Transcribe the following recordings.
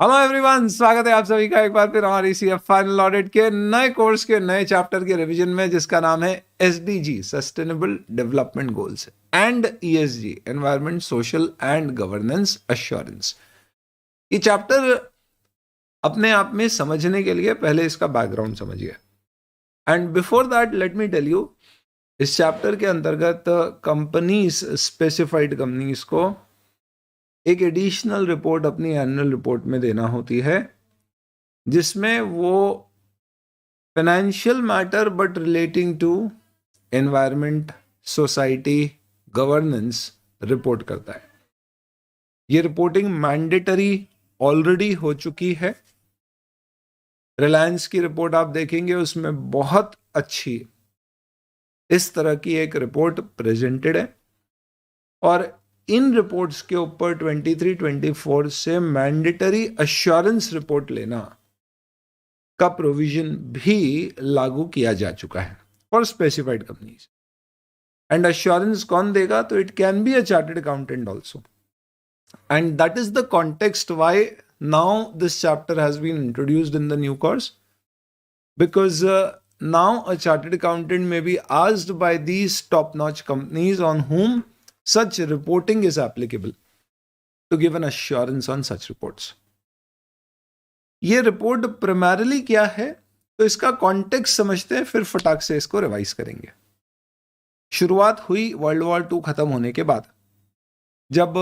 Hello everyone, स्वागत है आप सभी का एक बार फिर हमारी सीएफ फाइनल ऑडिट के नए कोर्स के नए चैप्टर के रिवीजन में, जिसका नाम है SDG sustainable development goals and ESG environment social and governance assurance. ये चैप्टर अपने आप में समझने के लिए पहले इसका बैकग्राउंड समझिए। And before that let me tell you, इस चैप्टर के अंतर्गत कंपनीज, स्पेसिफाइड कंपनीज को एक एडिशनल रिपोर्ट अपनी एनुअल रिपोर्ट में देना होती है, जिसमें वो financial matter but relating to environment, society, governance report करता है। ये रिपोर्टिंग मैंडेटरी ऑलरेडी हो चुकी है। रिलायंस की रिपोर्ट आप देखेंगे, उसमें बहुत अच्छी इस तरह की एक रिपोर्ट प्रेजेंटेड है, और इन रिपोर्ट्स के ऊपर 23-24 से मैंडेटरी अश्योरेंस रिपोर्ट लेना का प्रोविजन भी लागू किया जा चुका है for specified companies. And assurance कौन देगा? तो it can be a chartered accountant also, and that is the context why now this chapter has been introduced in the new course, because now a chartered accountant may be asked by these top-notch companies on whom such reporting is applicable to give an assurance on such reports. ये report primarily क्या है, तो इसका context समझते हैं, फिर फटाक से इसको रिवाइज करेंगे। शुरुआत हुई वर्ल्ड वॉर 2 खत्म होने के बाद, जब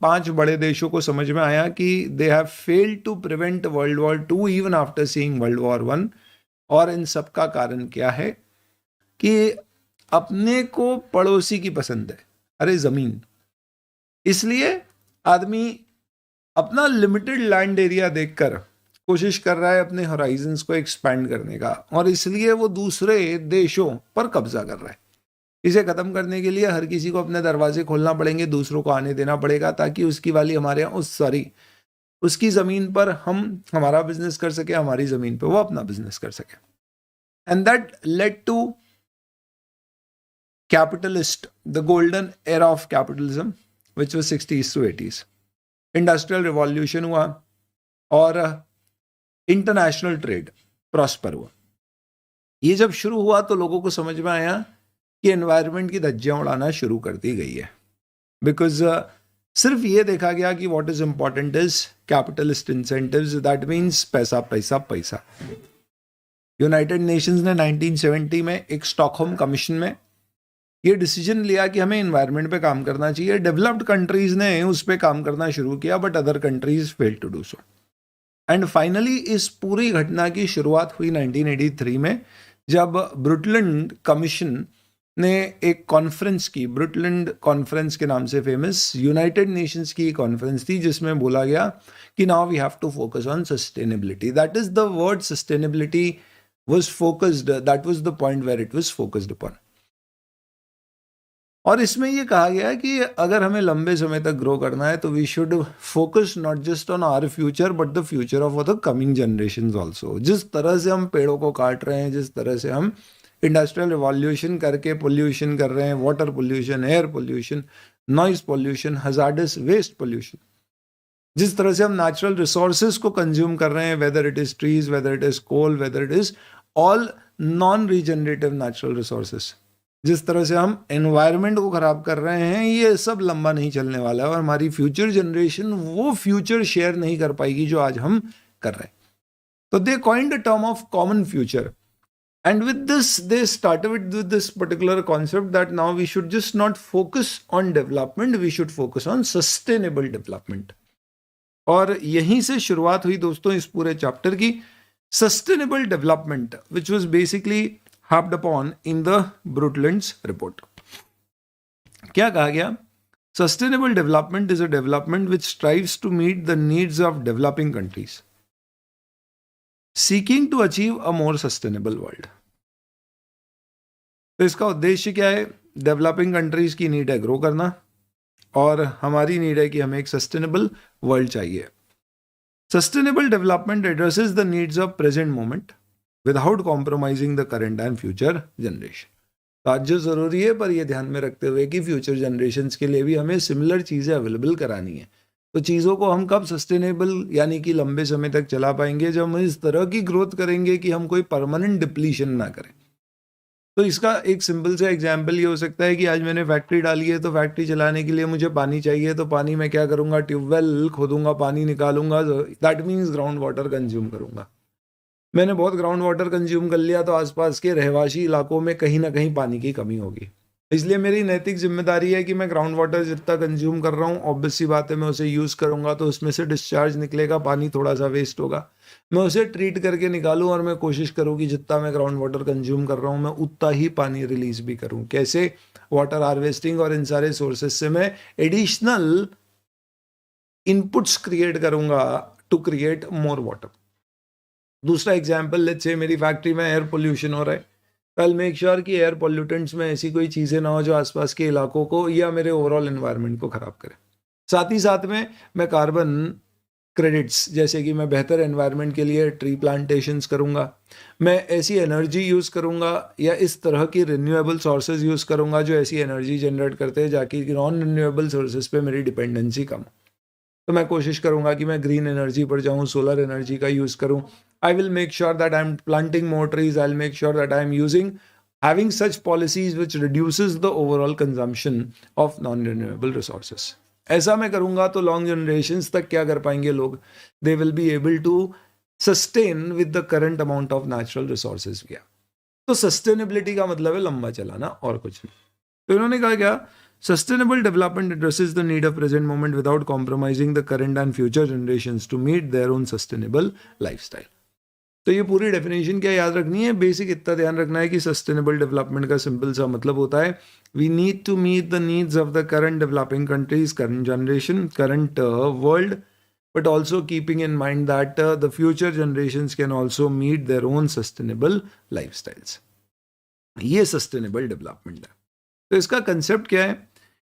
5 बड़े देशों को समझ में आया कि they have failed to prevent world war 2 even after seeing world war 1। और इन सब का कारण क्या है कि अपने को पड़ोसी की पसंद है, अरे जमीन। इसलिए आदमी अपना लिमिटेड लैंड एरिया देखकर कोशिश कर रहा है अपने होराइजन्स को एक्सपैंड करने का, और इसलिए वो दूसरे देशों पर कब्जा कर रहा है। इसे खत्म करने के लिए हर किसी को अपने दरवाजे खोलना पड़ेंगे, दूसरों को आने देना पड़ेगा, ताकि उसकी वाली हमारे यहाँ उसकी जमीन पर हम हमारा बिजनेस कर सके, हमारी जमीन पर वो अपना बिजनेस कर सके। And that led to capitalist, the golden era of capitalism, which was 60s to 80s। Industrial revolution हुआ और इंटरनेशनल ट्रेड प्रॉस्पर हुआ। ये जब शुरू हुआ तो लोगों को समझ में आया कि एनवायरनमेंट की धज्जियां उड़ाना शुरू कर दी गई है, बिकॉज सिर्फ ये देखा गया कि what is important is capitalist incentives, that means पैसा पैसा पैसा। यूनाइटेड नेशंस ने 1970 में एक स्टॉकहोम कमीशन में ये डिसीजन लिया कि हमें एनवायरनमेंट पे काम करना चाहिए। डेवलप्ड कंट्रीज ने उस पे काम करना शुरू किया, but other countries fail to do so. And finally इस पूरी घटना की शुरुआत हुई 1983 में, जब ब्रुटलैंड कमीशन ने एक कॉन्फ्रेंस की, ब्रुटलैंड कॉन्फ्रेंस के नाम से फेमस यूनाइटेड नेशंस की कॉन्फ्रेंस थी, जिसमें बोला गया कि now we have to focus on sustainability. That is the word sustainability was focused, that was the point where it was focused upon। और इसमें ये कहा गया कि अगर हमें लंबे समय तक ग्रो करना है तो we should focus not just on our future but the future of the coming generations also. जिस तरह से हम पेड़ों को काट रहे हैं, जिस तरह से हम इंडस्ट्रियल रिवॉल्यूशन करके पोल्यूशन कर रहे हैं, water pollution, air pollution, noise pollution, hazardous waste pollution, जिस तरह से हम नेचुरल रिसोर्सेज को कंज्यूम कर रहे हैं, whether it is trees, whether it is coal, whether it is all non regenerative natural resources, जिस तरह से हम एनवायरनमेंट को खराब कर रहे हैं, ये सब लंबा नहीं चलने वाला है, और हमारी फ्यूचर जनरेशन वो फ्यूचर शेयर नहीं कर पाएगी जो आज हम कर रहे हैं। तो they coined the term of common future, and with this they started with this particular concept that now we should just not focus on development, we should focus on sustainable development. और यहीं से शुरुआत हुई दोस्तों इस पूरे chapter की। Sustainable development which was basically harped upon in the Brundtland's report। क्या कहा गया? Sustainable development is a development which strives to meet the needs of developing countries, seeking to achieve a more sustainable world। तो इसका उद्देश्य क्या है? Developing countries की need है ग्रो करना, और हमारी नीड है कि हमें एक सस्टेनेबल वर्ल्ड चाहिए। Sustainable development addresses the needs of present moment without compromising the current and future generation. तो आज जो ज़रूरी है, पर ये ध्यान में रखते हुए कि फ्यूचर जनरेशन्स के लिए भी हमें सिमिलर चीज़ें अवेलेबल करानी है। तो चीज़ों को हम कब सस्टेनेबल यानी कि लंबे समय तक चला पाएंगे, जब हम इस तरह की ग्रोथ करेंगे कि हम कोई परमानेंट डिप्लीशन ना करें। तो इसका एक सिंपल सा एग्जांपल ये हो सकता है कि आज मैंने फैक्ट्री डाली है, तो फैक्ट्री चलाने के लिए मुझे पानी चाहिए, तो पानी मैं क्या करूंगा, ट्यूबवेल खोदूंगा, पानी निकालूंगा, that means ground water consume करूंगा। मैंने बहुत ग्राउंड वाटर कंज्यूम कर लिया तो आसपास के रहवासी इलाकों में कहीं ना कहीं पानी की कमी होगी। इसलिए मेरी नैतिक जिम्मेदारी है कि मैं ग्राउंड वाटर जितना कंज्यूम कर रहा हूँ, ऑब्वियस सी बात है मैं उसे यूज़ करूंगा तो उसमें से डिस्चार्ज निकलेगा, पानी थोड़ा सा वेस्ट होगा, मैं उसे ट्रीट करके निकालूं और मैं कोशिश करूं कि जितना मैं ग्राउंड वाटर कंज्यूम कर रहा हूं मैं उतना ही पानी रिलीज भी करूं। कैसे? वाटर हार्वेस्टिंग और इन सारे सोर्सेज से मैं एडिशनल इनपुट्स क्रिएट करूंगा टू क्रिएट मोर वाटर। दूसरा एग्जाम्पल, लेट्स से मेरी फैक्ट्री में एयर पोल्यूशन हो रहा है, कल मेक श्योर कि एयर पोल्यूटेंट्स में ऐसी कोई चीज़ें ना हो जो आसपास के इलाकों को या मेरे ओवरऑल एनवायरनमेंट को ख़राब करे। साथ ही साथ में मैं कार्बन क्रेडिट्स, जैसे कि मैं बेहतर एनवायरनमेंट के लिए ट्री प्लांटेशंस करूंगा, मैं ऐसी एनर्जी यूज़ करूंगा या इस तरह की रिन्यूएबल सोर्सेज यूज़ करूंगा जो ऐसी एनर्जी जनरेट करते हैं जाकि नॉन रिन्यूएबल सोर्सेज पे मेरी डिपेंडेंसी कम। तो मैं कोशिश करूंगा कि मैं ग्रीन एनर्जी पर जाऊं, सोलर एनर्जी का यूज़ करूं। I will make sure that I am planting more trees, I will make sure that I am using having such policies which reduces the overall consumption of non-renewable resources। ऐसा मैं करूंगा तो long generations तक क्या कर पाएंगे लोग, they will be able to sustain with the current amount of natural resources. क्या तो सस्टेनेबिलिटी का मतलब है लंबा चलाना और कुछ नहीं। तो इन्होंने कहा क्या, sustainable development addresses the need of present moment without compromising the current and future generations to meet their own sustainable lifestyle. तो ये पूरी डेफिनेशन क्या याद रखनी है, बेसिक इतना ध्यान रखना है कि सस्टेनेबल डेवलपमेंट का सिंपल सा मतलब होता है we need to meet the needs of the current developing countries, current generation, current world, but also keeping in mind that the future generations can also meet their own sustainable lifestyles। ये sustainable development है। तो इसका concept क्या है?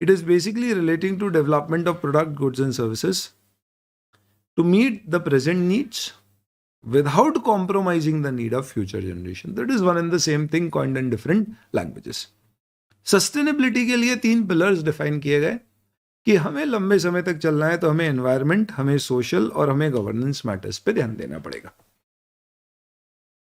It is basically relating to development of product, goods and services to meet the present needs without compromising the need of future generation। That is one and the same thing coined in different languages। Sustainability के लिए 3 pillars define किए गए कि हमें लंबे समय तक चलना है तो हमें एनवायरनमेंट, हमें सोशल और हमें गवर्नेंस मैटर्स पे ध्यान देना पड़ेगा।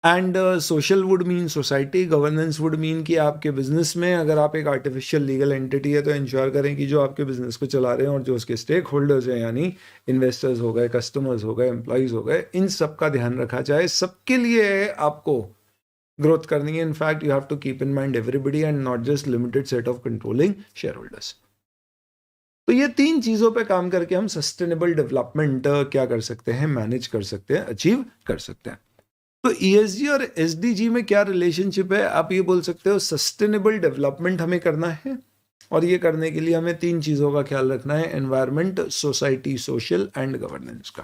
And social would mean society, governance would mean कि आपके बिजनेस में अगर आप एक आर्टिफिशियल लीगल एंटिटी है तो इंश्योर करें कि जो आपके बिजनेस को चला रहे हैं और जो उसके स्टेक होल्डर्स हैं यानी इन्वेस्टर्स हो गए, कस्टमर्स हो गए, एम्प्लॉयज़ हो गए, इन सब का ध्यान रखा जाए। सबके लिए आपको ग्रोथ करनी है। In fact you have to keep in mind everybody and not just limited set of controlling shareholders. तो ये 3 चीज़ों पे काम करके हम सस्टेनेबल डेवलपमेंट क्या कर सकते हैं, मैनेज कर सकते हैं, अचीव कर सकते हैं। तो ESG और SDG में क्या रिलेशनशिप है? आप ये बोल सकते हो सस्टेनेबल डेवलपमेंट हमें करना है और ये करने के लिए हमें 3 चीज़ों का ख्याल रखना है, environment, society, social and governance का।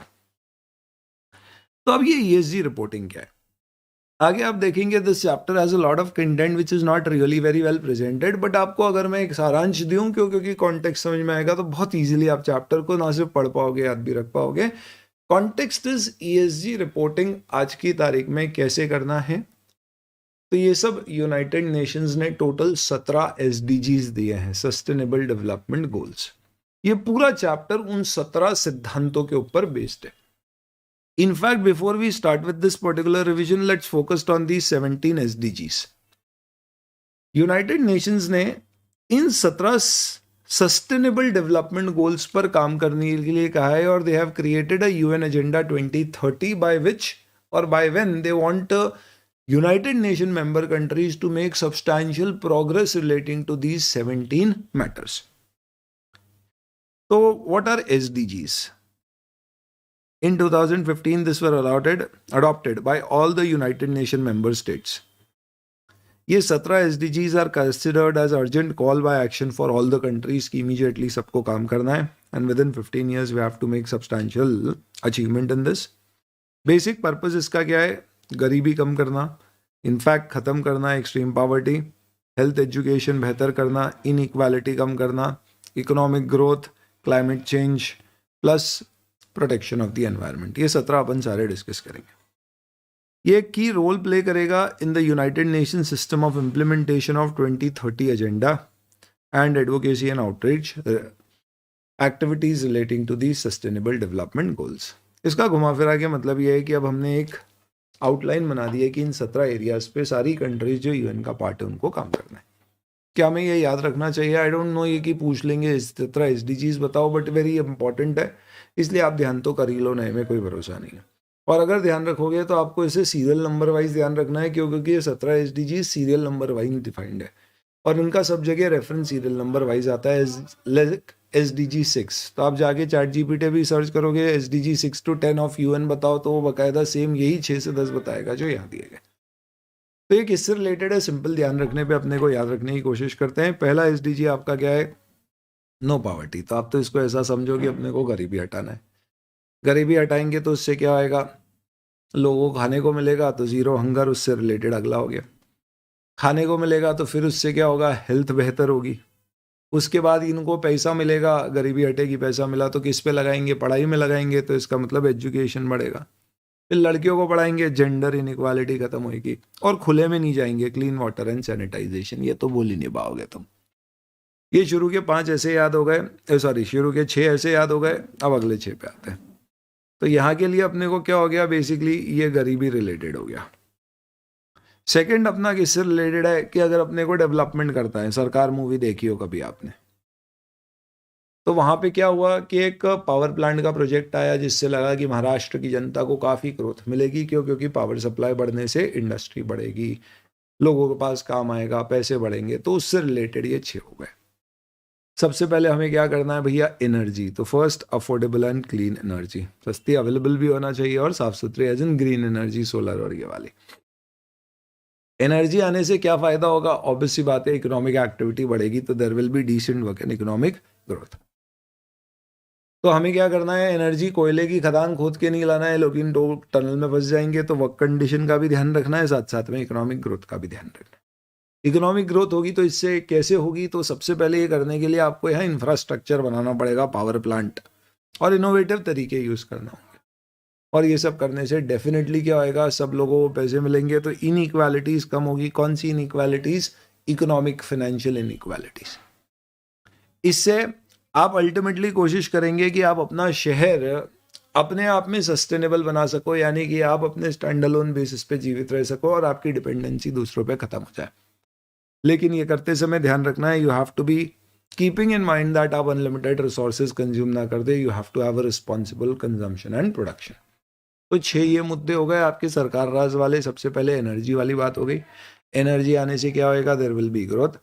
तो अब ये ESG रिपोर्टिंग क्या है? आगे आप देखेंगे this chapter has a lot of content which is not really very well presented, but आपको अगर मैं एक सारांश दूं क्योंकि कॉन्टेक्स्ट समझ में आएगा तो बहुत इजीली आप चैप्टर को ना सिर्फ पढ़ पाओगे, याद भी रख पाओगे। कॉन्टेक्स्ट इज ESG रिपोर्टिंग आज की तारीख में कैसे करना है। तो ये सब यूनाइटेड नेशंस ने टोटल 17 SDGs दिए हैं, सस्टेनेबल डेवलपमेंट गोल्स। ये पूरा चैप्टर उन 17 सिद्धांतों के ऊपर बेस्ड है। In fact, before we start with this particular revision, let's focus on these 17 SDGs। United Nations ने इन 17 सस्टेनेबल डेवलपमेंट गोल्स पर काम करने के लिए कहा है और they have created a UN agenda 2030 by which और by when they want United Nation member countries to make substantial progress relating to these 17 matters. तो what are SDGs? In 2015, this were adopted by all the United Nations member states। ये 17 SDGs are considered as urgent call by action for all the countries कि immediately सबको काम करना है and within 15 years we have to make substantial achievement in this। Basic purpose इसका क्या है? गरीबी कम करना, इनफैक्ट ख़त्म करना एक्सट्रीम पॉवर्टी, हेल्थ एजुकेशन बेहतर करना, इनइक्वालिटी कम करना, economic growth, climate change plus protection of the environment. ये 17 अपन सारे डिस्कस करेंगे। ये की रोल प्ले करेगा in the United Nation system of implementation of 2030 agenda and advocacy and outreach. Activities relating to the sustainable development goals. इसका घुमा फिरा के मतलब ये है कि अब हमने एक आउटलाइन बना दी है कि इन 17 एरियाज पे सारी कंट्रीज जो यूएन का पार्ट है उनको काम करना है। क्या हमें ये याद रखना चाहिए? आई डोंट नो, ये कि पूछ लेंगे 17 एसडीजीज बताओ, बट वेरी इंपॉर्टेंट है, इसलिए आप ध्यान तो कर ही लो, नए में कोई भरोसा नहीं है। और अगर ध्यान रखोगे तो आपको इसे सीरियल नंबर वाइज ध्यान रखना है, क्योंकि ये 17 SDGs serial number wise defined है और इनका सब जगह रेफरेंस सीरियल नंबर वाइज आता है SDG 6। तो आप जाके ChatGPT भी सर्च करोगे SDG 6 to 10 ऑफ UN बताओ, तो वो बाकायदा सेम यही 6 से 10 बताएगा जो यहाँ दिए गए। तो ये किससे रिलेटेड है, सिंपल ध्यान रखने पे अपने को याद रखने की कोशिश करते हैं। पहला SDG आपका क्या है? No poverty. तो आप तो इसको ऐसा समझो कि अपने को गरीबी हटाना है। गरीबी हटाएंगे तो उससे क्या होएगा? लोगों को खाने को मिलेगा, तो जीरो हंगर उससे रिलेटेड अगला हो गया। खाने को मिलेगा तो फिर उससे क्या होगा? हेल्थ बेहतर होगी। उसके बाद इनको पैसा मिलेगा, गरीबी हटेगी, पैसा मिला तो किस पे लगाएंगे? पढ़ाई में लगाएंगे, तो इसका मतलब एजुकेशन बढ़ेगा। फिर लड़कियों को पढ़ाएंगे, जेंडर इनइक्वालिटी खत्म होगी। और खुले में नहीं जाएंगे, क्लीन वाटर एंड सैनिटाइजेशन, ये तो बोल ही नहीं पाओगे तुम। ये शुरू के 5 ऐसे याद हो गए, सॉरी शुरू के 6 ऐसे याद हो गए। अब अगले 6 पे आते हैं। तो यहाँ के लिए अपने को क्या हो गया? बेसिकली ये गरीबी रिलेटेड हो गया। सेकंड अपना किससे रिलेटेड है कि अगर अपने को डेवलपमेंट करता है, सरकार मूवी देखी हो कभी आपने, तो वहां पे क्या हुआ कि एक पावर प्लांट का प्रोजेक्ट आया जिससे लगा कि महाराष्ट्र की जनता को काफी ग्रोथ मिलेगी। क्यों? क्योंकि पावर सप्लाई बढ़ने से इंडस्ट्री बढ़ेगी, लोगों के पास काम आएगा, पैसे बढ़ेंगे। तो उससे रिलेटेड ये 6 हो गए। सबसे पहले हमें क्या करना है भैया? एनर्जी। तो first affordable and clean energy, सस्ती अवेलेबल भी होना चाहिए और साफ सुथरी, as in green energy, solar और ये वाली। एनर्जी आने से क्या फायदा होगा? ऑब्वियस सी बात है, इकोनॉमिक एक्टिविटी बढ़ेगी, तो there will be decent work and economic growth. तो हमें क्या करना है? एनर्जी, कोयले की खदान खोद के नहीं लाना है, लेकिन दो टनल में फंस जाएंगे, तो वर्क कंडीशन का भी ध्यान रखना है, साथ साथ में इकोनॉमिक ग्रोथ का भी ध्यान रखना है। इकोनॉमिक ग्रोथ होगी तो इससे कैसे होगी? तो सबसे पहले ये करने के लिए आपको यहाँ इंफ्रास्ट्रक्चर बनाना पड़ेगा, पावर प्लांट, और इनोवेटिव तरीके यूज करना होंगे। और ये सब करने से डेफिनेटली क्या होएगा? सब लोगों को पैसे मिलेंगे, तो इनइक्वालिटीज कम होगी। कौन सी इनइक्वालिटीज? Economic financial inequalities. इससे आप अल्टीमेटली कोशिश करेंगे कि आप अपना शहर अपने आप में सस्टेनेबल बना सको, यानी कि आप अपने स्टैंड अलोन बेसिस पे जीवित रह सको और आपकी डिपेंडेंसी दूसरों पे खत्म हो जाए। लेकिन ये करते समय ध्यान रखना है, you have to be keeping in mind that आप अनलिमिटेड रिसोर्सेज कंज्यूम ना कर दे। You have to have a responsible consumption and production. तो 6 ये मुद्दे हो गए आपके सरकार राज वाले। सबसे पहले एनर्जी वाली बात हो गई। एनर्जी आने से क्या होएगा? There will be growth.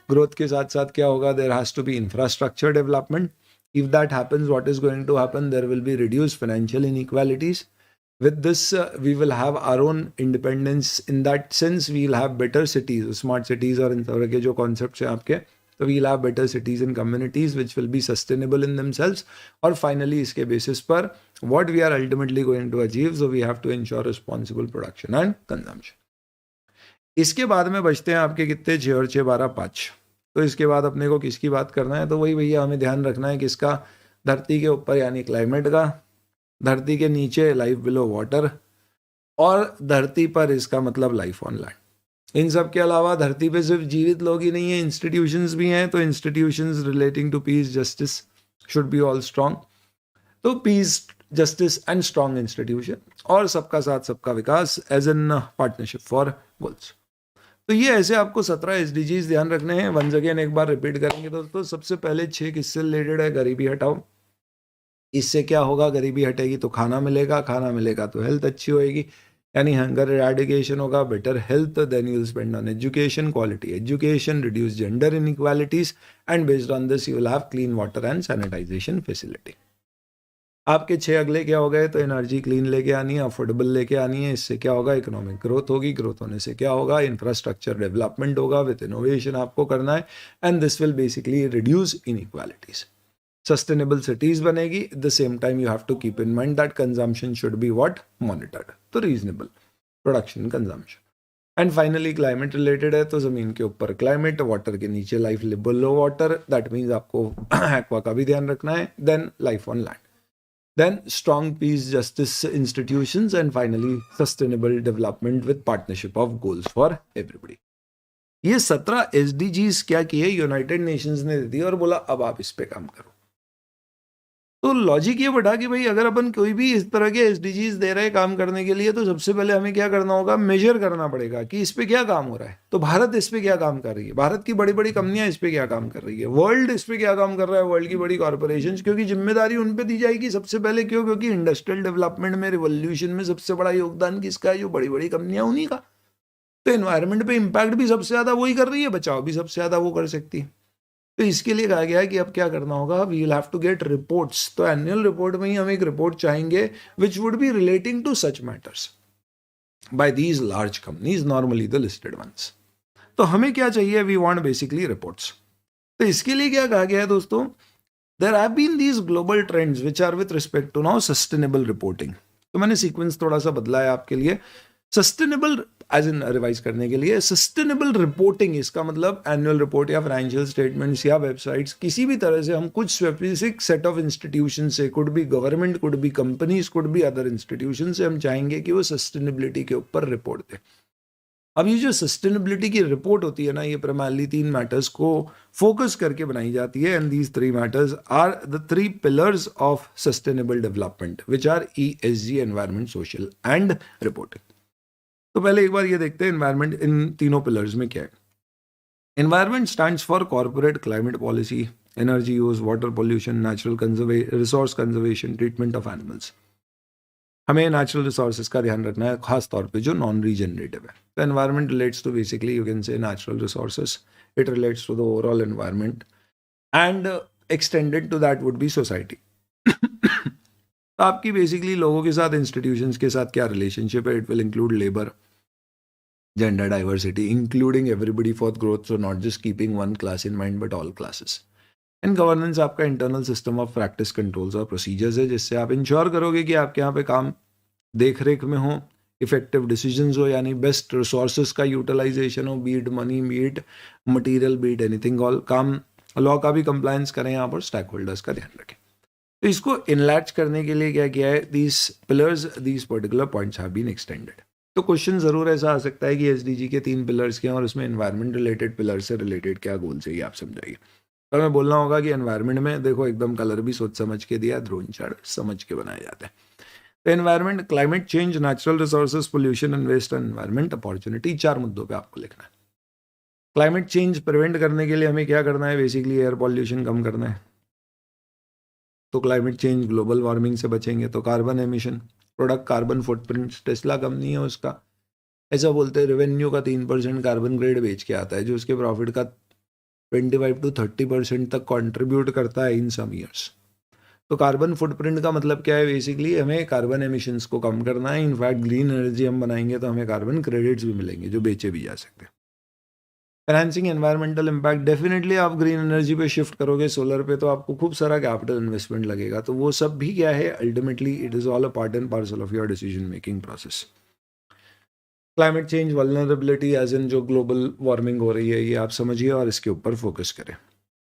Growth के साथ साथ क्या होगा? There has to be infrastructure development. If that happens, what is going to happen? There will be reduce financial inequalities. With this, we will have our own independence. In that sense, we will have better cities, smart cities, और इन तरह के जो concepts हैं आपके, तो we will have better cities and communities which will be sustainable in themselves. और finally इसके basis पर what we are ultimately going to achieve, so we have to ensure responsible production and consumption. इसके बाद में बचते हैं आपके कितने? 6 और 6 12 5। तो इसके बाद अपने को किसकी बात करना है? तो वही भैया हमें ध्यान रखना है किसका? धरती के ऊपर यानी क्लाइमेट का, धरती के नीचे लाइफ बिलो वाटर, और धरती पर इसका मतलब लाइफ ऑन लैंड। इन सब के अलावा धरती पे सिर्फ जीवित लोग ही नहीं है, इंस्टीट्यूशंस भी हैं। तो institutions relating to peace justice should be all strong. तो peace, justice and strong institution, और सबका साथ सबका विकास as an partnership for goals. तो ये ऐसे आपको 17 एसडीजीज ध्यान रखने हैं। वंस अगेन एक बार रिपीट करेंगे दोस्तों। सबसे पहले 6 किससे रिलेटेड है? गरीबी हटाओ। इससे क्या होगा? गरीबी हटेगी तो खाना मिलेगा, खाना मिलेगा तो हेल्थ अच्छी होएगी, यानी हंगर इरेडिकेशन होगा, better health. Then you will spend on education, quality education, reduce gender inequalities, and based on this you will have clean water and sanitization facility. आपके 6 अगले क्या हो गए? तो एनर्जी क्लीन लेके आनी है, अफोर्डेबल लेके आनी है। इससे क्या होगा? इकोनॉमिक ग्रोथ होगी। ग्रोथ होने से क्या होगा? इंफ्रास्ट्रक्चर डेवलपमेंट होगा, विद इनोवेशन आपको करना है, and this will basically reduce inequalities. Sustainable cities बनेगी। At the same time you have to keep in mind that consumption should be what? Monitored. तो reasonable production, consumption. And finally climate related है, तो जमीन के ऊपर climate, water के नीचे life below water, that means आपको एक्वा का भी ध्यान रखना है। Then life on land, then strong peace, justice institutions, and finally sustainable development with partnership of goals for everybody. ये 17 एसडीजीज क्या किए? यूनाइटेड नेशंस ने दे दी और बोला अब आप इस पे काम करो। तो लॉजिक ये बढ़ा कि भाई अगर अपन कोई भी इस तरह के एसडीजीज दे रहे हैं काम करने के लिए, तो सबसे पहले हमें क्या करना होगा, मेजर करना पड़ेगा कि इस पे क्या काम हो रहा है। तो भारत इस पे क्या काम कर रही है, भारत की बड़ी बड़ी कंपनियां इस पे क्या काम कर रही है, वर्ल्ड इस पे क्या काम कर रहा है, वर्ल्ड की बड़ी कॉर्पोरेशन, क्योंकि जिम्मेदारी उन पे दी जाएगी सबसे पहले। क्यों? क्योंकि इंडस्ट्रियल डेवलपमेंट में, रिवोल्यूशन में सबसे बड़ा योगदान किसका है, जो बड़ी बड़ी कंपनियां उन्हीं का। तो एनवायरमेंट पे इम्पैक्ट भी सबसे ज्यादा वही कर रही है, बचाव भी सबसे ज्यादा वो कर सकती है। तो इसके लिए कहा गया है कि अब क्या करना होगा, we will have to get reports. तो एनुअल रिपोर्ट में ही हम एक रिपोर्ट चाहेंगे which would be relating to such matters by these large companies, normally the listed ones. तो हमें क्या चाहिए, वी वांट बेसिकली रिपोर्ट्स। तो इसके लिए क्या कहा गया है दोस्तों, there have been these global trends which are with respect to now sustainable reporting. तो मैंने सीक्वेंस थोड़ा सा बदला है आपके लिए। सस्टेनेबल एज इन रिवाइज करने के लिए, सस्टेनेबल रिपोर्टिंग इसका मतलब एनुअल रिपोर्ट या फाइनेंशियल स्टेटमेंट्स या वेबसाइट्स, किसी भी तरह से हम कुछ स्पेसिफिक सेट ऑफ इंस्टीट्यूशन से, could be government, could be companies, could be other institution से, हम चाहेंगे कि वो सस्टेनेबिलिटी के ऊपर रिपोर्ट दे। अब ये जो सस्टेनेबिलिटी की रिपोर्ट होती है ना, ये प्राइमरली 3 मैटर्स को फोकस करके बनाई जाती है, and these 3 matters are the 3 pillars of sustainable development which are ESG, environment, social and reporting. तो पहले एक बार ये देखते हैं एनवायरमेंट इन तीनों पिलर्स में क्या है। Environment stands for corporate climate policy, energy use, water pollution, natural resource conservation, treatment of animals. हमें नेचुरल रिसोर्सेज का ध्यान रखना है, खास तौर पे जो नॉन रीजनरेटिव है। तो environment relates to basically you can say natural resources, it relates to the overall environment, and extended to that would be society. आपकी बेसिकली लोगों के साथ, इंस्टीट्यूशंस के साथ क्या रिलेशनशिप है, it will include labour, gender diversity, including everybody for growth, so not just keeping one class in mind but all classes. And governance आपका internal system of practice, controls और प्रोसीजर्स है, जिससे आप इंश्योर करोगे कि आपके यहाँ पे काम देख रेख में हो, इफेक्टिव डिसीजंस हो, यानी बेस्ट रिसोर्सेज का यूटिलाइजेशन हो, be it money, be it material, be it anything, all काम लॉ का भी कंप्लायंस करें यहाँ पर, स्टैक होल्डर्स का ध्यान रखें। तो इसको इनलैच करने के लिए क्या किया है, these pillars, these particular points have been extended. तो क्वेश्चन जरूर ऐसा आ सकता है कि एसडीजी के 3 पिलर्स के हैं और उसमें एनवायरमेंट रिलेटेड पिलर से रिलेटेड क्या गोल चाहिए, आप समझाइए। तो हमें बोलना होगा कि एनवायरमेंट में देखो एकदम कलर भी सोच समझ के दिया, ध्रुव चार्ट समझ के बनाए जाते हैं। तो environment, climate change, natural resources, pollution and waste, environment opportunity, 4 मुद्दों पे आपको लिखना है। क्लाइमेट चेंज प्रिवेंट करने के लिए हमें क्या करना है, बेसिकली एयर पॉल्यूशन कम करना है। तो क्लाइमेट चेंज, ग्लोबल वार्मिंग से बचेंगे। तो carbon emission, product carbon footprint, Tesla company है उसका, ऐसा बोलते हैं रेवेन्यू का 3% कार्बन क्रेडिट बेच के आता है, जो उसके प्रॉफिट का 25 to 30% तक कंट्रीब्यूट करता है इन सम ईयर्स। तो कार्बन फुटप्रिंट का मतलब क्या है, बेसिकली हमें कार्बन एमिशंस को कम करना है। इनफैक्ट ग्रीन एनर्जी हम बनाएंगे तो हमें कार्बन क्रेडिट्स भी मिलेंगे जो बेचे भी जा सकते हैं। फाइनेंसिंग एनवायरमेंटल इम्पैक्ट, डेफिनेटली आप ग्रीन एनर्जी पे शिफ्ट करोगे, सोलर पे, तो आपको खूब सारा कैपिटल इन्वेस्टमेंट लगेगा। तो वो सब भी क्या है, ultimately it is all a part and parcel of your decision making process. Climate change, vulnerability as in जो ग्लोबल वार्मिंग हो रही है, ये आप समझिए और इसके ऊपर फोकस करें।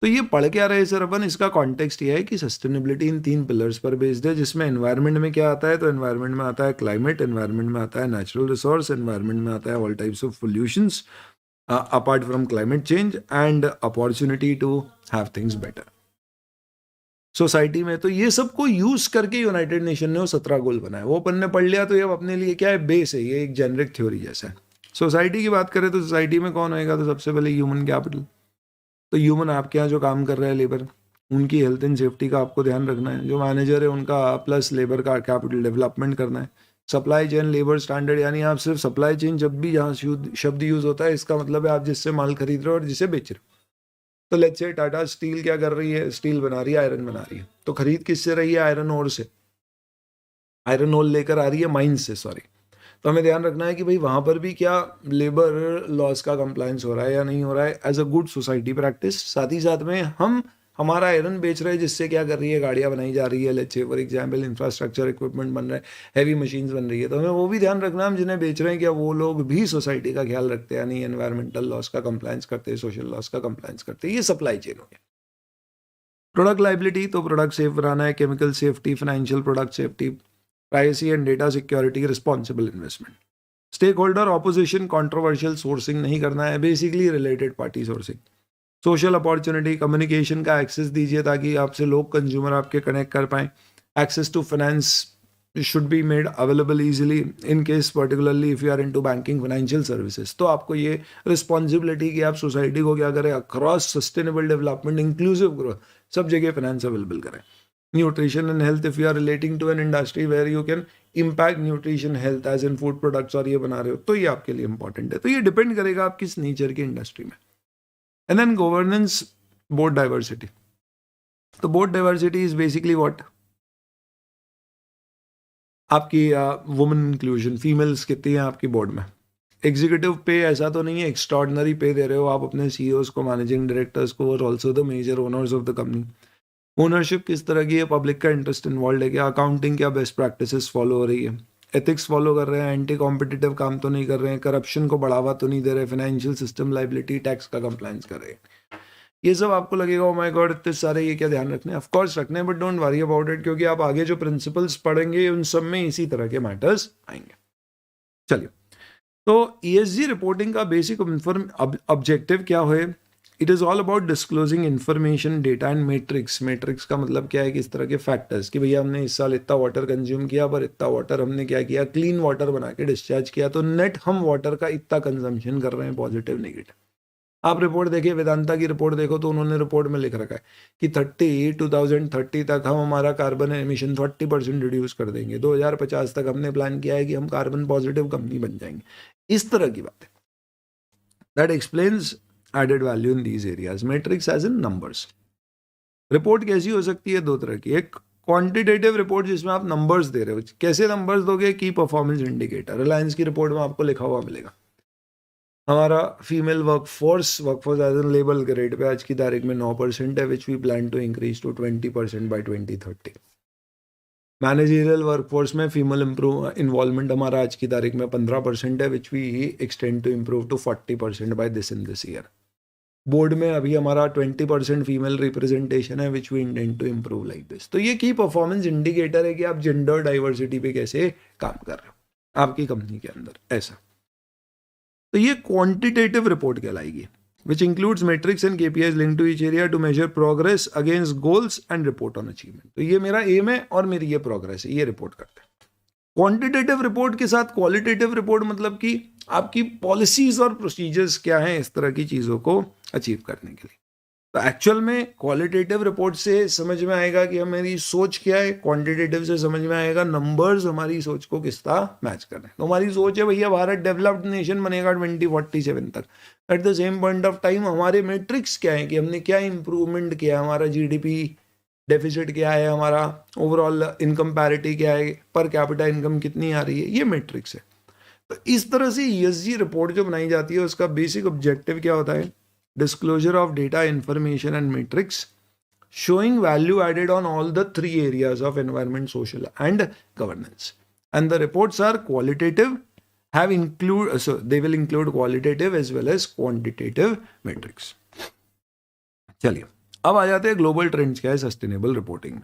तो ये पढ़ क्या रहे सर अपन, इसका कॉन्टेक्स्ट ये है कि सस्टेनेबिलिटी इन 3 पिलर्स पर बेस्ड है, जिसमें एनवायरनमेंट में क्या आता है, तो एनवायरनमेंट में आता है क्लाइमेट, एनवायरनमेंट में आता है नेचुरल रिसोर्स, एनवायरनमेंट में आता है all types of pollutions apart from climate change, and opportunity to have things better society में। तो ये सबको यूज करके यूनाइटेड नेशन ने वो 17 गोल बनाए, वो अपन ने पढ़ लिया, तो ये अपने लिए क्या है, बेस है, ये एक जेनरिक थ्योरी जैसा है। सोसाइटी की बात करें तो सोसाइटी में कौन होएगा, तो सबसे पहले ह्यूमन कैपिटल। तो ह्यूमन आपके यहाँ जो काम कर रहे हैं, लेबर, उनकी हेल्थ एंड सेफ्टी का आपको ध्यान रखना है। जो मैनेजर है उनका, प्लस लेबर का कैपिटल डेवलपमेंट करना है। सप्लाई चेन, लेबर स्टैंडर्ड, यानी आप सिर्फ सप्लाई चेन, जब भी जहाँ शब्द यूज होता है, इसका मतलब है आप जिससे माल खरीद रहे हो और जिसे बेच रहे हो। तो लेट्स से टाटा स्टील क्या कर रही है, स्टील बना रही है, आयरन बना रही है, तो खरीद किससे रही है, आयरन ओर से, आयरन ओर लेकर आ रही है माइन से, सॉरी। तो हमें ध्यान रखना है कि भाई वहाँ पर भी क्या लेबर लॉज का कंप्लायंस हो रहा है या नहीं हो रहा है, as a good society practice. साथ ही साथ में हम हमारा आयरन बेच रहे हैं, जिससे क्या कर रही है, गाड़ियाँ बनाई जा रही है, let's say for example infrastructure equipment बन रहा है, हैवी मशीन्स बन रही है। तो हमें वो भी ध्यान रखना है, हम जिन्हें बेच रहे हैं क्या वो लोग भी सोसाइटी का ख्याल रखते हैं, यानी एनवायरमेंटल लॉस का कंप्लायंस करते हैं, सोशल लॉस का कंप्लायंस करते हैं। ये सप्लाई चेन हो गया। प्रोडक्ट लाइबिलिटी, तो प्रोडक्ट सेफ बनाना है, chemical safety, financial product safety, privacy and data security, responsible investment. Stakeholder opposition, controversial sourcing नहीं करना है, basically related party sourcing. Social opportunity, communication का एक्सेस दीजिए ताकि आपसे लोग, कंज्यूमर आपके कनेक्ट कर पाएँ. Access to finance should be made available easily in case particularly if you are into banking financial services. तो आपको ये रिस्पॉन्सिबिलिटी कि आप सोसाइटी को क्या करें, across sustainable development, inclusive growth, सब जगह फाइनेंस अवेलेबल करें. Nutrition and health, if you are relating to an industry where you can impact nutrition health as in food products और ये बना रहे हो, तो ये आपके लिए इंपॉर्टेंट है. तो ये डिपेंड करेगा आप किस नेचर की इंडस्ट्री में. And then governance, board diversity. तो board diversity is basically what, आपकी वुमेन इंक्लूजन, फीमेल्स कितनी हैं आपकी बोर्ड में. एग्जीक्यूटिव पे ऐसा तो नहीं है एक्स्ट्रॉर्डनरी पे दे रहे हो आप अपने सीईओज को, मैनेजिंग डायरेक्टर्स को, और also the major owners of the company. Ownership किस तरह की है, पब्लिक का इंटरेस्ट इन्वॉल्व है क्या, अकाउंटिंग क्या बेस्ट प्रैक्टिसेस फॉलो हो रही है, एथिक्स फॉलो कर रहे हैं, एंटी कॉम्पिटिटिव काम तो नहीं कर रहे हैं, करप्शन को बढ़ावा तो नहीं दे रहे, फाइनेंशियल सिस्टम, लाइबिलिटी, टैक्स का कंप्लायंस कर रहे हैं. ये सब आपको लगेगा ओ माय गॉड इतने सारे, ये क्या ध्यान रखने. ऑफ कोर्स रखने, but don't worry about it, क्योंकि आप आगे जो प्रिंसिपल्स पढ़ेंगे उन सब में इसी तरह के मैटर्स आएंगे. चलिए, तो ESG रिपोर्टिंग का बेसिक ऑब्जेक्टिव क्या है. It is all about disclosing information, data and matrix. Matrix का मतलब क्या है कि इस तरह के फैक्टर्स कि भैया हमने इस साल इतना वाटर कंज्यूम किया, पर इतना वाटर हमने क्या किया, क्लीन वाटर बना के डिस्चार्ज किया, तो नेट हम वाटर का इतना कंजम्पशन कर रहे हैं, पॉजिटिव नेगेटिव. आप रिपोर्ट देखिए, वेदांता की रिपोर्ट देखो तो उन्होंने रिपोर्ट में लिख रखा है कि 2030 तक हम हमारा कार्बन एमिशन 30% रिड्यूस कर देंगे, 2050 तक हमने प्लान किया है कि हम कार्बन पॉजिटिव कंपनी बन जाएंगे. इस तरह की बात है. That explains added value in these areas. Metrics as in numbers. Report कैसी हो सकती है, दो तरह की. एक क्वांटिटेटिव रिपोर्ट जिसमें आप नंबर्स दे रहे हो. कैसे नंबर्स दोगे, की परफॉर्मेंस इंडिकेटर. रिलायंस की रिपोर्ट में आपको लिखा हुआ मिलेगा हमारा फीमेल वर्कफोर्स एज एन लेबल ग्रेड पे आज की तारीख में 9% है, which we plan to increase to 20% by 2030. Managerial workforce में फीमेल इन्वॉल्वमेंट हमारा आज की तारीख में 15% है, which we extend to improve to 40% by this year. Board में अभी हमारा 20% फीमेल रिप्रेजेंटेशन है, which we intend to improve like this. तो ये की परफॉर्मेंस इंडिकेटर है कि आप जेंडर डाइवर्सिटी पे कैसे काम कर रहे हो आपकी कंपनी के अंदर, ऐसा. तो ये क्वांटिटेटिव रिपोर्ट कहलाएगी, which includes metrics and KPIs linked to each area to measure progress against goals and report on achievement. तो ये मेरा एम है और मेरी ये प्रोग्रेस है, ये रिपोर्ट करते हैं. क्वांटिटेटिव रिपोर्ट के साथ क्वालिटेटिव रिपोर्ट मतलब कि आपकी पॉलिसीज और प्रोसीजर्स क्या हैं इस तरह की चीज़ों को अचीव करने के लिए. तो एक्चुअल में क्वालिटेटिव रिपोर्ट से समझ में आएगा कि हमारी सोच क्या है, क्वांटिटेटिव से समझ में आएगा नंबर्स हमारी सोच को किस तरह मैच कर रहे हैं. तो हमारी सोच है भैया भारत डेवलप्ड नेशन बनेगा 2047 तक. Eight the same point of time हमारे मैट्रिक्स क्या है कि हमने क्या इंप्रूवमेंट किया, हमारा GDP डेफिसिट क्या है, हमारा ओवरऑल इनकम पैरिटी क्या है, पर कैपिटा इनकम कितनी आ रही है, ये मैट्रिक्स है. तो इस तरह से ESG रिपोर्ट जो बनाई जाती है उसका बेसिक ऑब्जेक्टिव क्या होता है, disclosure of data, information and metrics showing value added on all the three areas of environment, social and governance. And the reports are qualitative, so they will include qualitative as well as quantitative metrics. चलिए, अब आ जाते हैं global trends क्या है sustainable reporting में.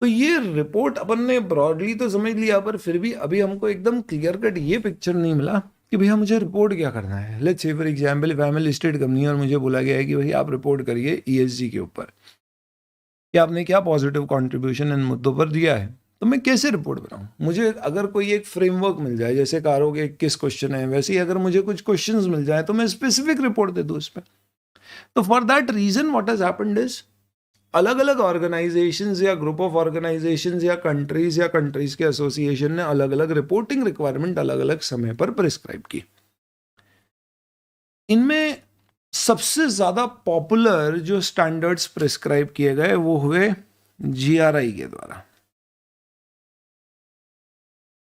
तो ये report अपन ने ब्रॉडली तो समझ लिया, पर फिर भी अभी हमको एकदम क्लियर कट ये पिक्चर नहीं मिला कि भैया मुझे रिपोर्ट क्या करना है. Let's say for example if I am a listed company और मुझे बोला गया है कि भाई आप रिपोर्ट करिए ESG के ऊपर कि आपने क्या पॉजिटिव कंट्रीब्यूशन इन मुद्दों पर दिया है. तो मैं कैसे रिपोर्ट बनाऊं. मुझे अगर कोई एक फ्रेमवर्क मिल जाए, जैसे कारों के 21 क्वेश्चन है, वैसे ही अगर मुझे कुछ क्वेश्चंस मिल जाए तो मैं स्पेसिफिक रिपोर्ट दे दूं उस पर. तो for that reason what has happened is अलग अलग ऑर्गेनाइजेशंस या ग्रुप ऑफ ऑर्गेनाइजेशंस या कंट्रीज के एसोसिएशन ने अलग अलग रिपोर्टिंग रिक्वायरमेंट अलग अलग समय पर प्रिस्क्राइब की. इनमें सबसे ज्यादा पॉपुलर जो स्टैंडर्ड्स प्रिस्क्राइब किए गए वो हुए GRI के द्वारा.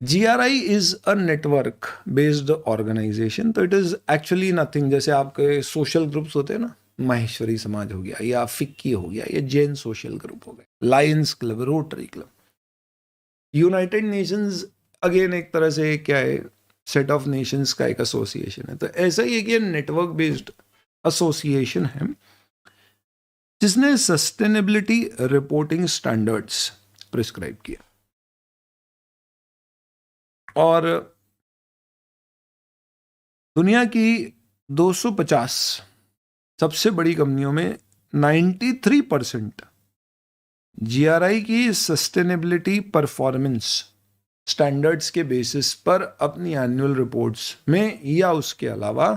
GRI is a network based organization. तो इट इज एक्चुअली नथिंग, जैसे आपके सोशल ग्रुप्स होते हैं ना, माहेश्वरी समाज हो गया या फिक्की हो गया या जैन सोशल ग्रुप हो गए, Lions club, rotary club. United Nations again एक तरह से क्या है, सेट ऑफ नेशंस का एक एसोसिएशन है. तो ऐसा ही एक नेटवर्क बेस्ड एसोसिएशन है जिसने सस्टेनेबिलिटी रिपोर्टिंग स्टैंडर्ड्स प्रिस्क्राइब किया. और दुनिया की 250 सबसे बड़ी कंपनियों में 93% GRI की सस्टेनेबिलिटी परफॉर्मेंस स्टैंडर्ड्स के बेसिस पर अपनी एनुअल रिपोर्ट्स में या उसके अलावा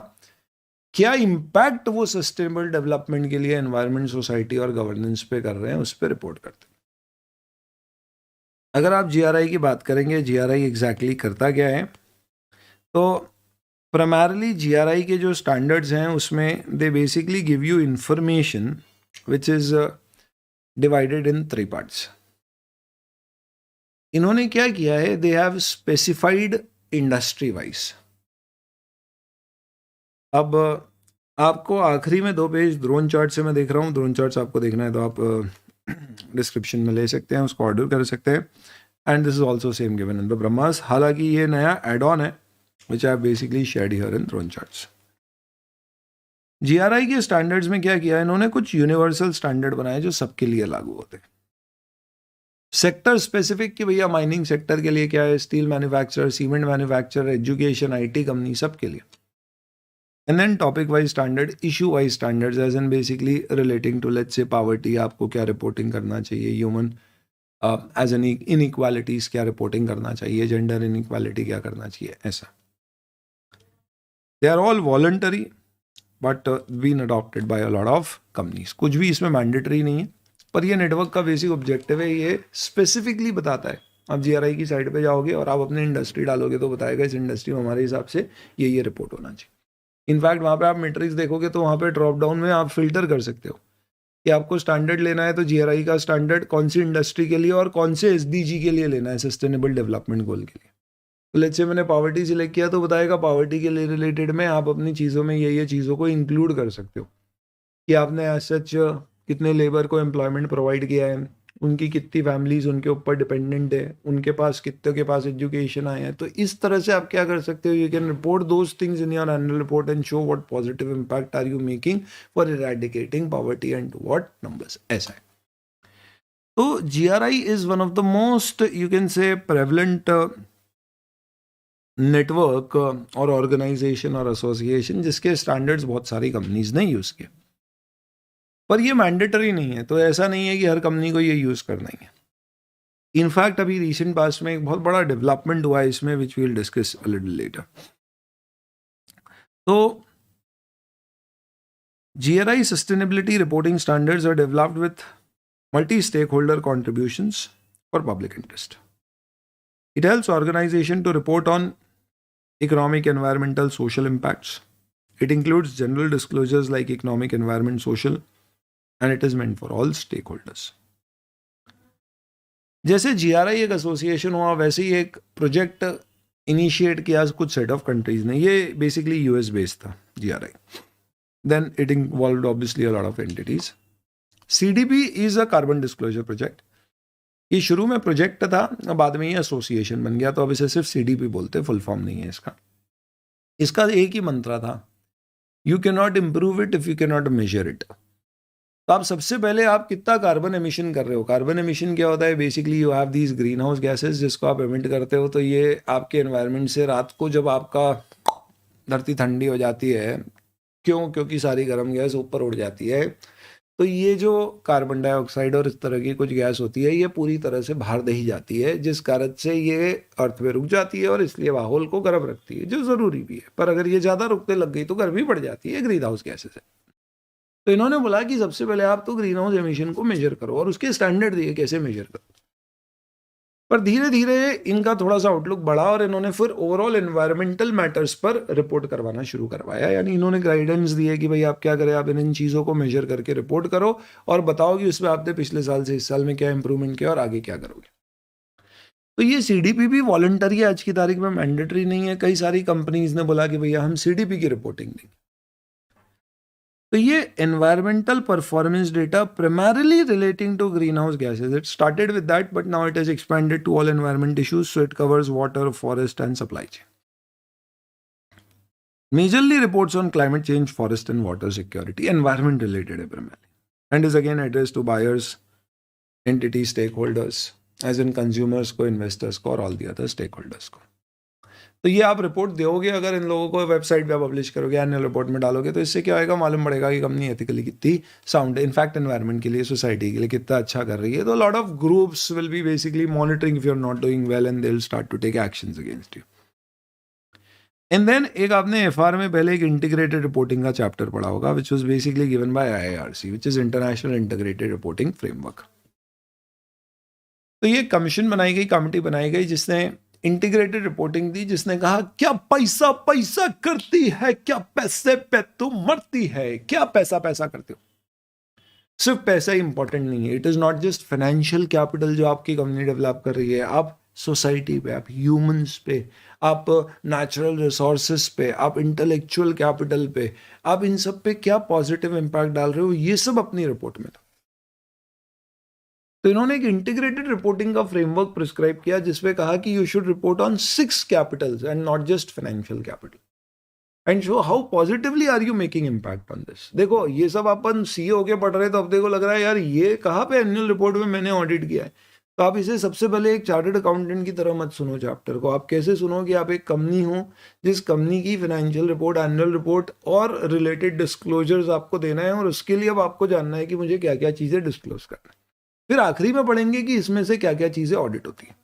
क्या इम्पैक्ट वो सस्टेनेबल डेवलपमेंट के लिए एनवायरनमेंट, सोसाइटी और गवर्नेंस पे कर रहे हैं उस पर रिपोर्ट करते हैं। अगर आप GRI की बात करेंगे, GRI एग्जैक्टली करता क्या है, तो प्राइमरली GRI के जो स्टैंडर्ड्स हैं उसमें they basically give you information which is divided in 3 parts. इन्होंने क्या किया है, they have specified industry wise. अब आपको आखिरी में 2 पेज ड्रोन चार्ट से मैं देख रहा हूँ, ड्रोन चार्ट्स आपको देखना है तो आप डिस्क्रिप्शन में ले सकते हैं, उसको ऑर्डर कर सकते हैं। And this is also same given in the ब्रह्मास, हालांकि ये नया एड ऑन है which I basically shared here in drawn charts. GRI के स्टैंडर्ड्स में क्या किया है इन्होंने, कुछ यूनिवर्सल स्टैंडर्ड बनाए जो सबके लिए लागू होते हैं। सेक्टर स्पेसिफिक कि भैया माइनिंग सेक्टर के लिए क्या है, steel manufacturer, cement manufacturer, education, IT company, सबके लिए। And then topic wise standard, issue wise standards as in basically relating to let's say poverty, आपको क्या रिपोर्टिंग करना चाहिए, ह्यूमन एज एन इनइक्वालिटीज क्या रिपोर्टिंग करना चाहिए, जेंडर इनइक्वालिटी क्या करना चाहिए, ऐसा। They are all voluntary but been adopted by a lot of companies. कुछ भी इसमें मैंडेटरी नहीं है, पर ये नेटवर्क का बेसिक ऑब्जेक्टिव है, ये स्पेसिफिकली बताता है। आप GRI की साइड पे जाओगे और आप अपने इंडस्ट्री डालोगे तो बताएगा इस इंडस्ट्री में हमारे हिसाब से ये रिपोर्ट होना चाहिए। इनफैक्ट वहाँ पे आप मैट्रिक्स देखोगे तो वहाँ पे ड्रॉप डाउन में आप फिल्टर कर सकते हो कि आपको स्टैंडर्ड लेना है तो GRI का स्टैंडर्ड कौन सी इंडस्ट्री के लिए और कौन से SDG के लिए लेना है, सस्टेनेबल डेवलपमेंट गोल के लिए। तो लेट्स से मैंने पॉवर्टी सिलेक्ट किया तो बताएगा पॉवर्टी के लिए रिलेटेड में आप अपनी चीज़ों में ये चीज़ों को इंक्लूड कर सकते हो कि आपने एज सच कितने लेबर को एम्प्लॉयमेंट प्रोवाइड किया है, उनकी कितनी फैमिलीज उनके ऊपर डिपेंडेंट है, उनके पास कितने के पास एजुकेशन आए हैं। तो इस तरह से आप क्या कर सकते हो, you can report those things in your annual report and show what positive impact are you making for eradicating poverty and to what numbers, ऐसा है। तो GRI is one of the most you can say prevalent network और organization और association जिसके standards बहुत सारी companies ने use किए, पर ये मैंडेटरी नहीं है। तो ऐसा नहीं है कि हर कंपनी को ये यूज करना ही है। इनफैक्ट अभी रिसेंट पास्ट में एक बहुत बड़ा डेवलपमेंट हुआ है इसमें which we will discuss a little later. तो GRI sustainability reporting standards are developed with multi-stakeholder contributions for public interest. It helps organization to report on economic, environmental, social impacts. It includes general disclosures like economic, environment, social, and it is meant for all stakeholders. जैसे GRI एक association हुआ वैसे ही एक project initiate किया कुछ set of countries ने। ये basically US based था GRI. Then it involved obviously a lot of entities. CDP is a carbon disclosure project. ये शुरू में प्रोजेक्ट था, बाद में ये एसोसिएशन बन गया, तो अब इसे सिर्फ CDP बोलते, फुल फॉर्म नहीं है इसका। इसका एक ही मंत्र था, you can not improve it if you can not measure it. तो आप सबसे पहले आप कितना कार्बन एमिशन कर रहे हो। कार्बन एमिशन क्या होता है, basically you have these green house gases जिसको आप एमिट करते हो, तो ये आपके एनवायरनमेंट से रात को जब आपका धरती ठंडी हो जाती है, क्योंकि सारी गर्म गैस ऊपर उड़ जाती है, तो ये जो कार्बन डाइऑक्साइड और इस तरह की कुछ गैस होती है ये पूरी तरह से बाहर दही जाती है, जिस कारण से ये अर्थ में रुक जाती है और इसलिए माहौल को गर्म रखती है, जो ज़रूरी भी है। पर अगर ये ज़्यादा रुकने लग गई तो गर्मी बढ़ जाती है ग्रीन हाउस गैसेज से। तो इन्होंने बोला कि सबसे पहले आप तो ग्रीन हाउस एमिशन को मेजर करो और उसके स्टैंडर्ड दिए कैसे मेजर करो। पर धीरे धीरे इनका थोड़ा सा आउटलुक बढ़ा और इन्होंने फिर ओवरऑल एनवायरमेंटल मैटर्स पर रिपोर्ट करवाना शुरू करवाया। यानी इन्होंने गाइडेंस दिए कि भाई आप क्या करें, आप इन चीज़ों को मेजर करके रिपोर्ट करो और बताओ कि उसमें आपने पिछले साल से इस साल में क्या इंप्रूवमेंट किया और आगे क्या करोगे। तो ये CDP भी वॉलंटरी है, आज की तारीख में मैंडेटरी नहीं है। कई सारी कंपनीज ने बोला कि भैया हम CDP की रिपोर्टिंग देंगे। तो ये environmental performance data primarily relating to greenhouse gases. It started with that, but now it has expanded to all environment issues, so it covers water, forest, and supply chain. Majorly reports on climate change, forest and water security, environment related primarily, and is again addressed to buyers, entities, stakeholders, as in consumers को, investors को और all the other stakeholders को. तो ये आप report दोगे अगर इन लोगों को, वेबसाइट पे पब्लिश करोगे, एनुअल रिपोर्ट में डालोगे, तो इससे क्या होगा, मालूम पड़ेगा कि कंपनी एथिकली कितनी साउंड है, इनफैक्ट एनवायरनमेंट के लिए, सोसाइटी के लिए कितना अच्छा कर रही है। तो lot of groups will be basically monitoring if you are not doing well and they will start to take actions against you. And then एक आपने एफआर में पहले एक इंटीग्रेटेड रिपोर्टिंग का चैप्टर पढ़ा होगा, which was basically given by IIRC, which is international integrated reporting framework. तो ये कमीशन बनाई गई, कमिटी बनाई गई जिसने इंटीग्रेटेड रिपोर्टिंग दी, जिसने कहा क्या पैसा पैसा करती है, क्या पैसे पे तू मरती है, क्या पैसा पैसा करते हो। सिर्फ पैसा ही इंपॉर्टेंट नहीं है, it is not just financial capital जो आपकी कंपनी डेवलप कर रही है, आप सोसाइटी पे, आप ह्यूमंस पे, आप नेचुरल रिसोर्सेस पे, आप इंटेलेक्चुअल कैपिटल पे, आप इन सब पे क्या पॉजिटिव इंपैक्ट डाल रहे हो, ये सब अपनी रिपोर्ट में था। तो इन्होंने एक इंटीग्रेटेड रिपोर्टिंग का फ्रेमवर्क प्रिस्क्राइब किया जिसमें कहा कि you should report on 6 capitals and not just financial capital and show how positively are you making impact on this. देखो ये सब अपन सीईओ के पढ़ रहे तो अब देखो लग रहा है यार ये कहाँ पे एनुअल रिपोर्ट में मैंने ऑडिट किया है। तो आप इसे सबसे पहले एक चार्टर्ड अकाउंटेंट की तरह मत सुनो चैप्टर को, आप कैसे सुनो कि आप एक कंपनी हो जिस कंपनी की फाइनेंशियल रिपोर्ट, एनुअल रिपोर्ट और रिलेटेड डिस्क्लोजर्स आपको देना है, और उसके लिए अब आपको जानना है कि मुझे क्या क्या चीज़ें डिस्क्लोज करना है। फिर आखिरी में पढ़ेंगे कि इसमें से क्या क्या चीज़ें ऑडिट होती हैं।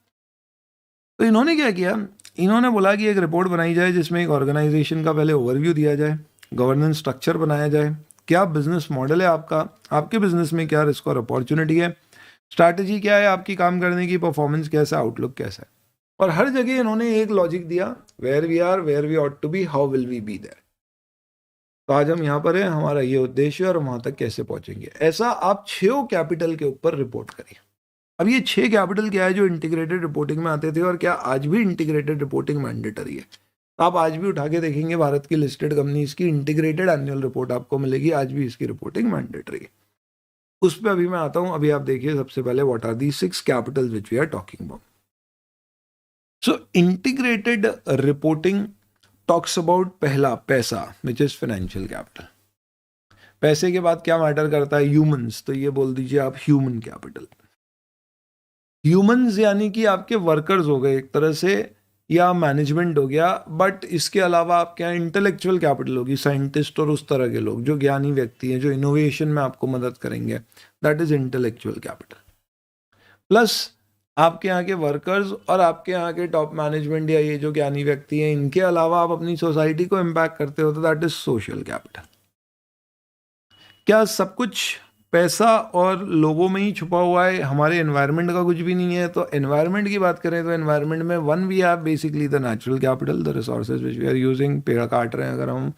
तो इन्होंने क्या किया, इन्होंने बोला कि एक रिपोर्ट बनाई जाए जिसमें एक ऑर्गेनाइजेशन का पहले ओवरव्यू दिया जाए, गवर्नेंस स्ट्रक्चर बनाया जाए, क्या बिजनेस मॉडल है आपका, आपके बिजनेस में क्या रिस्क और अपॉर्चुनिटी है, स्ट्रैटेजी क्या है आपकी काम करने की, परफॉर्मेंस कैसा, आउटलुक कैसा है। और हर जगह इन्होंने एक लॉजिक दिया, where we are, where we ought to be, how will we be there. तो आज हम यहाँ पर हैं, हमारा ये उद्देश्य है और वहां तक कैसे पहुंचेंगे। ऐसा आप 6 कैपिटल के ऊपर रिपोर्ट करिए। अब ये 6 कैपिटल क्या है जो इंटीग्रेटेड रिपोर्टिंग में आते थे और क्या आज भी इंटीग्रेटेड रिपोर्टिंग मैंडेटरी है। आप आज भी उठा के देखेंगे भारत की लिस्टेड कंपनीज की इंटीग्रेटेड एनुअल रिपोर्ट आपको मिलेगी, आज भी इसकी रिपोर्टिंग मैंडेटरी है। उस पर अभी मैं आता हूं। अभी आप देखिए सबसे पहले what are the 6 capitals which we are talking about. So integrated reporting talks about पहला पैसा, विच इज फाइनेंशियल कैपिटल। पैसे के बाद क्या मैटर करता है, ह्यूमंस। तो ये बोल दीजिए आप ह्यूमन कैपिटल। ह्यूमंस यानी कि आपके वर्कर्स हो गए एक तरह से, या मैनेजमेंट हो गया, बट इसके अलावा आप क्या इंटेलेक्चुअल कैपिटल होगी, साइंटिस्ट और उस तरह के लोग जो ज्ञानी व्यक्ति हैं जो इनोवेशन में आपको मदद करेंगे, that is intellectual capital. Plus आपके यहाँ के वर्कर्स और आपके यहाँ के टॉप मैनेजमेंट या ये जो ज्ञानी व्यक्ति हैं, इनके अलावा आप अपनी सोसाइटी को इम्पैक्ट करते हो, तो दैट इज सोशल कैपिटल। क्या सब कुछ पैसा और लोगों में ही छुपा हुआ है, हमारे एनवायरनमेंट का कुछ भी नहीं है? तो एनवायरनमेंट की बात करें तो एनवायरनमेंट में one we have basically the natural capital, the resources which we are using. पेड़ काट रहे हैं अगर हम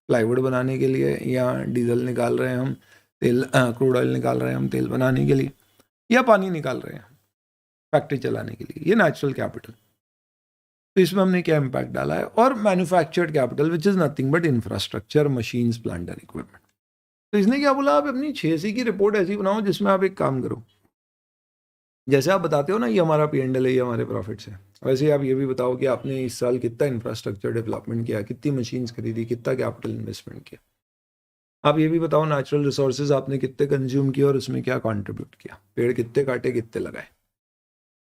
प्लाईवुड बनाने के लिए, या डीजल निकाल रहे हैं हम, तेल क्रूड ऑयल निकाल रहे हैं हम तेल बनाने के लिए, या पानी निकाल रहे हैं फैक्ट्री चलाने के लिए, ये नेचुरल कैपिटल। तो इसमें हमने क्या इम्पैक्ट डाला है। और manufactured capital which is nothing but infrastructure, machines, plant and equipment. तो इसने क्या बोला, आप अपनी 6C की रिपोर्ट ऐसी बनाओ जिसमें आप एक काम करो, जैसे आप बताते हो ना ये हमारा P&L है, ये हमारे प्रॉफिट्स है, वैसे आप ये भी बताओ कि आपने इस साल कितना इंफ्रास्ट्रक्चर डेवलपमेंट किया, कितनी मशीन्स खरीदी, कितना कैपिटल इन्वेस्टमेंट किया। आप ये भी बताओ नेचुरल रिसोर्सेज आपने कितने कंज्यूम किया और उसमें क्या कॉन्ट्रीब्यूट किया, पेड़ कितने काटे, कितने लगाए।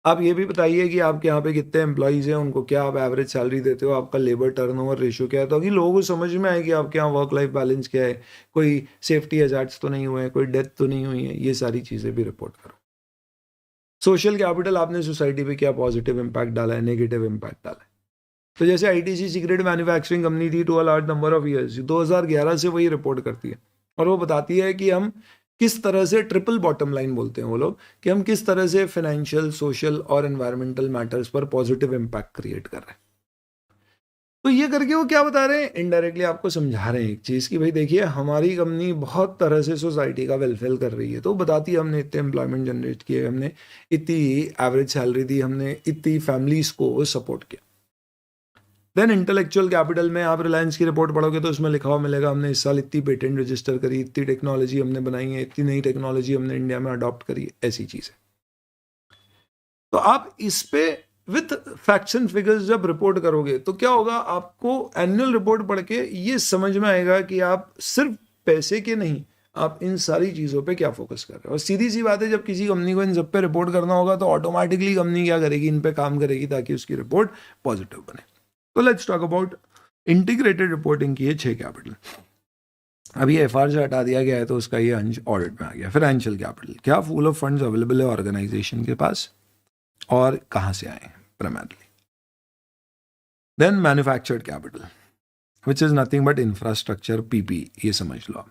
आप ये भी बताइए कि आपके यहाँ पे कितने एम्प्लॉयज़ हैं, उनको क्या आप एवरेज सैलरी देते हो, आपका लेबर टर्नओवर रेशियो क्या है, ताकि लोगों को समझ में आए कि आपके यहाँ वर्क लाइफ बैलेंस क्या है, कोई सेफ्टी हैजार्ड्स तो नहीं हुए हैं, कोई डेथ तो नहीं हुई है, ये सारी चीज़ें भी रिपोर्ट करो। सोशल कैपिटल, आपने सोसाइटी पे क्या पॉजिटिव इम्पैक्ट डाला है, नेगेटिव इम्पैक्ट डाला है। तो जैसे आईटीसी सिगरेट मैन्युफैक्चरिंग कंपनी थी to a large number of years, 2011 से वही रिपोर्ट करती है और वो बताती है कि हम किस तरह से, ट्रिपल बॉटम लाइन बोलते हैं वो लोग, कि हम किस तरह से फाइनेंशियल, सोशल और एनवायरमेंटल मैटर्स पर पॉजिटिव इम्पैक्ट क्रिएट कर रहे हैं। तो ये करके वो क्या बता रहे हैं, इनडायरेक्टली आपको समझा रहे हैं एक चीज़ कि भाई देखिए हमारी कंपनी बहुत तरह से सोसाइटी का वेलफेयर कर रही है। तो बताती है हमने इतने एम्प्लॉयमेंट जनरेट किए, हमने इतनी एवरेज सैलरी दी, हमने इतनी फैमिलीज को सपोर्ट किया। देन इंटेलेक्चुअल कैपिटल में आप रिलायंस की रिपोर्ट पढ़ोगे तो उसमें लिखा हुआ मिलेगा हमने इस साल इतनी पेटेंट रजिस्टर करी, इतनी टेक्नोलॉजी हमने बनाई है, इतनी नई टेक्नोलॉजी हमने इंडिया में अडॉप्ट करी, ऐसी चीज़ें। तो आप इस पे विथ फैक्ट्स एंड फिगर्स जब रिपोर्ट करोगे तो क्या होगा, आपको एनुअल रिपोर्ट पढ़ के ये समझ में आएगा कि आप सिर्फ पैसे के नहीं, आप इन सारी चीज़ों पे क्या फोकस कर रहे हो। और सीधी सी बात है, जब किसी कंपनी को इन सब पे रिपोर्ट करना होगा तो ऑटोमेटिकली कंपनी क्या करेगी, इन पे काम करेगी ताकि उसकी रिपोर्ट पॉजिटिव बने। तो let's talk about integrated reporting की 6 कैपिटल। अभी एफआर से हटा दिया गया है तो उसका ये अंश ऑडिट में आ गया। फाइनेंशियल कैपिटल, क्या फूल ऑफ फंड्स अवेलेबल है ऑर्गेनाइजेशन के पास और कहाँ से आए primarily. Then manufactured capital which is nothing but infrastructure, P, P समझ लो आप।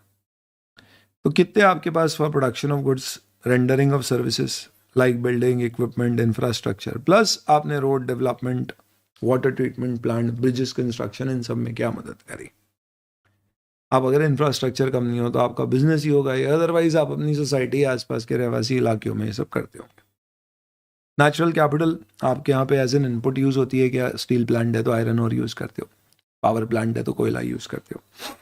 तो कितने आपके पास for production of goods, rendering of services like building, equipment, infrastructure, plus आपने road development, water treatment plant, bridges construction, इन सब में क्या मदद करी। आप अगर इंफ्रास्ट्रक्चर कम नहीं हो तो आपका बिजनेस ही होगा, या अदरवाइज आप अपनी सोसाइटी आसपास के रहवासी इलाकों में ये सब करते होंगे। नेचुरल कैपिटल आपके यहाँ पे एज एन इनपुट यूज होती है, क्या स्टील प्लांट है तो आयरन और यूज करते हो, पावर प्लांट है तो कोयला यूज करते हो।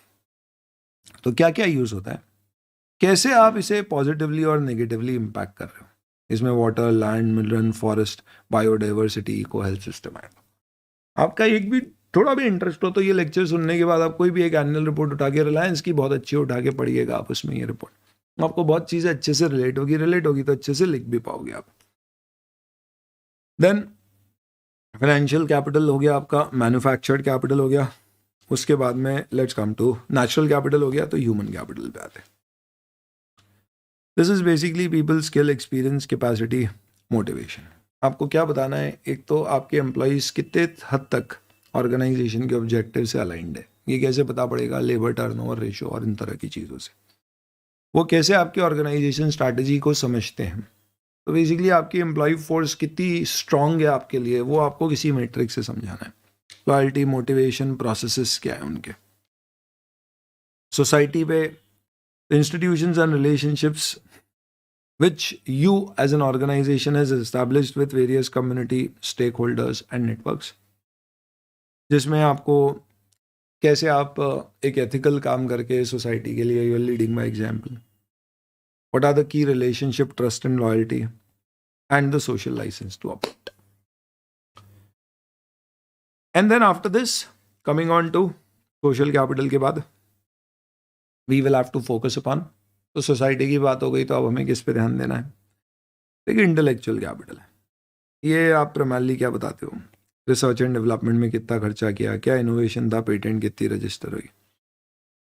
तो क्या क्या यूज होता है, कैसे आप इसे पॉजिटिवली और नेगेटिवली इम्पैक्ट कर रहे हो। इसमें water, land, mineral, forest, biodiversity, eco health system है। आपका एक भी थोड़ा भी इंटरेस्ट हो तो ये लेक्चर सुनने के बाद आप कोई भी एक एनुअल रिपोर्ट उठा के, रिलायंस की बहुत अच्छी उठा के पढ़िएगा आप, उसमें ये रिपोर्ट आपको बहुत चीज़ें अच्छे से रिलेट होगी तो अच्छे से लिख भी पाओगे आप। देन फाइनेंशियल कैपिटल हो गया आपका, मैन्युफैक्चर्ड कैपिटल हो गया, उसके बाद में let's come to natural capital हो गया, तो ह्यूमन कैपिटल पे आते हैं। This is basically people skill, experience, capacity, motivation. आपको क्या बताना है, एक तो आपके एम्प्लॉयज़ कितने हद तक ऑर्गेनाइजेशन के ऑब्जेक्टिव से अलाइंड है, ये कैसे पता पड़ेगा, लेबर टर्नओवर रेशो और इन तरह की चीज़ों से। वो कैसे आपकी ऑर्गेनाइजेशन स्ट्रैटेजी को समझते हैं। तो बेसिकली आपकी एम्प्लॉय फोर्स कितनी स्ट्रांग है आपके लिए, वो आपको किसी मैट्रिक से समझाना है। लॉयल्टी, मोटिवेशन, प्रोसेसेस क्या है उनके। सोसाइटी पे institutions and relationships which you as an organization has established with various community stakeholders and networks, जिसमें आपको कैसे आप एक एथिकल काम करके सोसाइटी के लिए you are leading by example. What are the key relationship, trust and loyalty and the social license to operate. And then after this coming on to social capital के बाद we will have to focus upon, तो society की बात हो गई तो अब हमें किस पे ध्यान देना है। देखिए इंटेलेक्चुअल कैपिटल है, ये आप प्राइमरली क्या बताते हो, रिसर्च एंड डेवलपमेंट में कितना खर्चा किया, क्या इनोवेशन था, पेटेंट कितनी रजिस्टर हुई,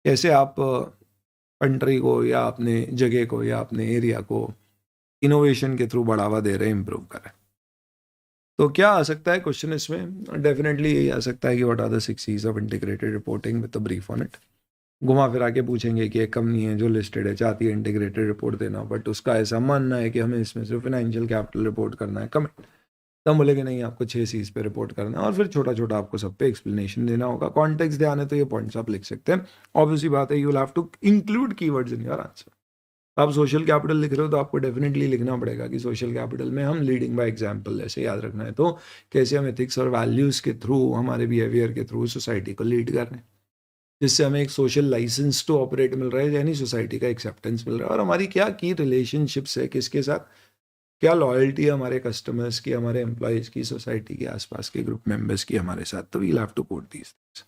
कैसे आप कंट्री को या अपने जगह को या अपने एरिया को इनोवेशन के थ्रू बढ़ावा दे रहे हैं, इम्प्रूव कर रहे हैं। तो क्या आ सकता है क्वेश्चन इसमें, डेफिनेटली यही आ सकता है कि what are the 6 C's of integrated reporting with a brief on it. घुमा फिरा के पूछेंगे कि एक कंपनी है जो लिस्टेड है, चाहती है इंटीग्रेटेड रिपोर्ट देना, बट उसका ऐसा मानना है कि हमें इसमें सिर्फ फाइनेंशियल कैपिटल रिपोर्ट करना है, कमेंट तब बोलेगे नहीं आपको 6 C's पे रिपोर्ट करना है, और फिर छोटा छोटा आपको सब पे एक्सप्लेनेशन देना होगा। कॉन्टेक्स्ट ध्यान है तो ये पॉइंट्स आप लिख सकते हैं। ऑब्वियसली बात है, you will have to include keywords in your answer. आप सोशल कैपिटल लिख रहे हो तो आपको डेफिनेटली लिखना पड़ेगा कि सोशल कैपिटल में हम लीडिंग बाय एग्जांपल, ऐसे याद रखना है। तो कैसे हम एथिक्स और वैल्यूज़ के थ्रू, हमारे बिहेवियर के थ्रू सोसाइटी को लीड कर रहे हैं, जिससे हमें एक सोशल लाइसेंस टू ऑपरेट मिल रहा है, यानी सोसाइटी का एक्सेप्टेंस मिल रहा है, और हमारी क्या की रिलेशनशिप्स है, किसके साथ क्या लॉयल्टी है, हमारे कस्टमर्स की, हमारे एम्प्लॉयज़ की, सोसाइटी के आसपास के ग्रुप मेंबर्स की हमारे साथ। तो we have to quote these things.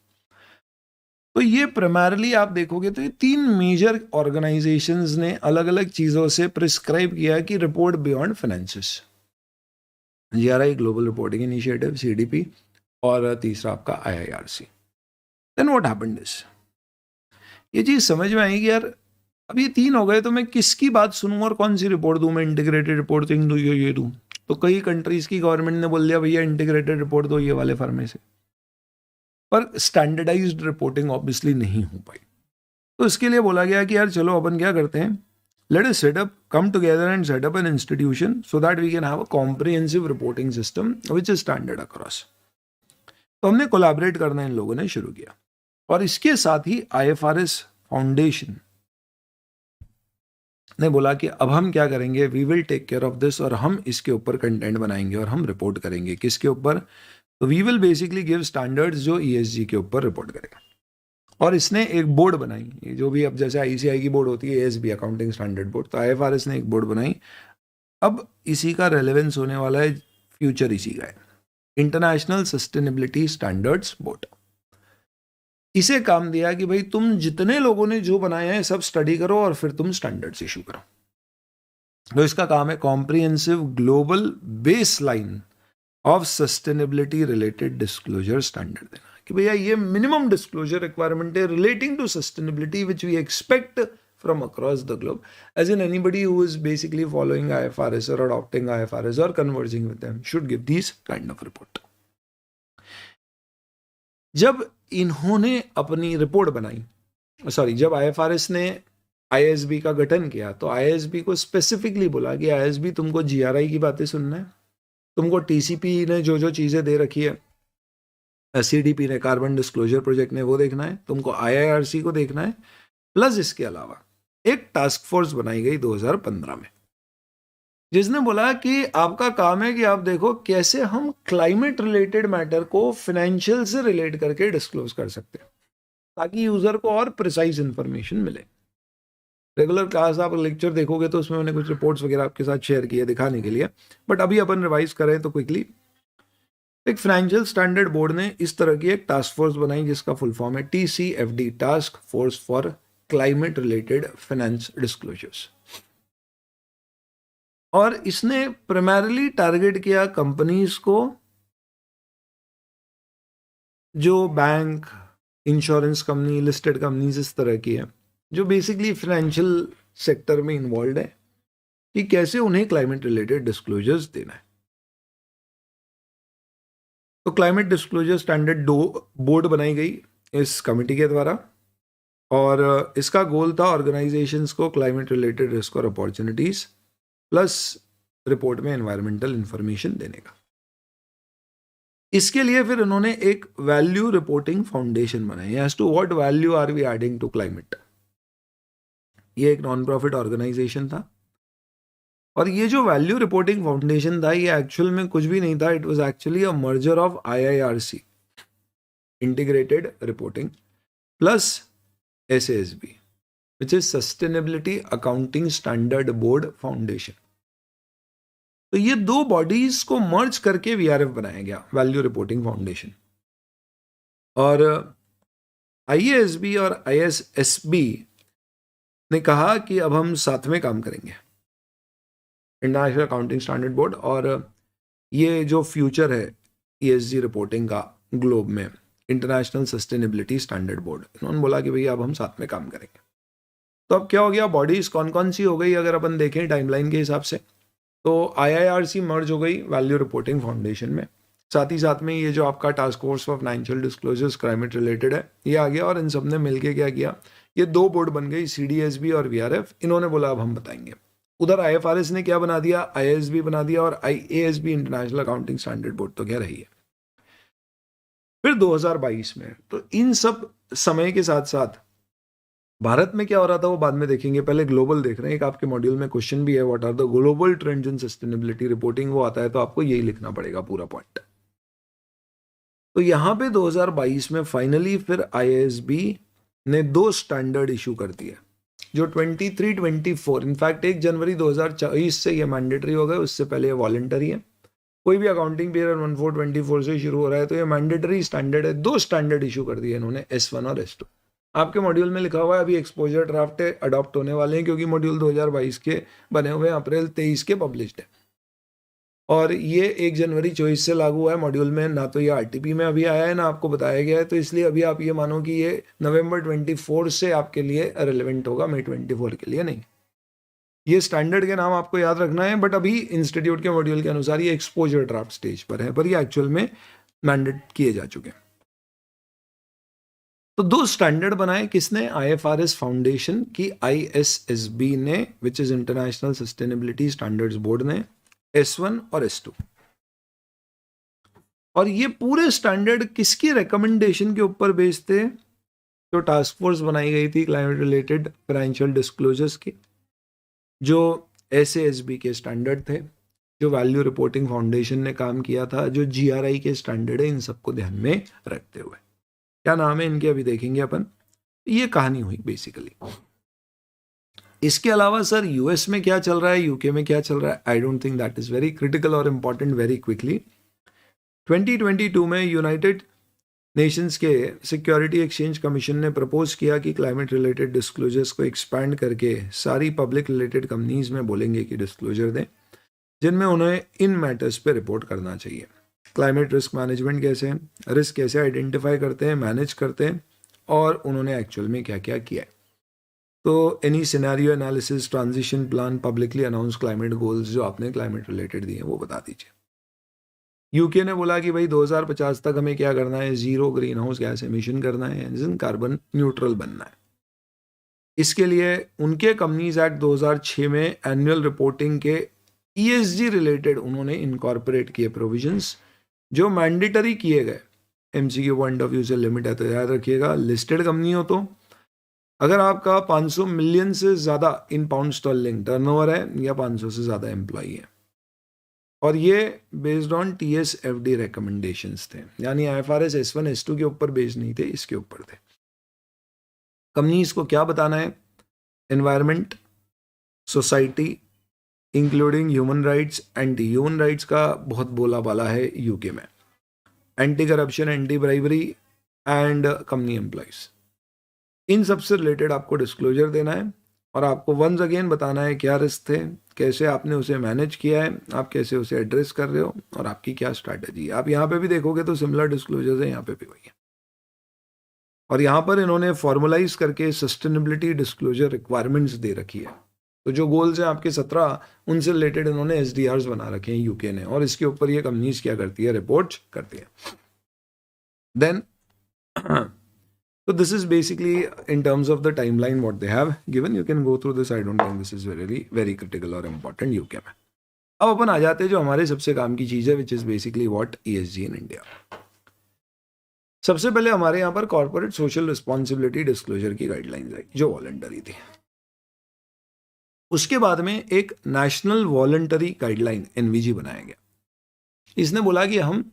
तो ये प्राइमरली आप देखोगे तो ये 3 मेजर ऑर्गेनाइजेशंस ने अलग अलग चीज़ों से प्रिस्क्राइब किया कि report beyond finances. GRI global reporting initiative, CDP, और तीसरा आपका IIRC। Then what happened is, ये चीज़ समझ में आएगी यार, अब ये 3 हो गए तो मैं किसकी बात सुनूं और कौन सी रिपोर्ट दूं, मैं इंटीग्रेटेड रिपोर्टिंग दूं ये दूं। तो कई कंट्रीज की गवर्नमेंट ने बोल दिया भैया इंटीग्रेटेड रिपोर्ट दो ये वाले फर्मे से, पर स्टैंडर्डाइज्ड रिपोर्टिंग ऑब्वियसली नहीं हो पाई। तो इसके लिए बोला गया कि यार चलो अपन क्या करते हैं, let us set up, come together and set up an institution so that we can have a comprehensive reporting system which is standard across. तो हमने कोलैबोरेट करना इन लोगों ने शुरू किया, और इसके साथ ही IFRS फाउंडेशन ने बोला कि अब हम क्या करेंगे, we will take care of this, और हम इसके ऊपर कंटेंट बनाएंगे और हम रिपोर्ट करेंगे। किसके ऊपर, तो we will basically give standards जो ESG के ऊपर रिपोर्ट करेगा। और इसने एक बोर्ड बनाई, ये जो भी अब जैसे ICI की बोर्ड होती है, ASB अकाउंटिंग स्टैंडर्ड बोर्ड, तो IFRS ने एक बोर्ड बनाई। अब इसी का रेलेवेंस होने वाला है, फ्यूचर इसी का है, इंटरनेशनल सस्टेनेबिलिटी स्टैंडर्ड्स बोर्ड। इसे काम दिया कि भाई तुम जितने लोगों ने जो बनाया है सब स्टडी करो और फिर तुम स्टैंडर्ड्स इशू करो। तो इसका काम है comprehensive global baseline of sustainability related disclosure standard देना कि भैया ये मिनिमम डिस्क्लोजर रिक्वायरमेंट है relating to sustainability which we expect from across the globe, as in anybody who is basically following IFRS or adopting IFRS or converging with them should give these kind of report. जब इन्होंने अपनी report बनाई, जब IFRS ने IASB का गठन किया तो IASB को स्पेसिफिकली बोला कि IASB तुमको GRI की बातें सुनना है, तुमको TCP ने जो जो चीजें दे रखी है, CDP ने कार्बन डिस्क्लोजर प्रोजेक्ट ने वो देखना है, तुमको IIRC को देखना है, प्लस इसके अलावा एक टास्क फोर्स बनाई गई 2015 में जिसने बोला कि आपका काम है कि आप देखो कैसे हम क्लाइमेट रिलेटेड मैटर को फाइनेंशियल से रिलेट करके डिस्क्लोज कर सकते हैं ताकि यूजर को और प्रिसाइज इंफॉर्मेशन मिले। रेगुलर क्लास आप लेक्चर देखोगे तो उसमें मैंने कुछ रिपोर्ट्स वगैरह आपके साथ शेयर किए दिखाने के लिए, बट अभी अपन रिवाइज करें तो क्विकली एक फाइनेंशियल स्टैंडर्ड बोर्ड ने इस तरह की एक टास्क फोर्स बनाई जिसका फुल फॉर्म है TCFD, task force for climate related finance disclosures. और इसने प्राइमरीली टारगेट किया कंपनीज को जो bank, insurance company, listed companies इस तरह की है जो बेसिकली फाइनेंशियल सेक्टर में इन्वॉल्व है कि कैसे उन्हें क्लाइमेट रिलेटेड डिस्क्लोजर्स देना है। तो क्लाइमेट डिस्क्लोजर स्टैंडर्ड बोर्ड बनाई गई इस कमेटी के द्वारा और इसका गोल था ऑर्गेनाइजेशंस को क्लाइमेट रिलेटेड रिस्क और अपॉर्चुनिटीज प्लस रिपोर्ट में एनवायरमेंटल इंफॉर्मेशन देने का। इसके लिए फिर इन्होंने एक वैल्यू रिपोर्टिंग फाउंडेशन बनाई as to what value are we adding to climate. ये एक नॉन प्रॉफिट ऑर्गेनाइजेशन था और ये जो वैल्यू रिपोर्टिंग फाउंडेशन था ये एक्चुअल में कुछ भी नहीं था, it was actually a merger of IIRC, integrated reporting, plus SASB, which is Sustainability Accounting Standard Board Foundation। तो ये दो बॉडीज को मर्ज करके VRF बनाया गया, वैल्यू रिपोर्टिंग फाउंडेशन। और IASB और ISSB ने कहा कि अब हम साथ में काम करेंगे, इंटरनेशनल अकाउंटिंग स्टैंडर्ड बोर्ड और ये जो फ्यूचर है ESG रिपोर्टिंग का ग्लोब में, इंटरनेशनल सस्टेनेबिलिटी स्टैंडर्ड बोर्ड, इन्होंने बोला कि भैया अब हम साथ में काम करेंगे। तो अब क्या हो गया, बॉडीज कौन कौन सी हो गई अगर अपन देखें टाइमलाइन के हिसाब से, तो IIRC मर्ज हो गई वैल्यू रिपोर्टिंग फाउंडेशन में, साथ ही साथ में ये जो आपका task force for financial disclosures climate related है ये आ गया और इन सब ने मिलकर क्या किया, ये दो बोर्ड बन गई CDSB और VRF। इन्होंने बोला अब हम बताएंगे। उधर IFRS ने क्या बना दिया, IASB बना दिया और IASB international accounting standard board तो क्या रही है। फिर 2022 में, तो इन सब समय के साथ साथ भारत में क्या हो रहा था वो बाद में देखेंगे, पहले ग्लोबल देख रहे हैं। एक आपके मॉड्यूल में क्वेश्चन भी है, what are the global trends in sustainability reporting, वो आता है तो आपको यही लिखना पड़ेगा पूरा पॉइंट। तो यहां पे 2022 में फाइनली फिर IASB ने दो स्टैंडर्ड इशू कर दिए जो 23-24, इनफैक्ट 1 जनवरी 2024 से ये मैंडेटरी हो गए, उससे पहले ये वॉलंटरी है। कोई भी अकाउंटिंग पीरियड 14-24 से शुरू हो रहा है तो ये मैंडेटरी स्टैंडर्ड है। दो स्टैंडर्ड इशू कर दिए इन्होंने, S1 और S2। आपके मॉड्यूल में लिखा हुआ है अभी एक्सपोजर ड्राफ्ट अडॉप्ट होने वाले हैं क्योंकि मॉड्यूल 2022 के बने हुए हैं, अप्रैल 23 के पब्लिश्ड है और ये 1 जनवरी 24 से लागू हुआ है मॉड्यूल में। ना तो ये RTP में अभी आया है ना आपको बताया गया है, तो इसलिए अभी आप ये मानो कि ये नवंबर 24 से आपके लिए रेलेवेंट होगा, मई 24 के लिए नहीं। ये स्टैंडर्ड के नाम आपको याद रखना है, बट अभी इंस्टीट्यूट के मॉड्यूल के अनुसार ये एक्सपोजर ड्राफ्ट स्टेज पर है, पर ये एक्चुअल में मैंडेट किए जा चुके हैं। तो दो स्टैंडर्ड बनाए किसने, IFRS फाउंडेशन की ISSB ने, विच is international sustainability standards board ने, S1 और S2। और ये पूरे स्टैंडर्ड किसकी रिकमेंडेशन के ऊपर बेस्ड थे, जो टास्क फोर्स बनाई गई थी क्लाइमेट रिलेटेड फाइनेंशियल डिस्क्लोजर्स की, जो SASB के स्टैंडर्ड थे, जो वैल्यू रिपोर्टिंग फाउंडेशन ने काम किया था, जो GRI के स्टैंडर्ड है, इन सबको ध्यान में रखते हुए। क्या नाम है इनके अभी देखेंगे अपन। ये कहानी हुई बेसिकली। इसके अलावा सर US में क्या चल रहा है, UK में क्या चल रहा है, I don't think that is very critical और इंपॉर्टेंट। वेरी क्विकली 2022 में यूनाइटेड नेशंस के सिक्योरिटी एक्सचेंज कमीशन ने प्रपोज किया कि क्लाइमेट रिलेटेड डिस्क्लोजर्स को एक्सपैंड करके सारी पब्लिक रिलेटेड कंपनीज में बोलेंगे कि डिस्क्लोजर दें जिनमें उन्हें इन मैटर्स पे रिपोर्ट करना चाहिए। क्लाइमेट रिस्क मैनेजमेंट कैसे है, रिस्क कैसे आइडेंटिफाई करते हैं, मैनेज करते हैं, और उन्होंने एक्चुअल में क्या क्या किया है। तो any scenario analysis, transition plan, publicly announce climate goals जो आपने क्लाइमेट रिलेटेड दिए हैं वो बता दीजिए। यूके ने बोला कि भाई 2050 तक हमें क्या करना है, zero green house gas emission करना है, कार्बन न्यूट्रल बनना है। इसके लिए उनके कंपनीज एक्ट 2006 में एनुअल रिपोर्टिंग के ESG रिलेटेड उन्होंने इनकॉर्पोरेट किए प्रोविजंस जो मैंडेटरी किए गए। MCQ पॉइंट ऑफ व्यू से लिमिट है तो याद रखिएगा, लिस्टेड कंपनी हो तो अगर आपका 500 मिलियन से ज़्यादा इन पाउंड स्टर्लिंग टर्नओवर है या 500 से ज़्यादा एम्प्लॉई है, और ये बेस्ड ऑन TSFD रिकमेंडेशंस थे, यानी IFRS S1 S2 के ऊपर बेस्ड नहीं थे, इसके ऊपर थे। कंपनीज को क्या बताना है, environment, society including human rights, anti human rights का बहुत बोला बाला है यूके में, anti corruption, anti bribery and company employees, इन सब से रिलेटेड आपको डिस्क्लोजर देना है और आपको वंस अगेन बताना है क्या रिस्क थे, कैसे आपने उसे मैनेज किया है, आप कैसे उसे एड्रेस कर रहे हो और आपकी क्या स्ट्रैटेजी है। आप यहाँ पे भी देखोगे तो सिमिलर डिस्क्लोजर्स है, यहाँ पे भी वही है। और यहाँ पर इन्होंने फॉर्मुलाइज करके सस्टेनेबिलिटी डिस्क्लोजर रिक्वायरमेंट्स दे रखी है। तो जो गोल्स हैं आपके 17, उनसे रिलेटेड इन्होंने SDRs बना रखे हैं यूके ने, और इसके ऊपर ये कंपनीज क्या करती है, रिपोर्ट करती है। Then so this is basically in terms of the timeline what they have given. You can go through this. I don't think this is very critical or important UK में। अब अपन आ जाते हैं जो हमारे सबसे काम की चीज है, which is basically what ESG in India। सबसे पहले हमारे यहाँ पर कॉर्पोरेट सोशल रिस्पॉन्सिबिलिटी डिस्क्लोजर की गाइडलाइंस आई जो वॉलंटरी थी। उसके बाद में एक नेशनल वॉलंटरी गाइडलाइन NVG बनाया गया। इसने बोला कि हम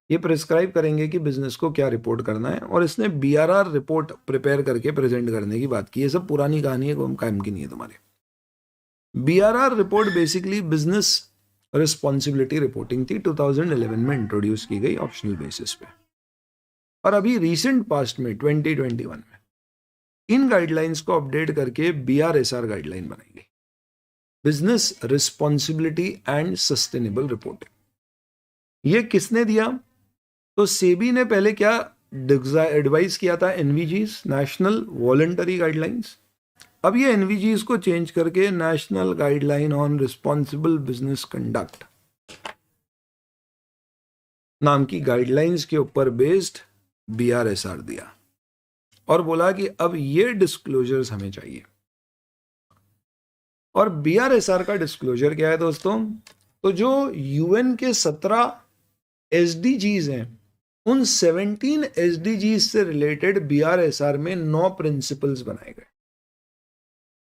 ये प्रिस्क्राइब करेंगे कि बिजनेस को क्या रिपोर्ट करना है, और इसने BRR रिपोर्ट प्रिपेयर करके प्रेजेंट करने की बात की। ये सब पुरानी कहानी है, कोई काम की नहीं है तुम्हारे। BRR report basically business responsibility reporting थी, 2011 में इंट्रोड्यूस की गई ऑप्शनल बेसिस पे, और अभी रिसेंट पास्ट में 2021 में इन गाइडलाइंस को अपडेट करके BRSR गाइडलाइन बनाई गई, business responsibility and sustainable reporting. ये किसने दिया, तो सेबी ने पहले क्या एडवाइस किया था, NVGs, नेशनल वॉलंटरी गाइडलाइंस। अब ये NVGs को चेंज करके national guideline on responsible business conduct नाम की गाइडलाइंस के ऊपर बेस्ड BRSR दिया, और बोला कि अब ये डिस्क्लोजर्स हमें चाहिए। और BRSR का डिस्क्लोजर क्या है दोस्तों, तो जो UN के 17 SDGs हैं, उन 17 SDGs से रिलेटेड BRSR में 9 प्रिंसिपल्स बनाए गए।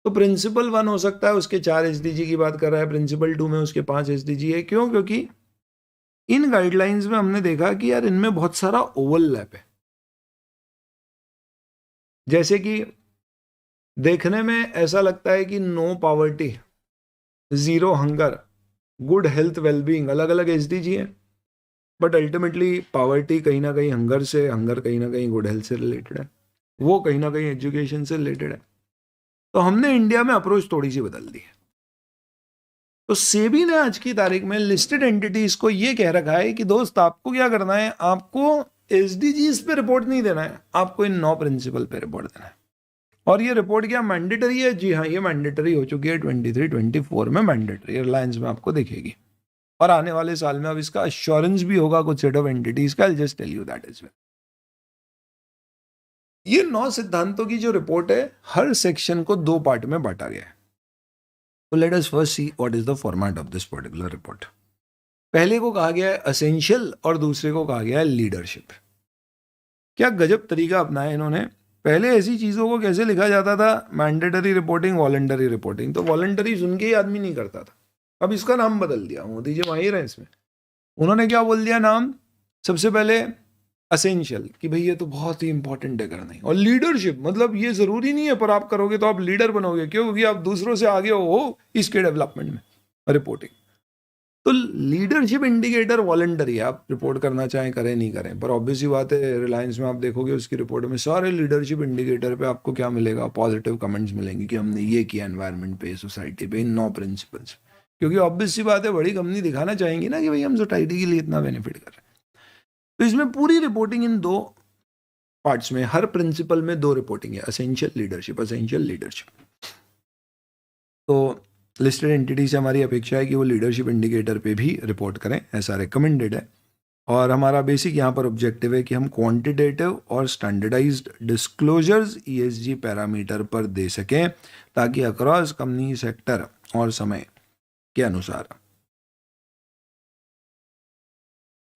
तो प्रिंसिपल 1 हो सकता है, उसके 4 SDG की बात कर रहा है, प्रिंसिपल 2 में उसके 5 SDG है। क्यों, क्योंकि इन गाइडलाइंस में हमने देखा कि यार इनमें बहुत सारा ओवरलैप है। जैसे कि देखने में ऐसा लगता है कि no poverty, zero hunger, good health, wellbeing अलग अलग SDG है, बट अल्टीमेटली पॉवर्टी कहीं ना कहीं हंगर से, हंगर कहीं ना कहीं गुड हेल्थ से रिलेटेड है, वो कहीं ना कहीं एजुकेशन से रिलेटेड है। तो हमने इंडिया में अप्रोच थोड़ी सी बदल दी है। तो सेबी ने आज की तारीख में लिस्टेड एंटिटीज को ये कह रखा है कि दोस्त आपको क्या करना है, आपको SDGs पे रिपोर्ट नहीं देना है, आपको इन 9 प्रिंसिपल पे रिपोर्ट देना है। और ये रिपोर्ट क्या मैंडेटरी है? जी हाँ, ये मैंडेटरी हो चुकी है, 23-24 में मैंडेटरी रिलायंस में आपको दिखेगी, और आने वाले साल में अब इसका अश्योरेंस भी होगा कुछ सेट ऑफ एंटिटीज का। Just tell you that is well. ये 9 सिद्धांतों की जो रिपोर्ट है, हर सेक्शन को 2 पार्ट में बांटा गया है। तो let us first see what is the format of this particular report. पहले को कहा गया है असेंशियल और दूसरे को कहा गया है लीडरशिप। क्या गजब तरीका अपनाया इन्होंने। पहले ऐसी चीजों को कैसे लिखा जाता था, मैंडेटरी रिपोर्टिंग, वॉलंटरी रिपोर्टिंग, तो वॉलंटरी सुन के ही आदमी नहीं करता था। अब इसका नाम बदल दिया, मोदी जी माहिर है इसमें। उन्होंने क्या बोल दिया नाम, सबसे पहले असेंशियल कि भाई ये तो बहुत ही इंपॉर्टेंट है करना ही, और लीडरशिप मतलब ये जरूरी नहीं है पर आप करोगे तो आप लीडर बनोगे। क्यों? क्योंकि आप दूसरों से आगे हो इसके डेवलपमेंट में, रिपोर्टिंग। तो लीडरशिप इंडिकेटर वॉलंटरी है, आप रिपोर्ट करना चाहें करें नहीं करें, पर ऑब्वियस ही बात है रिलायंस में आप देखोगे उसकी रिपोर्ट में सारे लीडरशिप इंडिकेटर पे आपको क्या मिलेगा, पॉजिटिव कमेंट्स मिलेंगे कि हमने ये किया एनवायरनमेंट पे, सोसाइटी पे, इन 9 प्रिंसिपल्स। क्योंकि ऑब्वियस सी बात है, बड़ी कंपनी दिखाना चाहेंगी ना कि भाई हम सोसाइटी के लिए इतना बेनिफिट कर रहे हैं। तो इसमें पूरी रिपोर्टिंग इन 2 पार्ट्स में, हर प्रिंसिपल में 2 रिपोर्टिंग है, एसेंशियल लीडरशिप। तो लिस्टेड एंटिटी से हमारी अपेक्षा है कि वो लीडरशिप इंडिकेटर पे भी रिपोर्ट करें, ऐसा रिकमेंडेड है। और हमारा बेसिक यहाँ पर ऑब्जेक्टिव है कि हम क्वांटिटेटिव और स्टैंडर्डाइज्ड डिस्क्लोजर्स ESG पैरामीटर पर दे सकें, ताकि अक्रॉस कंपनी सेक्टर और समय के अनुसार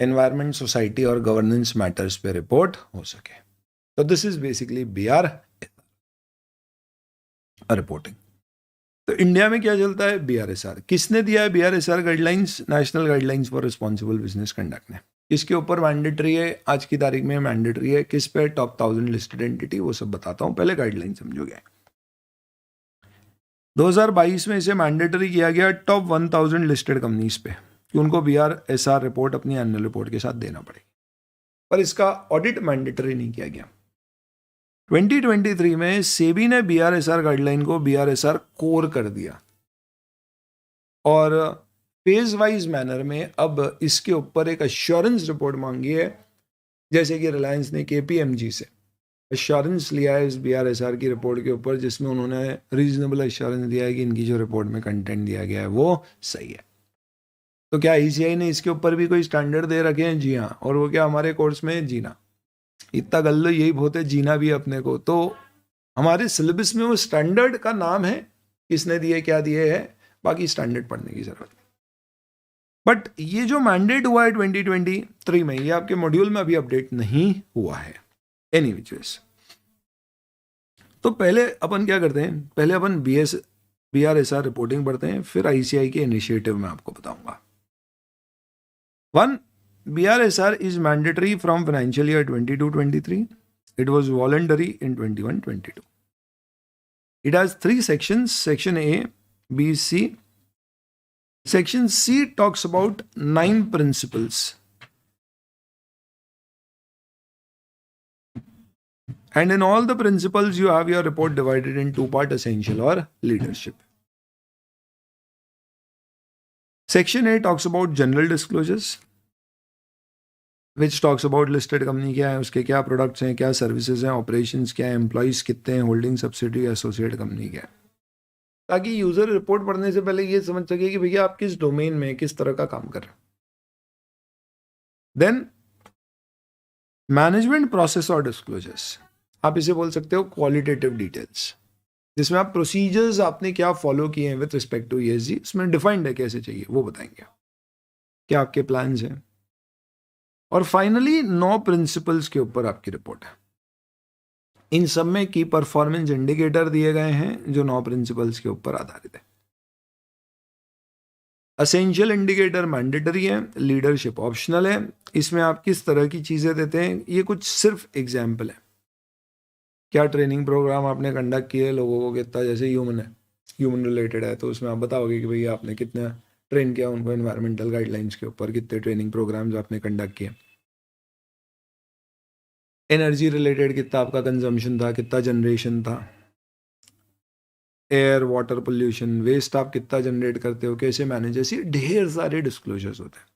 एनवायरनमेंट, सोसाइटी और गवर्नेंस मैटर्स पे रिपोर्ट हो सके। तो this is basically BR reporting. तो इंडिया में क्या चलता है? BRSR। किसने दिया है BRSR guidelines? National guidelines for responsible business conduct ने। किसके ऊपर मैंडेटरी है? आज की तारीख में मैंडेटरी है। किस पे? Top 1000 listed entity. वो सब बताता हूं, पहले गाइडलाइन समझोगे। 2022 में इसे मैंडेटरी किया गया टॉप 1000 लिस्टेड कंपनीज पे कि उनको BRSR रिपोर्ट अपनी एनुअल रिपोर्ट के साथ देना पड़ेगी, पर इसका ऑडिट मैंडेटरी नहीं किया गया। 2023 में सेबी ने BRSR गाइडलाइन को BRSR कोर कर दिया और फेज वाइज मैनर में अब इसके ऊपर एक अश्योरेंस रिपोर्ट मांगी है, जैसे कि रिलायंस ने KPMG से अश्योरेंस लिया है इस BRSR की रिपोर्ट के ऊपर, जिसमें उन्होंने रीजनेबल अश्योरेंस दिया है कि इनकी जो रिपोर्ट में कंटेंट दिया गया है वो सही है। तो क्या ECI ने इसके ऊपर भी कोई स्टैंडर्ड दे रखे हैं? जी हाँ। और वो क्या? हमारे कोर्स में जीना। इतना कर लो, यही बहुत है, जीना भी अपने को। तो हमारे सिलेबस में वो स्टैंडर्ड का नाम है, किसने दिए, क्या दिए है, बाकी स्टैंडर्ड पढ़ने की जरूरत नहीं। बट ये जो मैंडेट हुआ है 2023 में, ये आपके मॉड्यूल में अभी अपडेट नहीं हुआ है एनी विच। तो पहले अपन क्या करते हैं? पहले अपन BRSR रिपोर्टिंग पढ़ते हैं, फिर ICI के इनिशिएटिव में आपको बताऊंगा। 1. BRSR is mandatory from financial year 22-23. It was voluntary in 21-22. It has 3 sections, Section A, B, C. Section C talks about 9 principles. And in all the principles, you have your report divided in 2 parts, essential or leadership. Section A talks about general disclosures, which talks about listed company क्या है, उसके क्या products हैं, क्या services हैं, operations क्या है, employees कितने हैं, होल्डिंग सब्सिडी एसोसिएट कंपनी क्या है, ताकि यूजर रिपोर्ट पढ़ने से पहले ये समझ सके कि भैया आप किस डोमेन में किस तरह का काम कर रहे हैं। देन मैनेजमेंट प्रोसेस और डिस्क्लोजर्स, आप इसे बोल सकते हो क्वालिटेटिव डिटेल्स, जिसमें आप प्रोसीजर्स आपने क्या फॉलो किए हैं विद रिस्पेक्ट टू ESG, इसमें डिफाइंड है कैसे चाहिए वो बताएंगे, क्या आपके प्लान्स हैं। और फाइनली 9 प्रिंसिपल्स के ऊपर आपकी रिपोर्ट है। इन सब में की परफॉर्मेंस इंडिकेटर दिए गए हैं जो 9 प्रिंसिपल्स के ऊपर आधारित है। असेंशियल इंडिकेटर मैंडेटरी है, लीडरशिप ऑप्शनल है। इसमें आप किस तरह की चीजें देते हैं, ये कुछ सिर्फ एग्जाम्पल है। क्या ट्रेनिंग प्रोग्राम आपने कंडक्ट किए लोगों को, कितना, जैसे ह्यूमन रिलेटेड है तो उसमें आप बताओगे कि भैया आपने कितना ट्रेन किया उनको एनवायरमेंटल गाइडलाइंस के ऊपर, कितने ट्रेनिंग प्रोग्राम्स आपने कंडक्ट किए। एनर्जी रिलेटेड कितना आपका कंजम्पशन था, कितना जनरेशन था। एयर वाटर पोल्यूशन, वेस्ट आप कितना जनरेट करते हो, कैसे मैनेज, ऐसी ढेर सारे डिस्क्लोजर्स होते हैं।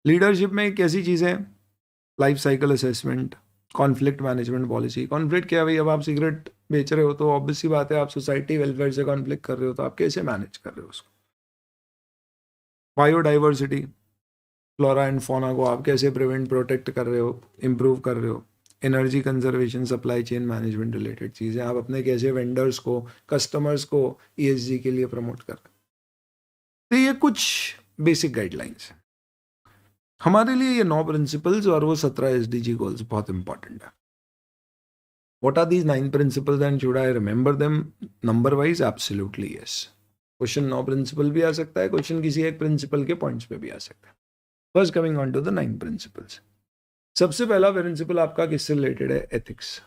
लीडरशिप में कैसी चीज़ें, life cycle assessment, conflict management policy. Conflict क्या है भाई, अब आप सिगरेट बेच रहे हो तो ऑब्वियस सी बात है आप सोसाइटी वेलफेयर से कॉन्फ्लिक्ट कर रहे हो, तो आप कैसे मैनेज कर रहे हो उसको। बायोडाइवर्सिटी, फ्लोरा एंड फौना को आप कैसे प्रिवेंट प्रोटेक्ट कर रहे हो, इम्प्रूव कर रहे हो। Energy conservation, supply chain management related चीज़ें, आप अपने कैसे वेंडर्स को, कस्टमर्स को ESG के लिए प्रमोट कर रहे हो। तो ये कुछ बेसिक गाइडलाइंस हैं हमारे लिए, ये 9 प्रिंसिपल्स और वो 17 SDG गोल्स बहुत इंपॉर्टेंट है। What are these 9 principles and should I remember them number wise? Absolutely yes. Question 9 principle भी आ सकता है, क्वेश्चन किसी एक प्रिंसिपल के पॉइंट्स पे भी आ सकता है। First coming on to the 9 principles. सबसे पहला प्रिंसिपल आपका किससे रिलेटेड है? एथिक्स।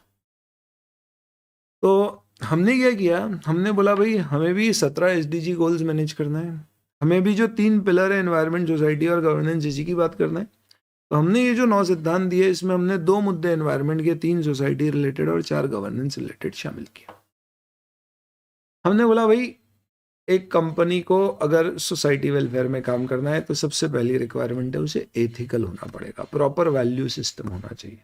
तो हमने क्या किया, हमने बोला भाई हमें भी 17 SDG गोल्स मैनेज करना है, हमें भी जो 3 पिलर है एनवायरनमेंट, सोसाइटी और गवर्नेंस, इसी की बात करना है। तो हमने ये जो 9 सिद्धांत दिए, इसमें हमने 2 मुद्दे एनवायरनमेंट के, 3 सोसाइटी रिलेटेड और 4 गवर्नेंस रिलेटेड शामिल किया। हमने बोला भाई एक कंपनी को अगर सोसाइटी वेलफेयर में काम करना है तो सबसे पहली रिक्वायरमेंट है उसे एथिकल होना पड़ेगा, प्रॉपर वैल्यू सिस्टम होना चाहिए।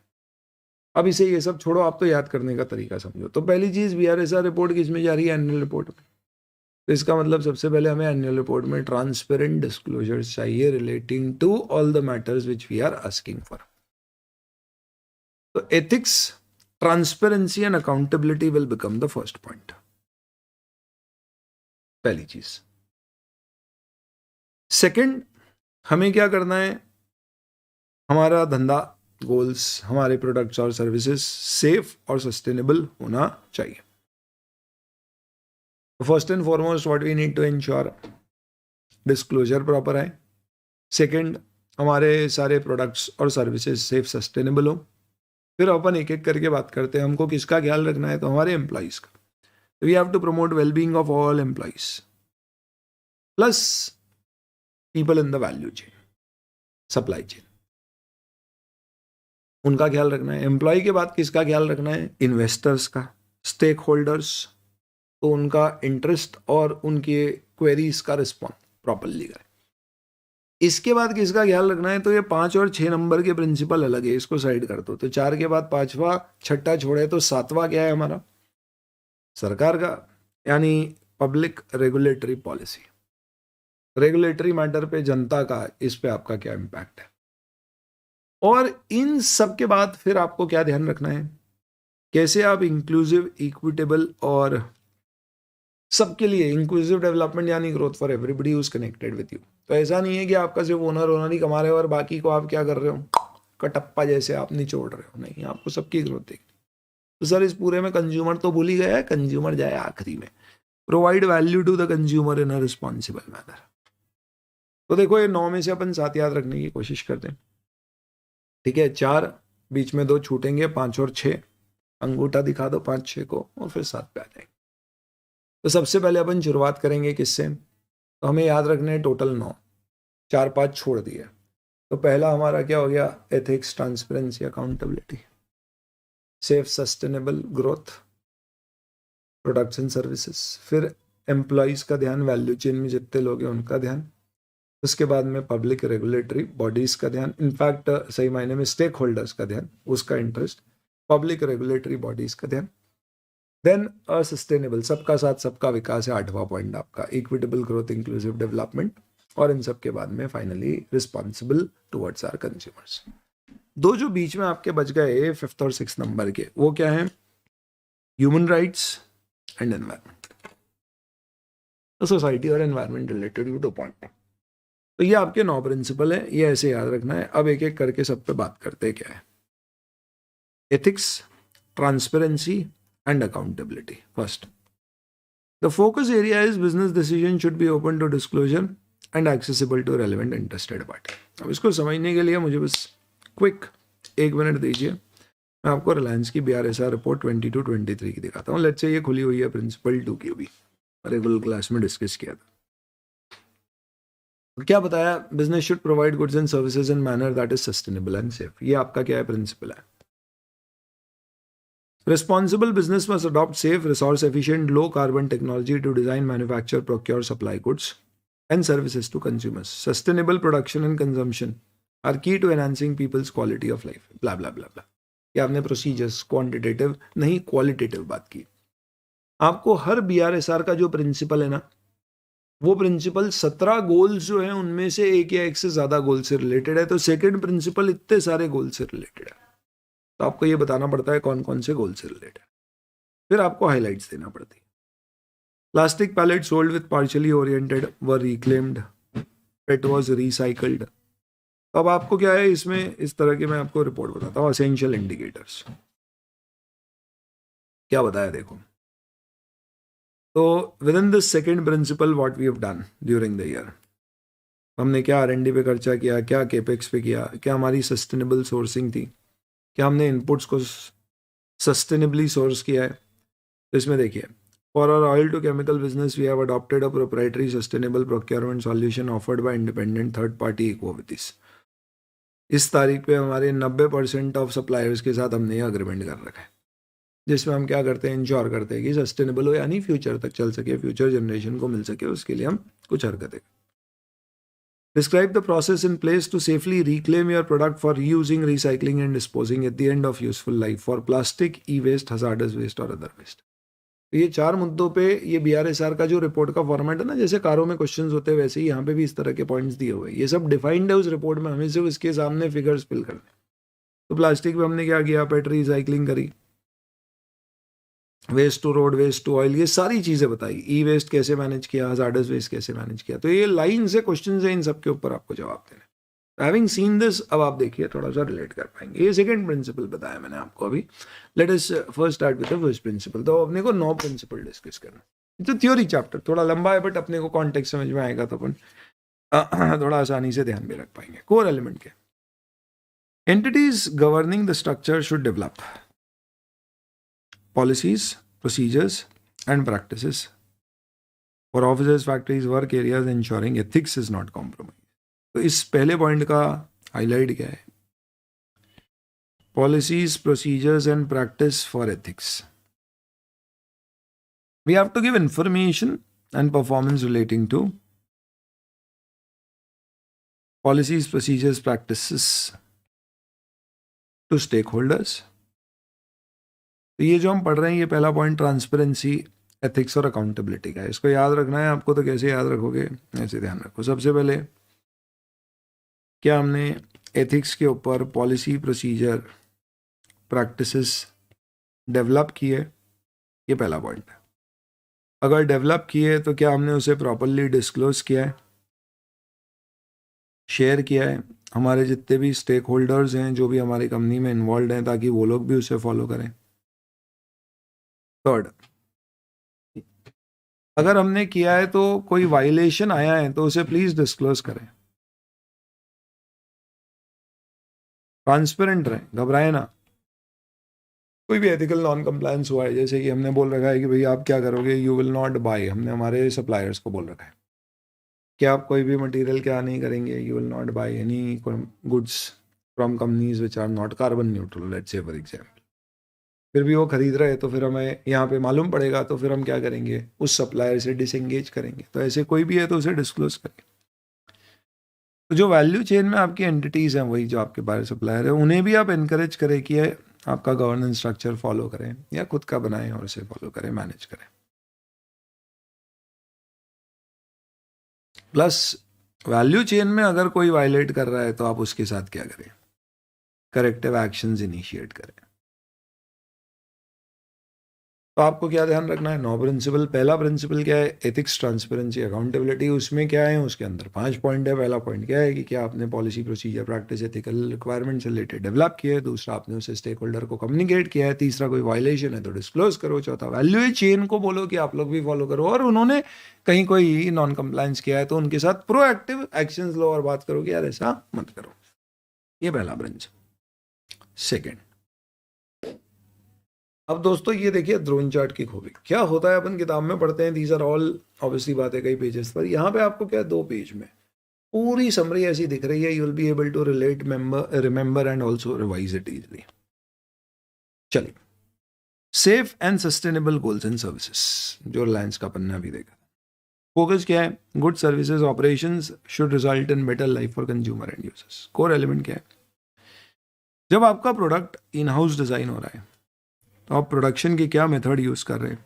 अब इसे ये सब छोड़ो, आप तो याद करने का तरीका समझो। तो पहली चीज BRSR रिपोर्ट किस में जा रही है? एनुअल रिपोर्ट में। तो इसका मतलब सबसे पहले हमें एनुअल रिपोर्ट में ट्रांसपेरेंट डिस्क्लोजर्स चाहिए relating to all the matters which we are asking for. तो ethics, transparency and accountability will become the first point, पहली चीज। सेकंड, हमें क्या करना है? हमारा धंधा, गोल्स, हमारे प्रोडक्ट्स और सर्विसेज सेफ और सस्टेनेबल होना चाहिए। First and foremost what we need to ensure, disclosure proper है। सेकंड, हमारे सारे प्रोडक्ट्स और सर्विसेज सेफ सस्टेनेबल हो। फिर अपन एक एक करके बात करते हैं। हमको किसका ख्याल रखना है? तो हमारे एम्प्लॉइज का। We have to promote wellbeing of all employees plus people in the value chain, supply chain, उनका ख्याल रखना है। एम्प्लॉय के बाद किसका ख्याल रखना है? इन्वेस्टर्स का, स्टेक होल्डर्स, तो उनका इंटरेस्ट और उनके क्वेरीज का रिस्पॉन्स प्रॉपरली करें। इसके बाद किसका ख्याल रखना है? तो ये 5 और 6 नंबर के प्रिंसिपल अलग है, इसको साइड कर दो। तो 4 के बाद 5वां, 6ठा छोड़े तो 7वां क्या है हमारा? सरकार का, यानी public regulatory policy. Regulatory matter पे जनता का, इस पे आपका क्या इम्पैक्ट है? और इन सब के बाद फिर आपको क्या ध्यान रखना है? कैसे आप इंक्लूसिव, इक्विटेबल और सबके लिए इंक्लूसिव डेवलपमेंट यानी growth for everybody whose connected with you. तो ऐसा नहीं है कि आपका सिर्फ ओनर ही कमा रहे हो और बाकी को आप क्या कर रहे हो? कटप्पा जैसे आप निचोड़ रहे हो। नहीं, आपको सबकी ग्रोथ देखनी। तो सर इस पूरे में कंज्यूमर तो भूल ही गया है, कंज्यूमर जाए आखिरी में। Provide value to the consumer in a responsible manner. तो देखो ये 9 में से अपन 7 याद रखने की कोशिश करते हैं, ठीक है? 4 बीच में 2 छूटेंगे, 5 और 6, अंगूठा दिखा दो 5-6 को और फिर 7 पे आ जाएंगे। तो सबसे पहले अपन शुरुआत करेंगे किससे? तो हमें याद रखने हैं टोटल 9, 4-5 छोड़ दिए। तो पहला हमारा क्या हो गया? Ethics, transparency, accountability, safe sustainable growth, products and services. फिर एम्प्लॉयज का ध्यान, वैल्यू चेन में जितने लोग हैं उनका ध्यान। उसके बाद में पब्लिक रेगुलेटरी बॉडीज का ध्यान, इनफैक्ट सही मायने में स्टेक होल्डर्स का ध्यान, उसका इंटरेस्ट, पब्लिक रेगुलेटरी बॉडीज का ध्यान। देन सस्टेनेबल, सबका साथ सबका विकास है 8वां पॉइंट आपका, इक्विटेबल ग्रोथ, इंक्लूसिव डेवलपमेंट। और इन सब के बाद में finally responsible towards our consumers. 2 जो बीच में आपके बच गए 5th और 6th नंबर के, वो क्या है? Human rights and environment. तो सोसाइटी और एनवायरमेंट रिलेटेड 2 पॉइंट। तो ये आपके 9 प्रिंसिपल है, ये ऐसे याद रखना है। अब एक एक करके सब पे बात करते हैं क्या है। Ethics, transparency and accountability. First, the focus area is business decision should be open to disclosure and accessible to relevant interested party. अब इसको समझने के लिए मुझे बस क्विक 1 मिनट दीजिए। मैं आपको रिलायंस की BRSR रिपोर्ट 22-23 की दिखाता हूँ। लेट्स से ये खुली हुई है प्रिंसिपल 2 की, भी रेगुलर क्लास में डिस्कस किया था। क्या बताया? Business should provide goods and services in manner that is sustainable and safe. ये आपका क्या है? प्रिंसिपल है। Responsible business must adopt safe, resource efficient, low carbon technology to design, manufacture, procure, supply goods and services to consumers. Sustainable production and consumption are key to enhancing people's quality of life. Blah blah blah blah. ये आपने procedures, quantitative नहीं qualitative बात की। आपको हर BRSR का जो principal है ना, वो प्रिंसिपल 17 गोल्स जो है उनमें से एक या एक से ज्यादा गोल से रिलेटेड है। तो सेकंड प्रिंसिपल इतने सारे गोल से रिलेटेड है, तो आपको ये बताना पड़ता है कौन कौन से गोल से रिलेटेड है। फिर आपको हाईलाइट्स देना पड़ती है। Plastic pallet sold with partially oriented were reclaimed, it was recycled. अब आपको क्या है इसमें, इस तरह के मैं आपको रिपोर्ट बताता हूँ। एसेंशियल इंडिकेटर्स क्या बताया देखो। तो within this second principle what we have done during the year, हमने क्या R&D पे खर्चा किया, क्या केपेक्स पे किया, क्या हमारी सस्टेनेबल सोर्सिंग थी, क्या हमने इनपुट्स को सस्टेनेबली सोर्स किया है। तो इसमें देखिए, for our oil to chemical business we have adopted a proprietary sustainable procurement solution offered by independent third party equities. इस तारीख पे हमारे 90% ऑफ सप्लायर्स के साथ हमने ये अग्रीमेंट कर रखा है। जिसमें हम क्या करते हैं, इंश्योर करते हैं कि सस्टेनेबल हो, यानी फ्यूचर तक चल सके, फ्यूचर जनरेशन को मिल सके, उसके लिए हम कुछ हरकतें। Describe the process in place to safely reclaim your product for reusing, recycling and disposing at the end of useful life for plastic, e waste, hazardous waste और अदर वेस्ट। ये 4 मुद्दों पे ये BRSR का जो रिपोर्ट का format है ना, जैसे कारों में क्वेश्चंस होते हैं वैसे ही यहाँ पे भी इस तरह के पॉइंट्स दिए हुए हैं। ये सब डिफाइंड है उस रिपोर्ट में, हमें सिर्फ इसके सामने फिगर्स फिल करने। तो प्लास्टिक में हमने क्या किया, पेट रिसाइकलिंग करी, waste to road, waste to oil, ये सारी चीज़ें बताई, ई वेस्ट कैसे मैनेज किया, हजार्डस वेस्ट कैसे मैनेज किया। तो ये लाइन से क्वेश्चन है, इन सब के ऊपर आपको जवाब देने। हैविंग सीन दिस, अब आप देखिए थोड़ा सा रिलेट कर पाएंगे। ये सेकंड प्रिंसिपल बताया मैंने आपको अभी। Let us first start with the first principle. तो अपने को 9 प्रिंसिपल डिस्कस करना। तो थ्योरी चैप्टर थोड़ा लंबा है, बट अपने को कॉन्टेक्स्ट समझ में आएगा तो अपन थोड़ा आसानी से ध्यान भी रख पाएंगे। कोर एलिमेंट के entities governing the structure should develop policies, procedures and practices for offices, factories, work areas, ensuring ethics is not compromised. तो इस पहले पॉइंट का हाईलाइट क्या है, policies, procedures and practice for ethics. We have to give information and performance relating to policies, procedures, practices to stakeholders. तो ये जो हम पढ़ रहे हैं, ये पहला पॉइंट ट्रांसपेरेंसी, एथिक्स और अकाउंटेबिलिटी का है। इसको याद रखना है आपको। तो कैसे याद रखोगे, ऐसे ध्यान रखो। सबसे पहले क्या हमने एथिक्स के ऊपर पॉलिसी, प्रोसीजर, प्रैक्टिसेस डेवलप किए, ये पहला पॉइंट है। अगर डेवलप किए तो क्या हमने उसे प्रॉपरली डिस्क्लोज किया है, शेयर किया है हमारे जितने भी स्टेक होल्डर्स हैं, जो भी हमारी कंपनी में इन्वॉल्व हैं, ताकि वो लोग भी उसे फॉलो करें। थर्ड, अगर हमने किया है तो कोई वायलेशन आया है तो उसे प्लीज डिस्क्लोज करें, ट्रांसपेरेंट रहें, घबराए ना। कोई भी एथिकल नॉन कंप्लायंस हुआ है, जैसे कि हमने बोल रखा है कि भाई आप क्या करोगे, यू विल नॉट बाय, हमने हमारे सप्लायर्स को बोल रखा है कि आप कोई भी मटेरियल क्या नहीं करेंगे, you will not buy any goods from companies which are not carbon neutral, let's say for example. फिर भी वो खरीद रहे तो फिर हमें यहाँ पे मालूम पड़ेगा, तो फिर हम क्या करेंगे, उस सप्लायर से डिसएंगेज करेंगे। तो ऐसे कोई भी है तो उसे डिस्क्लोज करें। तो जो वैल्यू चेन में आपकी एंटिटीज़ हैं, वही जो आपके बाहर सप्लायर है, उन्हें भी आप इनकरेज करें कि आपका गवर्नेंस स्ट्रक्चर फॉलो करें, या खुद का बनाएं और उसे फॉलो करें, मैनेज करें। प्लस वैल्यू चेन में अगर कोई वायलेट कर रहा है तो आप उसके साथ क्या करें, करेक्टिव एक्शंस इनिशिएट करें। तो आपको क्या ध्यान रखना है, 9 प्रिंसिपल। पहला प्रिंसिपल क्या है, एथिक्स, ट्रांसपेरेंसी, अकाउंटेबिलिटी। उसमें क्या है, उसके अंदर 5 पॉइंट है। पहला पॉइंट क्या है कि क्या आपने policy, procedure, practice, ethical requirement से रिलेटेड डेवलप किया है। दूसरा, आपने उसे स्टेक होल्डर को कम्युनिकेट किया है। तीसरा, कोई वायलेशन है तो डिस्क्लोज करो। चौथा, वैल्यू चेन को बोलो कि आप लोग भी फॉलो करो, और उन्होंने कहीं कोई नॉन कंप्लायंस किया है तो उनके साथ प्रोएक्टिव एक्शंस लो और बात करो कि यार ऐसा मत करो। ये पहला प्रिंसिपल। सेकेंड, अब दोस्तों ये देखिए द्रोण चार्ट की खूबी क्या होता है, अपन किताब में पढ़ते हैं, दीज आर ऑल ऑब्वियसली बातें कई पेजेस पर। यहाँ पे आपको क्या, 2 पेज में पूरी समरी ऐसी दिख रही है, you will be able to relate, remember and also revise it easily. चलिए, safe and sustainable goals and services, जो रिलायंस का अपन ने अभी देखा। फोकस क्या है, good services operations should result in better life for consumer and users. Core element क्या है, जब आपका प्रोडक्ट इन हाउस डिजाइन हो रहा है तो आप प्रोडक्शन के क्या मेथड यूज़ कर रहे हैं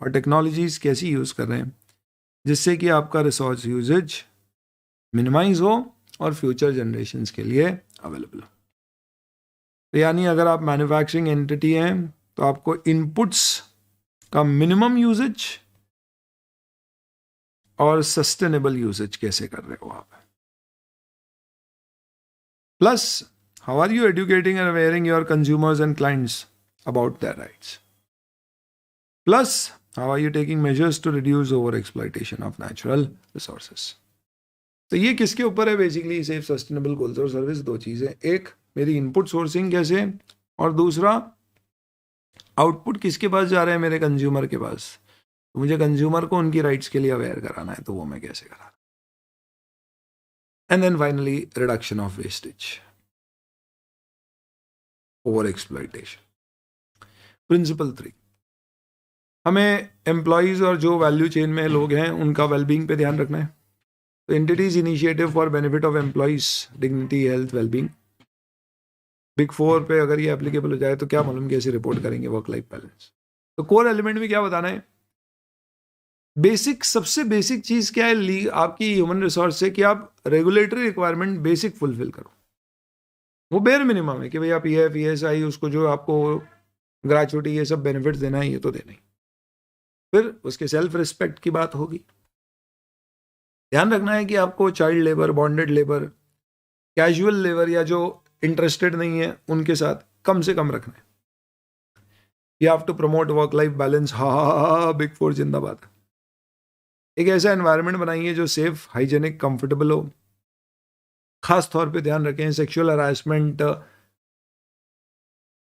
और टेक्नोलॉजीज़ कैसी यूज़ कर रहे हैं, जिससे कि आपका रिसोर्स यूजेज मिनिमाइज हो और फ्यूचर जनरेशन्स के लिए अवेलेबल हो। तो यानी अगर आप मैन्युफैक्चरिंग एंटिटी हैं तो आपको इनपुट्स का मिनिमम यूजेज और सस्टेनेबल यूजेज कैसे कर रहे हो आप। Plus, how are you educating and awaring your consumers and clients about their rights. Plus, how are you taking measures to reduce over-exploitation of natural resources? तो ये किसके ऊपर है बेसिकली, सेफ, सस्टेनेबल गोल्स और सर्विस। 2 चीज़ें, एक मेरी input sourcing कैसे, और दूसरा आउटपुट किसके पास जा रहे हैं, मेरे कंज्यूमर के पास। तो मुझे कंज्यूमर को उनकी राइट्स के लिए अवेयर कराना है, तो वो मैं कैसे करा। And then finally, reduction of wastage, over exploitation. Principle 3, हमें एम्प्लॉयज और जो वैल्यू चेन में लोग हैं उनका वेलबींग पे ध्यान रखना है। तो entities initiative for benefit of employees, dignity, health, wellbeing. Big 4 पे अगर ये एप्लीकेबल हो जाए तो क्या मालूम कैसे रिपोर्ट करेंगे वर्क लाइफ बैलेंस। तो कोर एलिमेंट में क्या बताना है, बेसिक, सबसे बेसिक चीज क्या है आपकी ह्यूमन रिसोर्स से, कि आप रेगुलेटरी रिक्वायरमेंट बेसिक फुलफिल करो। वो बेयर मिनिमम है कि भाई आप पीएफ, ईएसआई, उसको जो आपको ग्रेचुइटी, ये सब बेनिफिट्स देना है, ये तो देना ही। फिर उसके सेल्फ रिस्पेक्ट की बात होगी। ध्यान रखना है कि आपको child labour, bonded labour, casual labour या जो इंटरेस्टेड नहीं है उनके साथ कम से कम रखना है। You have to promote work life balance. हा, बिग 4 जिंदाबाद। एक ऐसा एनवायरनमेंट बनाइए जो सेफ, हाइजेनिक, कंफर्टेबल हो। खास तौर पे ध्यान रखें sexual harassment,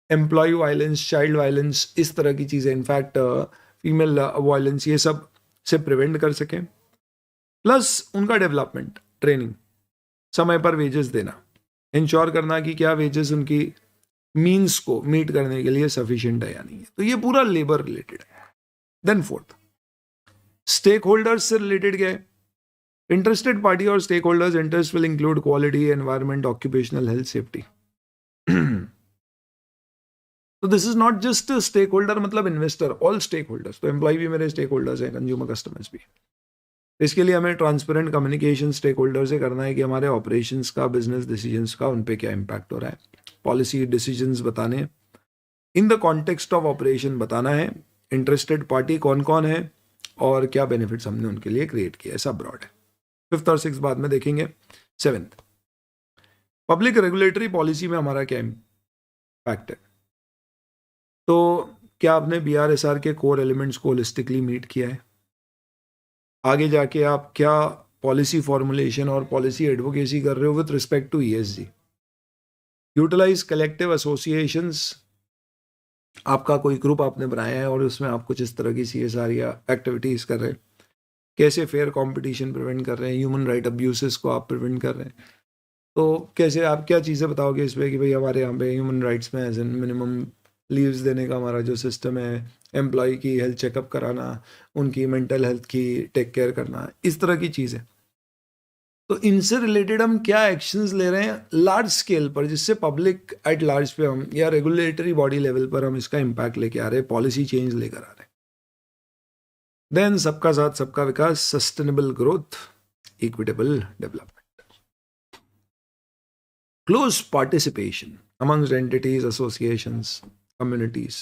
employ violence, child violence, इस तरह की चीज़ें, इनफैक्ट फीमेल वायलेंस, ये सब से प्रिवेंट कर सकें। प्लस उनका डेवलपमेंट, ट्रेनिंग, समय पर वेजेस देना, इंश्योर करना कि क्या वेजेस उनकी मीन्स को मीट करने के लिए सफिशिएंट है या नहीं है। तो ये पूरा लेबर रिलेटेड है। देन फोर्थ, स्टेक होल्डर्स से रिलेटेड क्या है, इंटरेस्टेड पार्टी और stake holders interest will include quality, environment, occupational health, safety. तो this is not just stake holder मतलब इन्वेस्टर, ऑल स्टेक होल्डर्स। तो एम्प्लॉय भी मेरे स्टेक होल्डर्स हैं, कंज्यूमर कस्टमर्स भी। इसके लिए हमें ट्रांसपेरेंट कम्युनिकेशन स्टेक होल्डर से करना है कि हमारे ऑपरेशंस का, बिजनेस डिसीजंस का उन पे क्या इम्पैक्ट हो रहा है, पॉलिसी डिसीजंस बताने, in the context of operation बताना है, इंटरेस्टेड पार्टी कौन कौन है और क्या बेनिफिट्स हमने उनके लिए क्रिएट किया, ऐसा ब्रॉड है। 5th और 6th बाद में देखेंगे। 7th, पब्लिक रेगुलेटरी पॉलिसी में हमारा क्या इम्पैक्ट है। तो क्या आपने BRSR के कोर एलिमेंट्स को होलिस्टिकली मीट किया है, आगे जाके आप क्या पॉलिसी फॉर्मुलेशन और पॉलिसी एडवोकेसी कर रहे हो with respect to ESG, utilise collective associations, आपका कोई ग्रुप आपने बनाया है और उसमें आप कुछ इस तरह की CSR या एक्टिविटीज कर रहे हैं, कैसे फेयर कंपटीशन प्रिवेंट कर रहे हैं, ह्यूमन राइट अब्यूसेस को आप प्रिवेंट कर रहे हैं। तो कैसे आप क्या चीज़ें बताओगे इस पर कि भाई हमारे यहाँ पे ह्यूमन राइट्स में एज एन मिनिमम लीव्स देने का हमारा जो सिस्टम है, एम्प्लॉय की हेल्थ चेकअप कराना, उनकी मेंटल हेल्थ की टेक केयर करना, इस तरह की चीज़ें। तो इनसे रिलेटेड हम क्या एक्शंस ले रहे हैं लार्ज स्केल पर, जिससे पब्लिक एट लार्ज पे हम या रेगुलेटरी बॉडी लेवल पर हम इसका इम्पैक्ट लेके आ रहे हैं, पॉलिसी चेंज लेकर आ रहे हैं। देन सबका साथ सबका विकास, sustainable growth, equitable development, close participation amongst entities, associations, communities.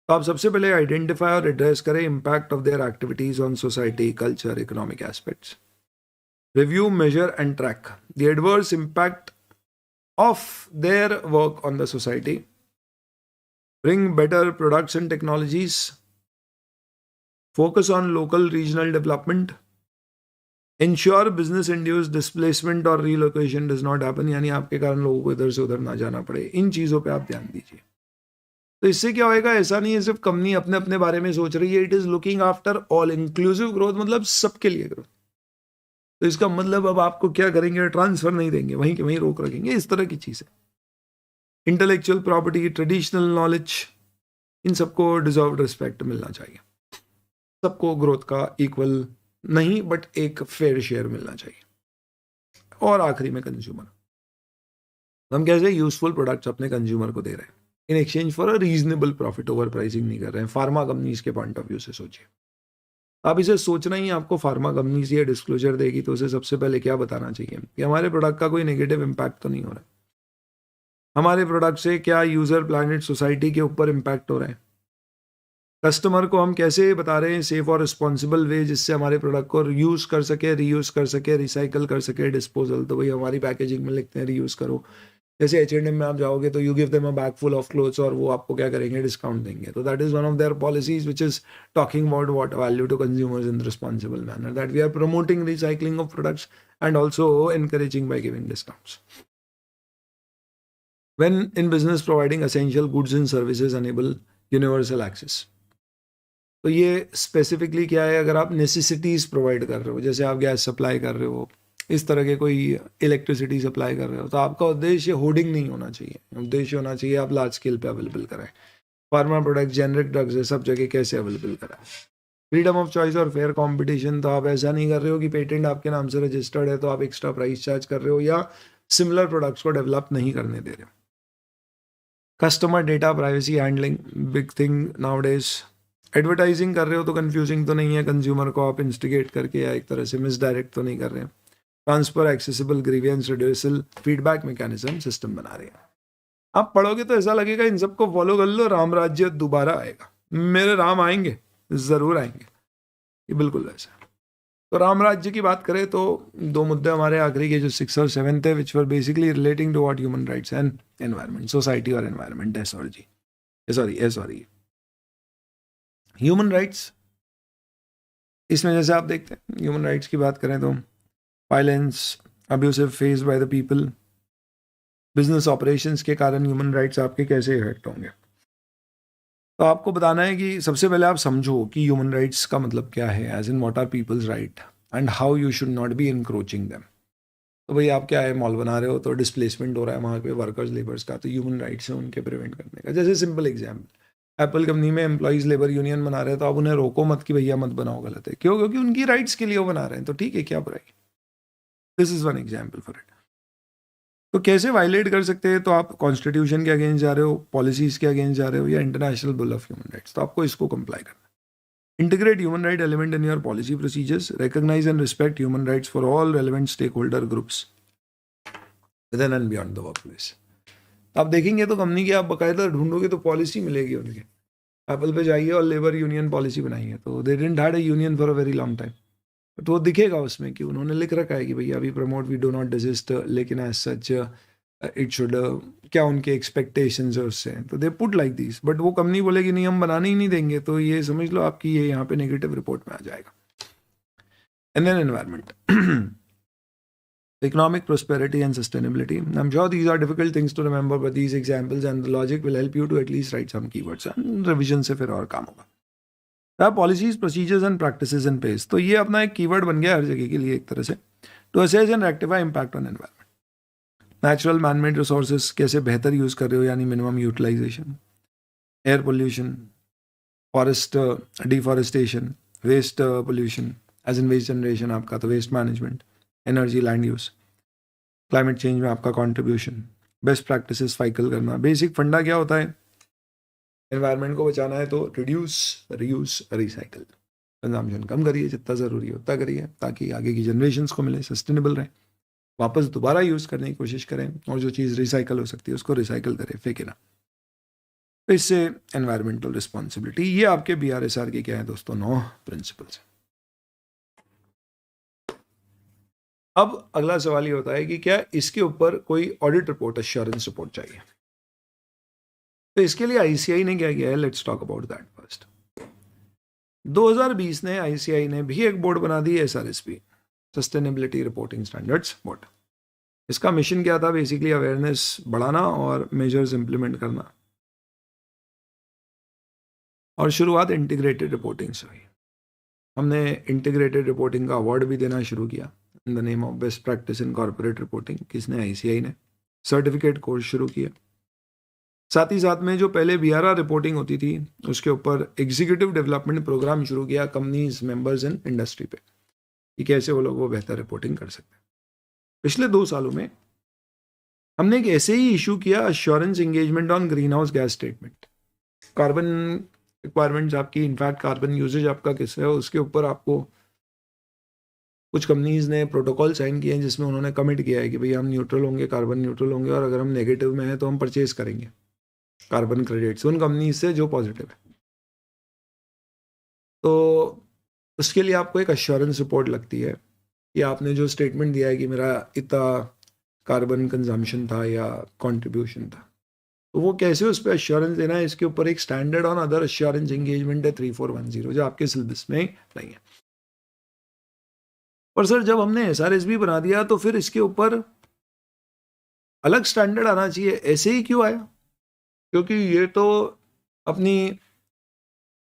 तो आप सबसे पहले आइडेंटिफाई और एड्रेस करें impact of their activities on society, culture, economic aspects. Review, measure and track the adverse impact of their work on the society. Bring better products and technologies. Focus on local regional development. Ensure business-induced displacement or relocation does not happen, यानी आपके कारण लोगों को इधर से उधर ना जाना पड़े। इन चीज़ों पे आप ध्यान दीजिए। तो इससे क्या होएगा, ऐसा नहीं है सिर्फ कंपनी अपने अपने बारे में सोच रही है, it is looking after all, inclusive growth मतलब सबके लिए ग्रोथ। तो इसका मतलब अब आपको क्या करेंगे, ट्रांसफर नहीं देंगे, वहीं के वहीं रोक रखेंगे, इस तरह की चीज़ें। इंटेलेक्चुअल प्रॉपर्टी, ट्रेडिशनल नॉलेज, इन सबको डिजर्व्ड रिस्पेक्ट मिलना चाहिए। सबको ग्रोथ का इक्वल नहीं बट एक फेयर शेयर मिलना चाहिए। और आखिरी में कंज्यूमर, हम कैसे यूजफुल प्रोडक्ट्स अपने कंज्यूमर को दे रहे हैं in exchange for a reasonable profit, over pricing नहीं कर रहे हैं। फार्मा कंपनीज के पॉइंट ऑफ व्यू से सोचिए, आप इसे सोचना ही, आपको फार्मा कंपनी से डिस्क्लोजर देगी तो उसे सबसे पहले क्या बताना चाहिए कि हमारे प्रोडक्ट का कोई नेगेटिव इम्पैक्ट तो नहीं हो रहा है, हमारे प्रोडक्ट से क्या यूजर, प्लैनेट, सोसाइटी के ऊपर इम्पैक्ट हो रहा है। कस्टमर को हम कैसे बता रहे हैं सेफ और रिस्पॉन्सिबल वे, जिससे हमारे प्रोडक्ट को यूज कर सके, रीयूज कर सके, रिसाइकल कर सके, डिस्पोजल। तो भाई हमारी पैकेजिंग में लिखते हैं रीयूज करो। जैसे H&M में आप जाओगे तो you give them a bag full of clothes और वो आपको क्या करेंगे, डिस्काउंट देंगे। तो that is one of their policies which is talking about what value to consumers in responsible manner, that we are promoting recycling of products and also encouraging by giving discounts. When in business, providing essential goods and services enable universal access. तो ये specifically क्या है, अगर आप necessities provide कर रहे हो, जैसे आप गैस सप्लाई कर रहे हो, इस तरह के कोई इलेक्ट्रिसिटी सप्लाई कर रहे हो, तो आपका उद्देश्य होर्डिंग नहीं होना चाहिए, उद्देश्य होना चाहिए आप लार्ज स्केल पे अवेलेबल कराएं। फार्मा प्रोडक्ट, जेनरिक ड्रग्स है, सब जगह कैसे अवेलेबल करा। फ्रीडम ऑफ चॉइस और फेयर कंपटीशन, तो आप ऐसा नहीं कर रहे हो कि पेटेंट आपके नाम से रजिस्टर्ड है तो आप एक्स्ट्रा प्राइस चार्ज कर रहे हो या सिमिलर प्रोडक्ट्स को डेवलप नहीं करने दे रहे हो। Customer data privacy handling, big thing nowadays. Advertising कर रहे हो तो कंफ्यूजिंग तो नहीं है, कंज्यूमर को आप इंस्टिगेट करके या एक तरह से मिसडायरेक्ट तो नहीं कर रहे हैं। Transfer, accessible, grievance redressal, feedback mechanism system बना रहे हैं। आप पढ़ोगे तो ऐसा लगेगा इन सबको फॉलो कर लो, राम राज्य दोबारा आएगा, मेरे राम आएंगे, जरूर आएंगे, ये बिल्कुल वैसा है। तो राम राज्य की बात करें तो दो मुद्दे हमारे आखिरी के जो 6 और 7 थे, which were basically relating to what human rights and environment, society और एनवायरनमेंट है, सॉरी ह्यूमन राइट्स। इसमें जैसे आप देखते हैं ह्यूमन राइट्स की बात करें तो violence, abusive face by the people, business operations के कारण ह्यूमन राइट्स आपके कैसे इफेक्ट होंगे। तो आपको बताना है कि सबसे पहले आप समझो कि ह्यूमन राइट्स का मतलब क्या है, as in what are people's right and how you should not be encroaching them. तो भाई आप क्या है, मॉल बना रहे हो तो डिस्प्लेसमेंट हो रहा है वहाँ पे वर्कर्स लेबर्स का, तो ह्यूमन राइट्स है उनके प्रिवेंट करने का। जैसे सिंपल एग्जाम्पल, एप्पल कंपनी में एम्प्लॉइज लेबर यूनियन बना रहे हैं तो आप उन्हें रोको मत कि भैया मत बनाओ, गलत है। क्यों? क्योंकि उनकी राइट्स के लिए वो बना रहे हैं, तो ठीक है, क्या बुराई। This is one example for it. तो कैसे वायलेट कर सकते हैं? तो आप कॉन्स्टिट्यूशन के अगेंस्ट जा रहे हो, पॉलिसीज के अगेंस्ट जा रहे हो, या international bill of human rights, तो आपको इसको कंप्लाई करना है। Integrate human right element in your policy procedures, recognise and respect human rights for all relevant stakeholder groups with and beyond the workplace. आप देखेंगे तो कंपनी की आप बाकायदा ढूंढोगे तो पॉलिसी मिलेगी उनके। एप्पल पे जाइए और लेबर यूनियन पॉलिसी बनाई है, तो they didn't had a union for a very long time, but वो दिखेगा उसमें कि उन्होंने लिख रखा है कि भैया we promote, we do not desist, लेकिन एज सच इट शुड, क्या उनके एक्सपेक्टेशंस है उससे, तो they put like this. But वो कंपनी बोलेगी नहीं हम बनाने ही नहीं देंगे, तो ये समझ लो आपकी ये यहाँ पे नेगेटिव रिपोर्ट में आ जाएगा। And then environment, economic prosperity and sustainability. I'm sure these are difficult things to remember, but these examples and the logic will help you to at least write some keywords. And revision से फिर और काम होगा। Policies, procedures and practices in place, तो ये अपना एक keyword बन गया हर जगह के लिए एक तरह से। To assess and rectify impact on environment, natural manmade resources कैसे बेहतर यूज कर रहे हो, यानी minimum utilisation, air pollution, forest deforestation, waste pollution as in waste generation आपका, तो waste management, energy, land use, climate change में आपका कंट्रीब्यूशन, बेस्ट प्रैक्टिसेस फाइकल करना। बेसिक फंडा क्या होता है, एनवायरनमेंट को बचाना है तो रिड्यूस, रीयूज, रिसाइकल, कंजम्पशन कम करिए, जितना ज़रूरी है उतना करिए, ताकि आगे की जनरेशन्स को मिले, सस्टेनेबल रहे, वापस दोबारा यूज़ करने की कोशिश करें, और जो चीज़ रिसाइकल हो सकती है उसको रिसाइकल करें, फेंके ना। तो इससे एनवायरमेंटल रिस्पॉन्सिबिलिटी, ये आपके BRSR के क्या है दोस्तों, 9 प्रिंसिपल्स हैं। अब अगला सवाल ये होता है कि क्या इसके ऊपर कोई ऑडिट रिपोर्ट, एश्योरेंस रिपोर्ट चाहिए। तो इसके लिए ICI ने क्या किया है, let's talk about that first. 2020 में ICI ने भी एक बोर्ड बना दी, SRSP, sustainability reporting standards board. इसका मिशन क्या था, बेसिकली अवेयरनेस बढ़ाना और मेजर्स इंप्लीमेंट करना, और शुरुआत इंटीग्रेटेड रिपोर्टिंग से हुई। हमने इंटीग्रेटेड रिपोर्टिंग का अवार्ड भी देना शुरू किया in the name of best practice in corporate reporting. किसने, ICI ने। सर्टिफिकेट कोर्स शुरू किया। साथ ही साथ में जो पहले BRR रिपोर्टिंग होती थी उसके ऊपर एग्जीक्यूटिव डेवलपमेंट प्रोग्राम शुरू किया कंपनीज, मेंबर्स इन इंडस्ट्री पे, कि कैसे वो लोग वो बेहतर रिपोर्टिंग कर सकते हैं। पिछले 2 सालों में हमने एक ऐसे ही इशू किया, assurance engagement on green house gas statement, carbon requirements आपकी, इनफैक्ट कार्बन यूजेज आपका किस है, उसके ऊपर आपको कुछ कंपनीज ने प्रोटोकॉल साइन किए हैं जिसमें उन्होंने कमिट किया है कि भाई हम न्यूट्रल होंगे, कार्बन न्यूट्रल होंगे, और अगर हम नेगेटिव में हैं तो हम परचेज करेंगे कार्बन क्रेडिट्स उन कंपनीज से जो पॉजिटिव है। तो उसके लिए आपको एक अश्योरेंस रिपोर्ट लगती है कि आपने जो स्टेटमेंट दिया है कि मेरा इतना कार्बन कंजम्पशन था या कंट्रीब्यूशन था, तो वो कैसे उस पर अश्योरेंस देना है, इसके ऊपर एक standard on other assurance engagement है 3410, जो आपके सिलेबस में नहीं है। पर सर जब हमने SRSB बना दिया तो फिर इसके ऊपर अलग स्टैंडर्ड आना चाहिए, ऐसे ही क्यों आया? क्योंकि ये तो अपनी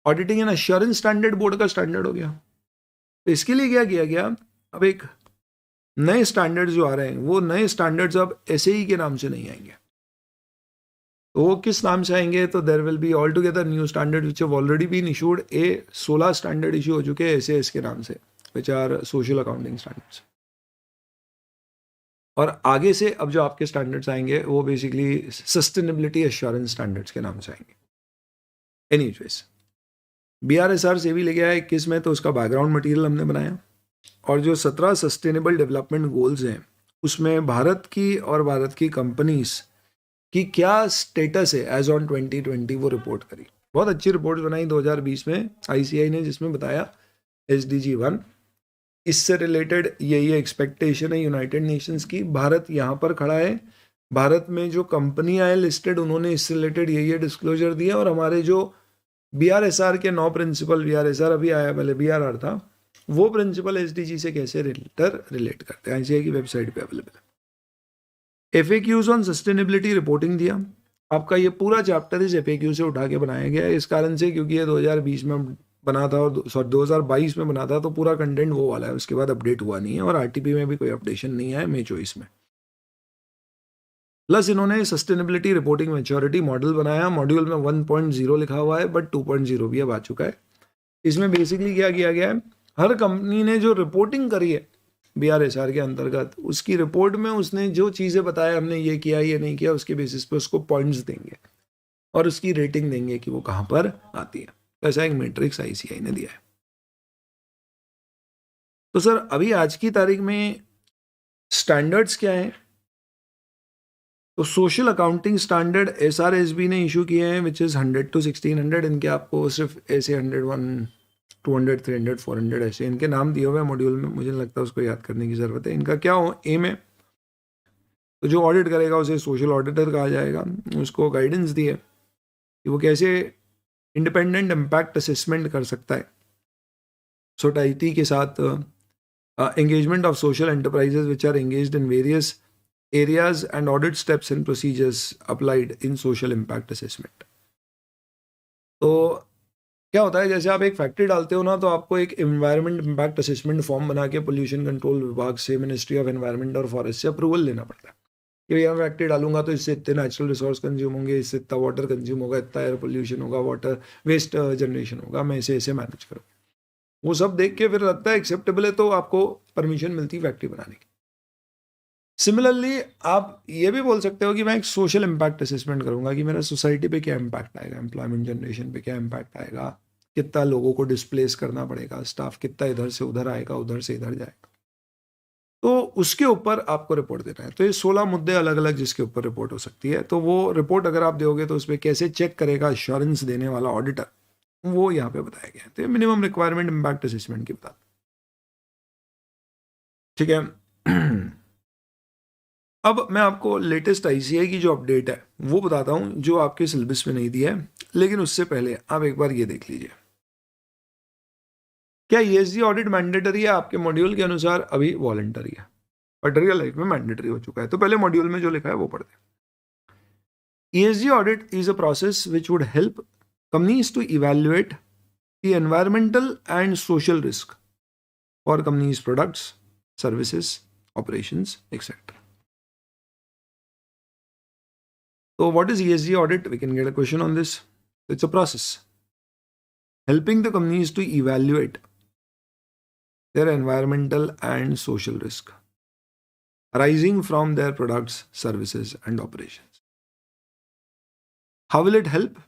auditing and assurance standard board का स्टैंडर्ड हो गया। तो इसके लिए क्या किया गया, अब एक नए स्टैंडर्ड्स जो आ रहे हैं वो नए स्टैंडर्ड्स अब SAE के नाम से नहीं आएंगे, तो वो किस नाम से आएंगे? तो there will be all together new standard which have already been issued. 16 standard issue हो चुके हैं SAS के नाम से, which are social accounting standards. और आगे से अब जो आपके स्टैंडर्ड्स आएंगे वो बेसिकली सस्टेनेबिलिटी एश्योरेंस स्टैंडर्ड्स के नाम से आएंगे। एनीवेज, BRSR से भी लेके आया 21 में, तो उसका बैकग्राउंड मटेरियल हमने बनाया। और जो 17 सस्टेनेबल डेवलपमेंट गोल्स हैं उसमें भारत की और भारत की कंपनीज की क्या स्टेटस है एज ऑन 2020 वो रिपोर्ट करी। बहुत अच्छी रिपोर्ट बनाई 2020 में ICI ने, जिसमें बताया SDG 1, इससे रिलेटेड यही एक्सपेक्टेशन है यूनाइटेड नेशंस की। भारत यहाँ पर खड़ा है, भारत में जो कंपनियां हैं लिस्टेड उन्होंने इससे रिलेटेड यही डिस्क्लोजर दिया। और हमारे जो BRSR के 9 प्रिंसिपल, BRSR अभी आया, पहले BRR था, वो प्रिंसिपल SDG से कैसे रिलेट करते हैं, ICI की वेबसाइट पे अवेलेबल है। FAQs ऑन सस्टेनेबिलिटी रिपोर्टिंग दिया। आपका ये पूरा चैप्टर इस FAQ से उठा के बनाया गया है, इस कारण से क्योंकि ये 2020 में बना था और 2022 में बना था, तो पूरा कंटेंट वो वाला है, उसके बाद अपडेट हुआ नहीं है। और RTP में भी कोई अपडेशन नहीं है May 24 में। प्लस इन्होंने सस्टेनेबिलिटी रिपोर्टिंग मैच्योरिटी मॉडल बनाया। मॉड्यूल में 1.0 लिखा हुआ है, बट 2.0 भी अब आ चुका है। इसमें बेसिकली क्या किया गया है, हर कंपनी ने जो रिपोर्टिंग करी है BRSR के अंतर्गत, उसकी रिपोर्ट में उसने जो चीज़ें बताया, हमने ये किया ये नहीं किया, उसके बेसिस पे उसको पॉइंट्स देंगे और उसकी रेटिंग देंगे कि वो कहाँ पर आती है। ऐसा एक मैट्रिक्स ICI ने दिया है। तो सर अभी आज की तारीख में स्टैंडर्ड्स क्या हैं? तो सोशल अकाउंटिंग स्टैंडर्ड SRSB ने इशू किए हैं, विच इज़ 100 to 1600। इनके आपको सिर्फ ऐसे 100, 1, 200, 300, 400 ऐसे इनके नाम दिए हुए हैं मॉड्यूल में। मुझे नहीं लगता उसको याद करने की ज़रूरत है। इनका क्या एम है, तो जो ऑडिट करेगा उसे सोशल ऑडिटर कहा जाएगा। उसको गाइडेंस दी है कि वो कैसे इंडिपेंडेंट इम्पैक्ट असेसमेंट कर सकता है सोसाइटी के साथ। Engagement of social enterprises which are engaged in various areas and audit steps and procedures applied in social impact assessment। तो क्या होता है, जैसे आप एक फैक्ट्री डालते हो ना, तो आपको एक एनवायरमेंट इम्पैक्ट असेसमेंट फॉर्म बना के पोल्यूशन कंट्रोल विभाग से, मिनिस्ट्री ऑफ एनवायरमेंट और फॉरेस्ट से अप्रूवल लेना पड़ता है कि भैया मैं फैक्ट्री डालूंगा तो इससे इतने नेचुरल रिसोर्स कंज्यूम होंगे, इससे इतना वाटर कंज्यूम होगा, इतना एयर पोल्यूशन होगा, वाटर वेस्ट जनरेशन होगा, मैं इसे ऐसे मैनेज करूँ। वो सब देख के फिर लगता है एक्सेप्टेबल है, तो आपको परमिशन मिलती है फैक्ट्री बनाने की। सिमिलरली आप ये भी बोल सकते हो कि मैं एक सोशल इम्पैक्ट असेसमेंट करूंगा कि मेरा सोसाइटी पे क्या इम्पैक्ट आएगा, एम्प्लॉयमेंट जनरेशन पे क्या इम्पैक्ट आएगा, कितना लोगों को डिस्प्लेस करना पड़ेगा, स्टाफ कितना इधर से उधर आएगा, उधर से इधर जाएगा, तो उसके ऊपर आपको रिपोर्ट देना है। तो ये 16 मुद्दे अलग अलग जिसके ऊपर रिपोर्ट हो सकती है। तो वो रिपोर्ट अगर आप दोगे तो उस पर कैसे चेक करेगा एश्योरेंस देने वाला ऑडिटर, वो यहाँ पे बताया गया है। तो ये मिनिमम रिक्वायरमेंट इम्पैक्ट असेसमेंट की बता, ठीक है। अब मैं आपको लेटेस्ट ICI की जो अपडेट है वो बताता हूँ, जो आपके सिलेबस में नहीं दिया है। लेकिन उससे पहले आप एक बार ये देख लीजिए, क्या ESG ऑडिट मैंडेटरी है? आपके मॉड्यूल के अनुसार अभी वॉलंटरी है, बट रियल लाइफ में मैंडेटरी हो चुका है। तो पहले मॉड्यूल में जो लिखा है वो पढ़ते हैं। ESG audit is a process which would help companies to evaluate the environmental and social risk for companies products, services, operations, etc. So what is ESG audit? We can get a question on this. It's a process helping the companies to evaluate their environmental and social risk arising from their products, services, and operations. How will it help?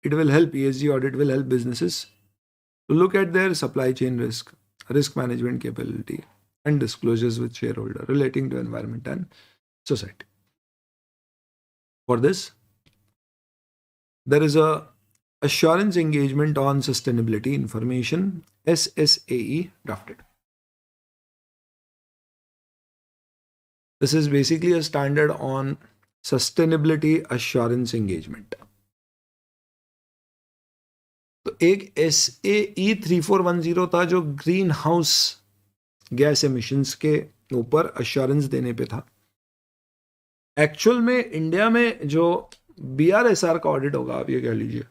It will help, ESG audit will help businesses to look at their supply chain risk, risk management capability, and disclosures with shareholder relating to environment and society. For this, there is a Assurance Engagement on Sustainability Information, SSAE, drafted. This is basically a standard on sustainability assurance engagement. तो एक SAE 3410 था जो green house gas emissions के ऊपर assurance देने पे था। Actual में इंडिया में जो BRSR का ऑडिट होगा, आप ये कह लीजिए,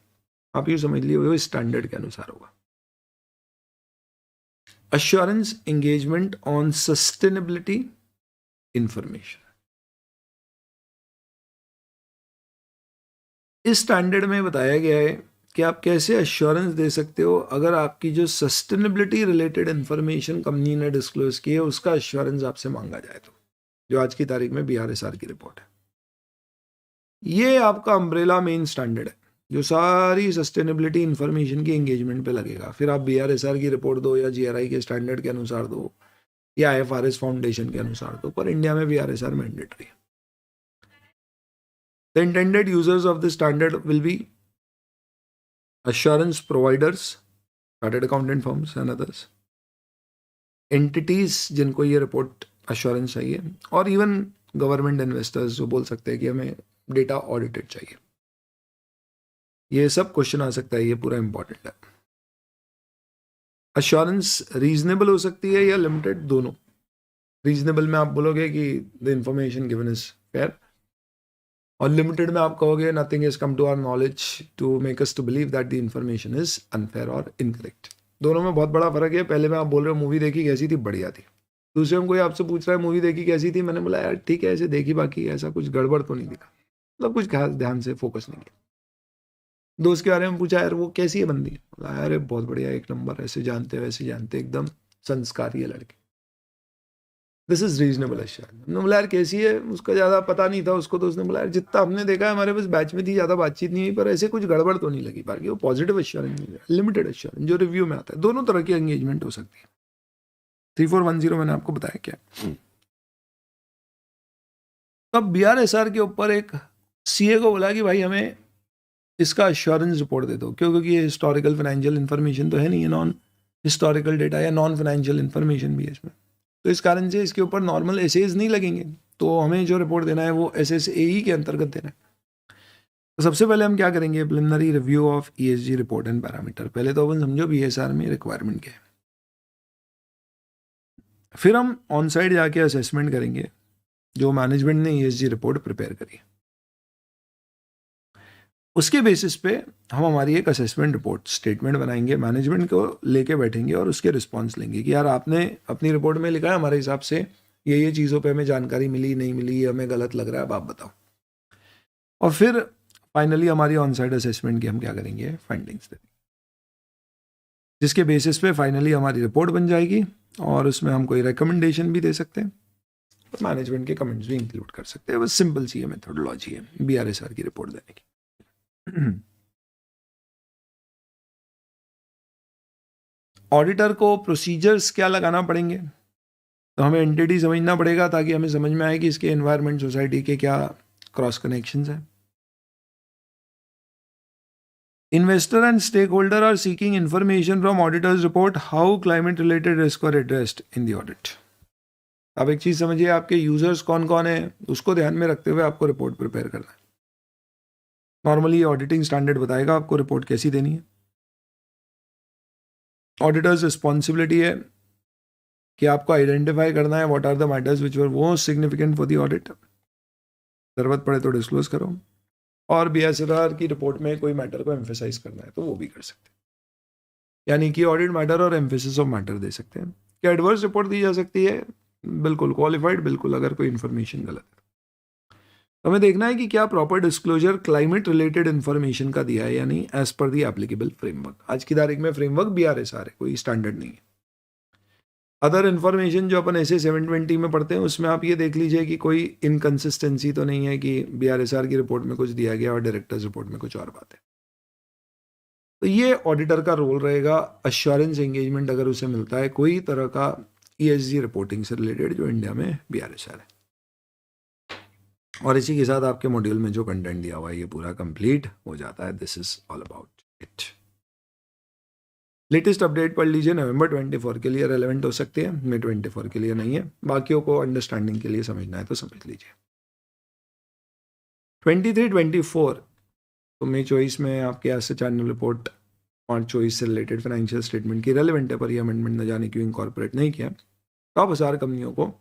आप ये समझ लीजिए, वो स्टैंडर्ड के अनुसार होगा। Assurance Engagement on Sustainability Information। इस स्टैंडर्ड में बताया गया है कि आप कैसे एश्योरेंस दे सकते हो अगर आपकी जो सस्टेनेबिलिटी रिलेटेड इंफॉर्मेशन कंपनी ने डिस्क्लोज की है उसका एश्योरेंस आपसे मांगा जाए तो, जो आज की तारीख में BRSR की रिपोर्ट है। ये आपका अम्ब्रेला मेन स्टैंडर्ड है जो सारी सस्टेनेबिलिटी इंफॉर्मेशन की एंगेजमेंट पे लगेगा। फिर आप BRSR की रिपोर्ट दो या GRI के स्टैंडर्ड के अनुसार दो या IFRS फाउंडेशन के अनुसार दो, पर इंडिया में BRSR मैंडेटरी है। The intended users of this standard will be assurance providers, chartered accountant firms and others, entities जिनको ये रिपोर्ट अश्योरेंस चाहिए, और इवन गवर्नमेंट इन्वेस्टर्स जो बोल सकते हैं कि हमें डेटा ऑडिटेड चाहिए। ये सब क्वेश्चन आ सकता है, ये पूरा इंपॉर्टेंट है। अश्योरेंस रीजनेबल हो सकती है या लिमिटेड, दोनों। रीजनेबल में आप बोलोगे कि the information given is fair, और लिमिटेड में आप कहोगे nothing is come to our knowledge to make us to believe that the information is unfair और इनकरेक्ट। दोनों में बहुत बड़ा फर्क है। पहले में आप बोल रहे हो मूवी देखी कैसी थी, बढ़िया थी। दूसरे में कोई आपसे पूछ रहा है मूवी देखी कैसी थी, मैंने बोला यार ठीक है ऐसे देखी, बाकी ऐसा कुछ गड़बड़ तो नहीं दिखा, मतलब कुछ खास ध्यान से फोकस नहीं किया। दोस्त के बारे में पूछा यार वो कैसी है बंदी, बोला यार बहुत बढ़िया, एक नंबर, ऐसे जानते वैसे जानते, एकदम संस्कारी है लड़के। This is reasonable assurance. हमने बोला यार कैसी है, उसका ज़्यादा पता नहीं था उसको, तो उसने बोला यार जितना हमने देखा है हमारे पास बैच में थी, ज़्यादा बातचीत नहीं हुई, पर ऐसे कुछ गड़बड़ तो नहीं लगी। बाकी वो पॉजिटिव एश्योरेंस नहीं है, लिमिटेड एश्योरेंस जो रिव्यू में आता है। दोनों तरह की एंगेजमेंट हो सकती है। 3410 मैंने आपको बताया क्या। तब BRSR के ऊपर एक CA को बोला कि भाई हमें इसका एश्योरेंस रिपोर्ट दे दो, क्योंकि ये हिस्टोरिकल फाइनेंशियल इन्फॉर्मेशन तो है नहीं, है नॉन हिस्टोरिकल डेटा या नॉन फाइनेंशियल इन्फॉर्मेशन भी है इसमें, तो इस कारण से इसके ऊपर नॉर्मल एसेज नहीं लगेंगे, तो हमें जो रिपोर्ट देना है वो SSAE के अंतर्गत देना है। तो सबसे पहले हम क्या करेंगे, preliminary review of ESG report and parameter. पहले तो अपन समझो BSR में रिक्वायरमेंट क्या है, फिर हम ऑन साइड जाके असेसमेंट करेंगे जो मैनेजमेंट ने ESG रिपोर्ट प्रिपेयर करी है। उसके बेसिस पे हम हमारी एक असेसमेंट रिपोर्ट स्टेटमेंट बनाएंगे, मैनेजमेंट को लेके बैठेंगे और उसके रिस्पॉन्स लेंगे कि यार आपने अपनी रिपोर्ट में लिखा है हमारे हिसाब से ये चीज़ों पे हमें जानकारी मिली नहीं मिली, ये हमें गलत लग रहा है, अब आप बताओ। और फिर फाइनली हमारी ऑन साइड असेसमेंट की हम क्या करेंगे, फाइंडिंग्स देंगे, जिसके बेसिस पे फाइनली हमारी रिपोर्ट बन जाएगी और उसमें हम कोई रिकमेंडेशन भी दे सकते हैं और मैनेजमेंट के कमेंट्स भी इंक्लूड कर सकते हैं। बस सिंपल सी मेथोडोलॉजी है BRSR की रिपोर्ट देने की। ऑडिटर को प्रोसीजर्स क्या लगाना पड़ेंगे, तो हमें एंटिटी समझना पड़ेगा ताकि हमें समझ में आए कि इसके एनवायरनमेंट सोसाइटी के क्या क्रॉस कनेक्शंस हैं। Investor and stakeholder are seeking information from auditors report how climate related risk are addressed in the audit. अब एक चीज समझिए, आपके यूजर्स कौन कौन है उसको ध्यान में रखते हुए आपको रिपोर्ट प्रिपेयर करना है। नॉर्मली ऑडिटिंग स्टैंडर्ड बताएगा आपको रिपोर्ट कैसी देनी है। ऑडिटर्स रिस्पॉन्सिबिलिटी है कि आपको आइडेंटिफाई करना है what are the matters which were most significant for the audit, जरूरत पड़े तो डिस्क्लोज करो, और BSR की रिपोर्ट में कोई मैटर को एम्फेसाइज करना है तो वो भी कर सकते हैं, यानी कि ऑडिट मैटर और एम्फेसिस ऑफ मैटर दे सकते हैं। क्या एडवर्स रिपोर्ट दी जा सकती है, बिल्कुल क्वालिफाइड, बिल्कुल, अगर कोई इन्फॉर्मेशन गलत है। तो हमें देखना है कि क्या proper disclosure climate related information का दिया है, यानी एज पर दी एप्लीकेबल फ्रेमवर्क। आज की तारीख में फ्रेमवर्क BRSR है, कोई स्टैंडर्ड नहीं है। अदर इन्फॉर्मेशन जो अपन ऐसे 720 में पढ़ते हैं उसमें आप ये देख लीजिए कि कोई इनकन्सिस्टेंसी तो नहीं है कि BRSR की रिपोर्ट में कुछ दिया गया और डायरेक्टर्स रिपोर्ट में कुछ और बात है। तो ये ऑडिटर का रोल रहेगा, अश्योरेंस एंगेजमेंट अगर उसे मिलता है कोई तरह का ESG रिपोर्टिंग से रिलेटेड जो इंडिया में BRSR है। और इसी के साथ आपके मॉड्यूल में जो कंटेंट दिया हुआ है ये पूरा कंप्लीट हो जाता है। This is all about it. Latest update पढ़ लीजिए, नवंबर 24 के लिए रेलेवेंट हो सकते हैं, मई 24 के लिए नहीं है। बाकियों को अंडरस्टैंडिंग के लिए समझना है तो समझ लीजिए। 23-24 तो मई 24 में आपके एसेट एनुअल रिपोर्ट और 24 से रिलेटेड फाइनेंशियल स्टेटमेंट की रेलेवेंट है, पर ये अमेंडमेंट न जाने क्यों इनकॉर्पोरेट नहीं किया। टॉप 1000 कंपनियों को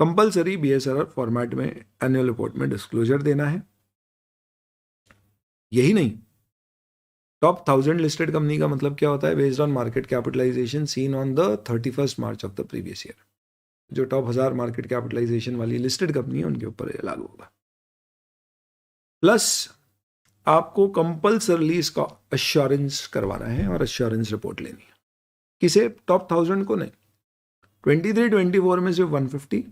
कंपलसरी BSR फॉर्मेट में एनुअल रिपोर्ट में डिस्क्लोजर देना है। यही नहीं, टॉप 1000 लिस्टेड कंपनी का मतलब क्या होता है, based on market capitalisation seen on the 31 March of the previous year. जो टॉप 1000 मार्केट कैपिटलाइजेशन वाली लिस्टेड कंपनी है उनके ऊपर ये लागू होगा। प्लस आपको कंपल्सरली इसका अश्योरेंस करवाना है और अश्योरेंस रिपोर्ट लेनी है। किसे? टॉप 1000 को नहीं। 23-24 में सिर्फ 150,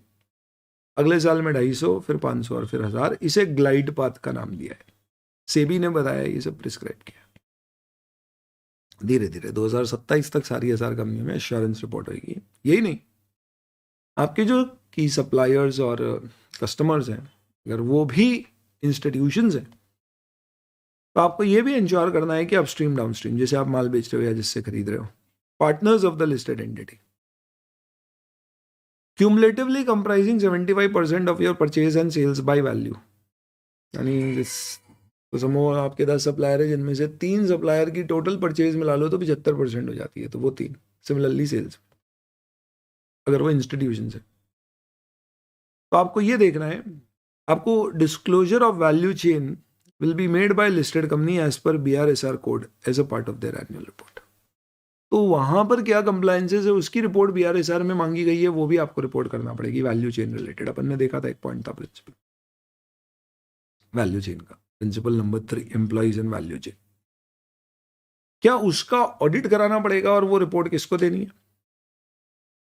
अगले साल में 250, फिर 500 और फिर 1000। इसे ग्लाइड पाथ का नाम दिया है, सेबी ने बताया, ये सब प्रिस्क्राइब किया। धीरे धीरे 2027 तक सारी 1000 कंपनियों में एश्योरेंस रिपोर्ट होगी। यही नहीं, आपके जो की सप्लायर्स और कस्टमर्स हैं, अगर वो भी इंस्टीट्यूशंस हैं, तो आपको ये भी इंश्योर करना है कि अपस्ट्रीम डाउनस्ट्रीम, जैसे आप माल बेच रहे हो या जिससे खरीद रहे हो, partners of the listed entity cumulatively comprising 75% of your purchase and sales by value. यानी तो समझो आपके 10 सप्लायर है, जिनमें से 3 सप्लायर की टोटल परचेज मिला लो तो 75% हो जाती है, तो वो 3। सिमिलरली सेल्स, अगर वो इंस्टीट्यूशन है, तो आपको ये देखना है, आपको disclosure of value chain will be made by listed company as per BRSR code as a part of their annual report। तो वहां पर क्या कंप्लायंसेस है उसकी रिपोर्ट BRSR में मांगी गई है, वो भी आपको रिपोर्ट करना पड़ेगी। वैल्यू चेन रिलेटेड अपन ने देखा था, एक पॉइंट था प्रिंसिपल वैल्यू चेन का, principle number 3, employees and value chain. क्या उसका ऑडिट कराना पड़ेगा और वो रिपोर्ट किसको देनी है?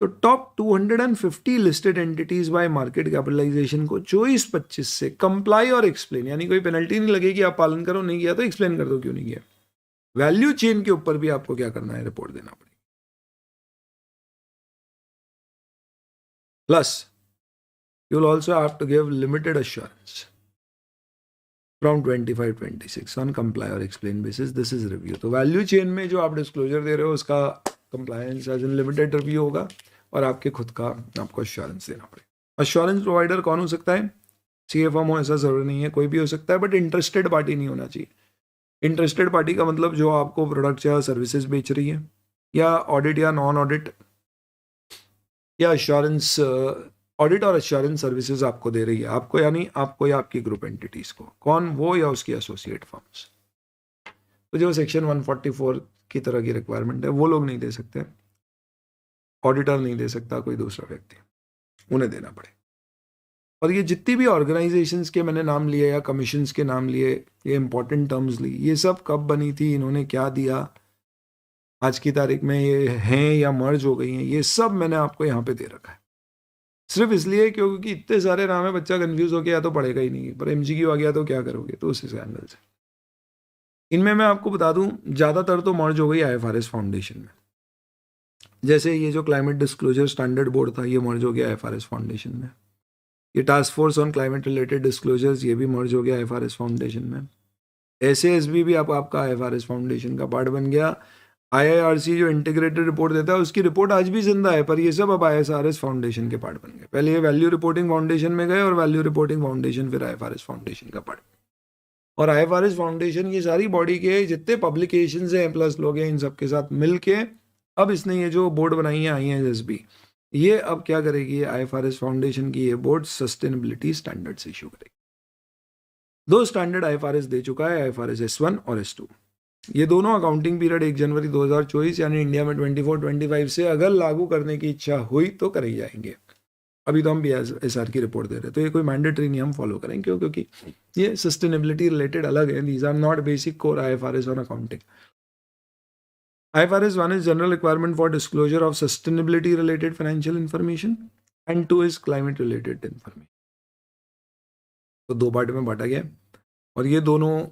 तो top 250 listed entities by market capitalisation को 24-25 से कंप्लाई और एक्सप्लेन, यानी कोई पेनल्टी नहीं लगेगी, आप पालन करो, नहीं किया तो एक्सप्लेन कर दो क्यों नहीं किया। वैल्यू चेन के ऊपर भी आपको क्या करना है? रिपोर्ट देना पड़ेगा। Plus you will also have to give limited assurance from 25-26 on comply और explain basis, this is review. तो वैल्यू चेन में जो आप डिस्क्लोजर दे रहे हो उसका compliance as in limited review होगा, और आपके खुद का आपको एश्योरेंस देना पड़ेगा। एश्योरेंस प्रोवाइडर कौन हो सकता है? सीए फर्म हो, ऐसा जरूरी नहीं है, कोई भी हो सकता है, बट इंटरेस्टेड पार्टी नहीं होना चाहिए। इंटरेस्टेड पार्टी का मतलब जो आपको प्रोडक्ट या सर्विसेज बेच रही है, या ऑडिट या नॉन ऑडिट, या एश्योरेंस, ऑडिट और एश्योरेंस सर्विसेज आपको दे रही है, आपको यानी आपको या आपकी ग्रुप एंटिटीज को। कौन? वो या उसकी एसोसिएट फर्म्स। तो जो सेक्शन 144 की तरह की रिक्वायरमेंट है वो लोग नहीं दे सकते, ऑडिटर नहीं दे सकता, कोई दूसरा व्यक्ति, उन्हें देना पड़े। और ये जितनी भी ऑर्गेनाइजेशंस के मैंने नाम लिए या कमीशंस के नाम लिए, ये इंपॉर्टेंट टर्म्स ली, ये सब कब बनी थी, इन्होंने क्या दिया, आज की तारीख में ये हैं या मर्ज हो गई हैं, ये सब मैंने आपको यहाँ पे दे रखा है। सिर्फ इसलिए क्योंकि इतने सारे नाम है, बच्चा कंफ्यूज हो गया या तो पढ़ेगा ही नहीं, पर MCQ आ गया तो क्या करोगे, तो उसी एंगल से इनमें मैं आपको बता दूं, ज़्यादातर तो मर्ज हो गई IFRS फाउंडेशन में। जैसे ये जो क्लाइमेट डिस्क्लोजर स्टैंडर्ड बोर्ड था, ये मर्ज हो गया IFRS फाउंडेशन में। ये task force on climate related disclosures, ये भी मर्ज हो गया IFRS फाउंडेशन में। SASB भी आपका IFRS फाउंडेशन का पार्ट बन गया। IIRC जो इंटीग्रेटेड रिपोर्ट देता है, उसकी रिपोर्ट आज भी जिंदा है, पर ये सब अब ISRS फाउंडेशन के पार्ट बन गए। पहले ये वैल्यू रिपोर्टिंग फाउंडेशन में गए, और वैल्यू रिपोर्टिंग फाउंडेशन फिर IFRS फाउंडेशन का पार्ट। और IFRS फाउंडेशन ये सारी बॉडी के जितने पब्लिकेशंस हैं प्लस लोग हैं, इन सब के साथ मिलके अब इसने ये जो बोर्ड बनाई है ISSB, ये अब क्या करेगी, IFRS फाउंडेशन की ये बोर्ड सस्टेनेबिलिटी स्टैंडर्ड्स इशू करेगी। 2 स्टैंडर्ड IFRS दे चुका है, IFRS S1 और S2। ये दोनों अकाउंटिंग पीरियड 1 जनवरी 2024 यानी इंडिया में 24-25 से अगर लागू करने की इच्छा हुई तो करे जाएंगे। अभी तो हम BSR की रिपोर्ट दे रहे हैं, तो ये कोई मैंडेटरी नहीं हम फॉलो करें, क्यों? क्योंकि ये सस्टेनेबिलिटी रिलेटेड अलग है, these are not basic core IFRS on accounting. IFRS 1 is general requirement for disclosure of sustainability related financial information and 2 is climate related information। तो 2 पार्ट में बांटा गया, और ये दोनों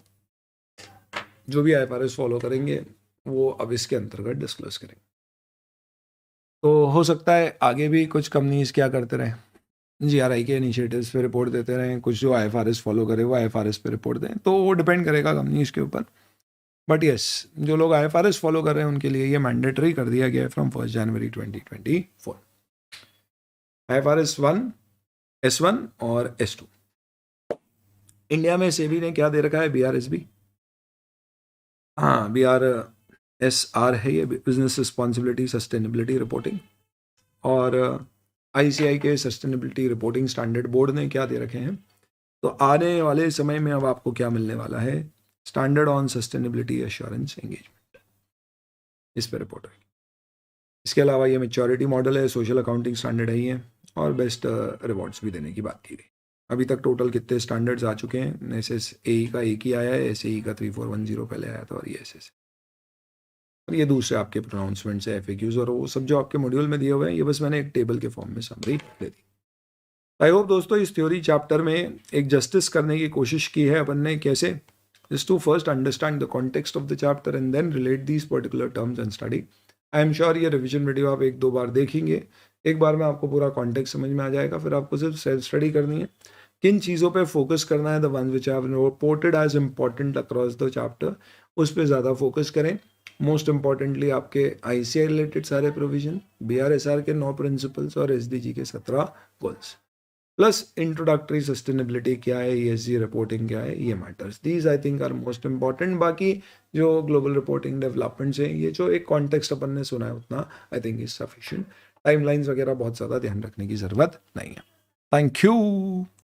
जो भी IFRS फॉलो करेंगे वो अब इसके अंतर्गत डिस्क्लोज करेंगे। तो हो सकता है आगे भी कुछ कंपनीज क्या करते रहें, GRI के इनिशिएटिव्स पे रिपोर्ट देते रहें, कुछ जो IFRS फॉलो करे वो IFRS पे रिपोर्ट दें, तो वो डिपेंड करेगा कंपनीज के ऊपर। बट यस, जो लोग IFRS फॉलो कर रहे हैं उनके लिए ये मैंडेटरी कर दिया गया है फ्रॉम 1 जनवरी 2024। IFRS 1, S1 और S2। इंडिया में सेबी ने क्या दे रखा है, BRSB। हाँ, BRSR है ये, बिजनेस रिस्पॉन्सिबिलिटी सस्टेनेबिलिटी रिपोर्टिंग। और ICI के सस्टेनेबिलिटी रिपोर्टिंग स्टैंडर्ड बोर्ड ने क्या दे रखे हैं। तो आने वाले समय में अब आपको क्या मिलने वाला है, standard on sustainability assurance engagement, इस पर रिपोर्ट होगी। इसके अलावा ये मैच्योरिटी मॉडल है, सोशल अकाउंटिंग स्टैंडर्ड है ये, और बेस्ट रिवॉर्ड्स भी देने की बात की गई। अभी तक टोटल कितने स्टैंडर्ड्स आ चुके हैं? SSAE का एक ही आया है, SAE का 3410 पहले आया था, और ये SS, और ये दूसरे आपके प्रोनाउंसमेंट्स है, FAQs, और वो सब जो आपके मॉड्यूल में दिए हुए हैं, ये बस मैंने एक टेबल के फॉर्म में summary they the. I hope दोस्तों इस थ्योरी चैप्टर में एक जस्टिस करने की कोशिश की है अपन ने, कैसे, just to first understand the context of the chapter and then relate these particular terms and study. I am sure ये रिविजन वीडियो आप एक दो बार देखेंगे, एक बार में आपको पूरा कॉन्टेक्स्ट समझ में आ जाएगा, फिर आपको सिर्फ सेल्फ स्टडी करनी है, किन चीज़ों पे फोकस करना है, the ones which I have reported as important across the chapter, उस पर ज़्यादा फोकस करें। मोस्ट इंपॉर्टेंटली आपके ICAI रिलेटेड सारे प्रोविजन, BRSR के 9 प्रिंसिपल्स और SDG के 17 गोल्स, प्लस इंट्रोडक्टरी सस्टेनेबिलिटी क्या है, ESG रिपोर्टिंग क्या है, ये matters, these I think are most important. बाकी जो ग्लोबल रिपोर्टिंग डेवलपमेंट्स हैं, ये जो एक कॉन्टेक्स्ट अपन ने सुना है उतना I think is sufficient. Timelines वगैरह बहुत ज़्यादा ध्यान रखने की ज़रूरत नहीं है। Thank you.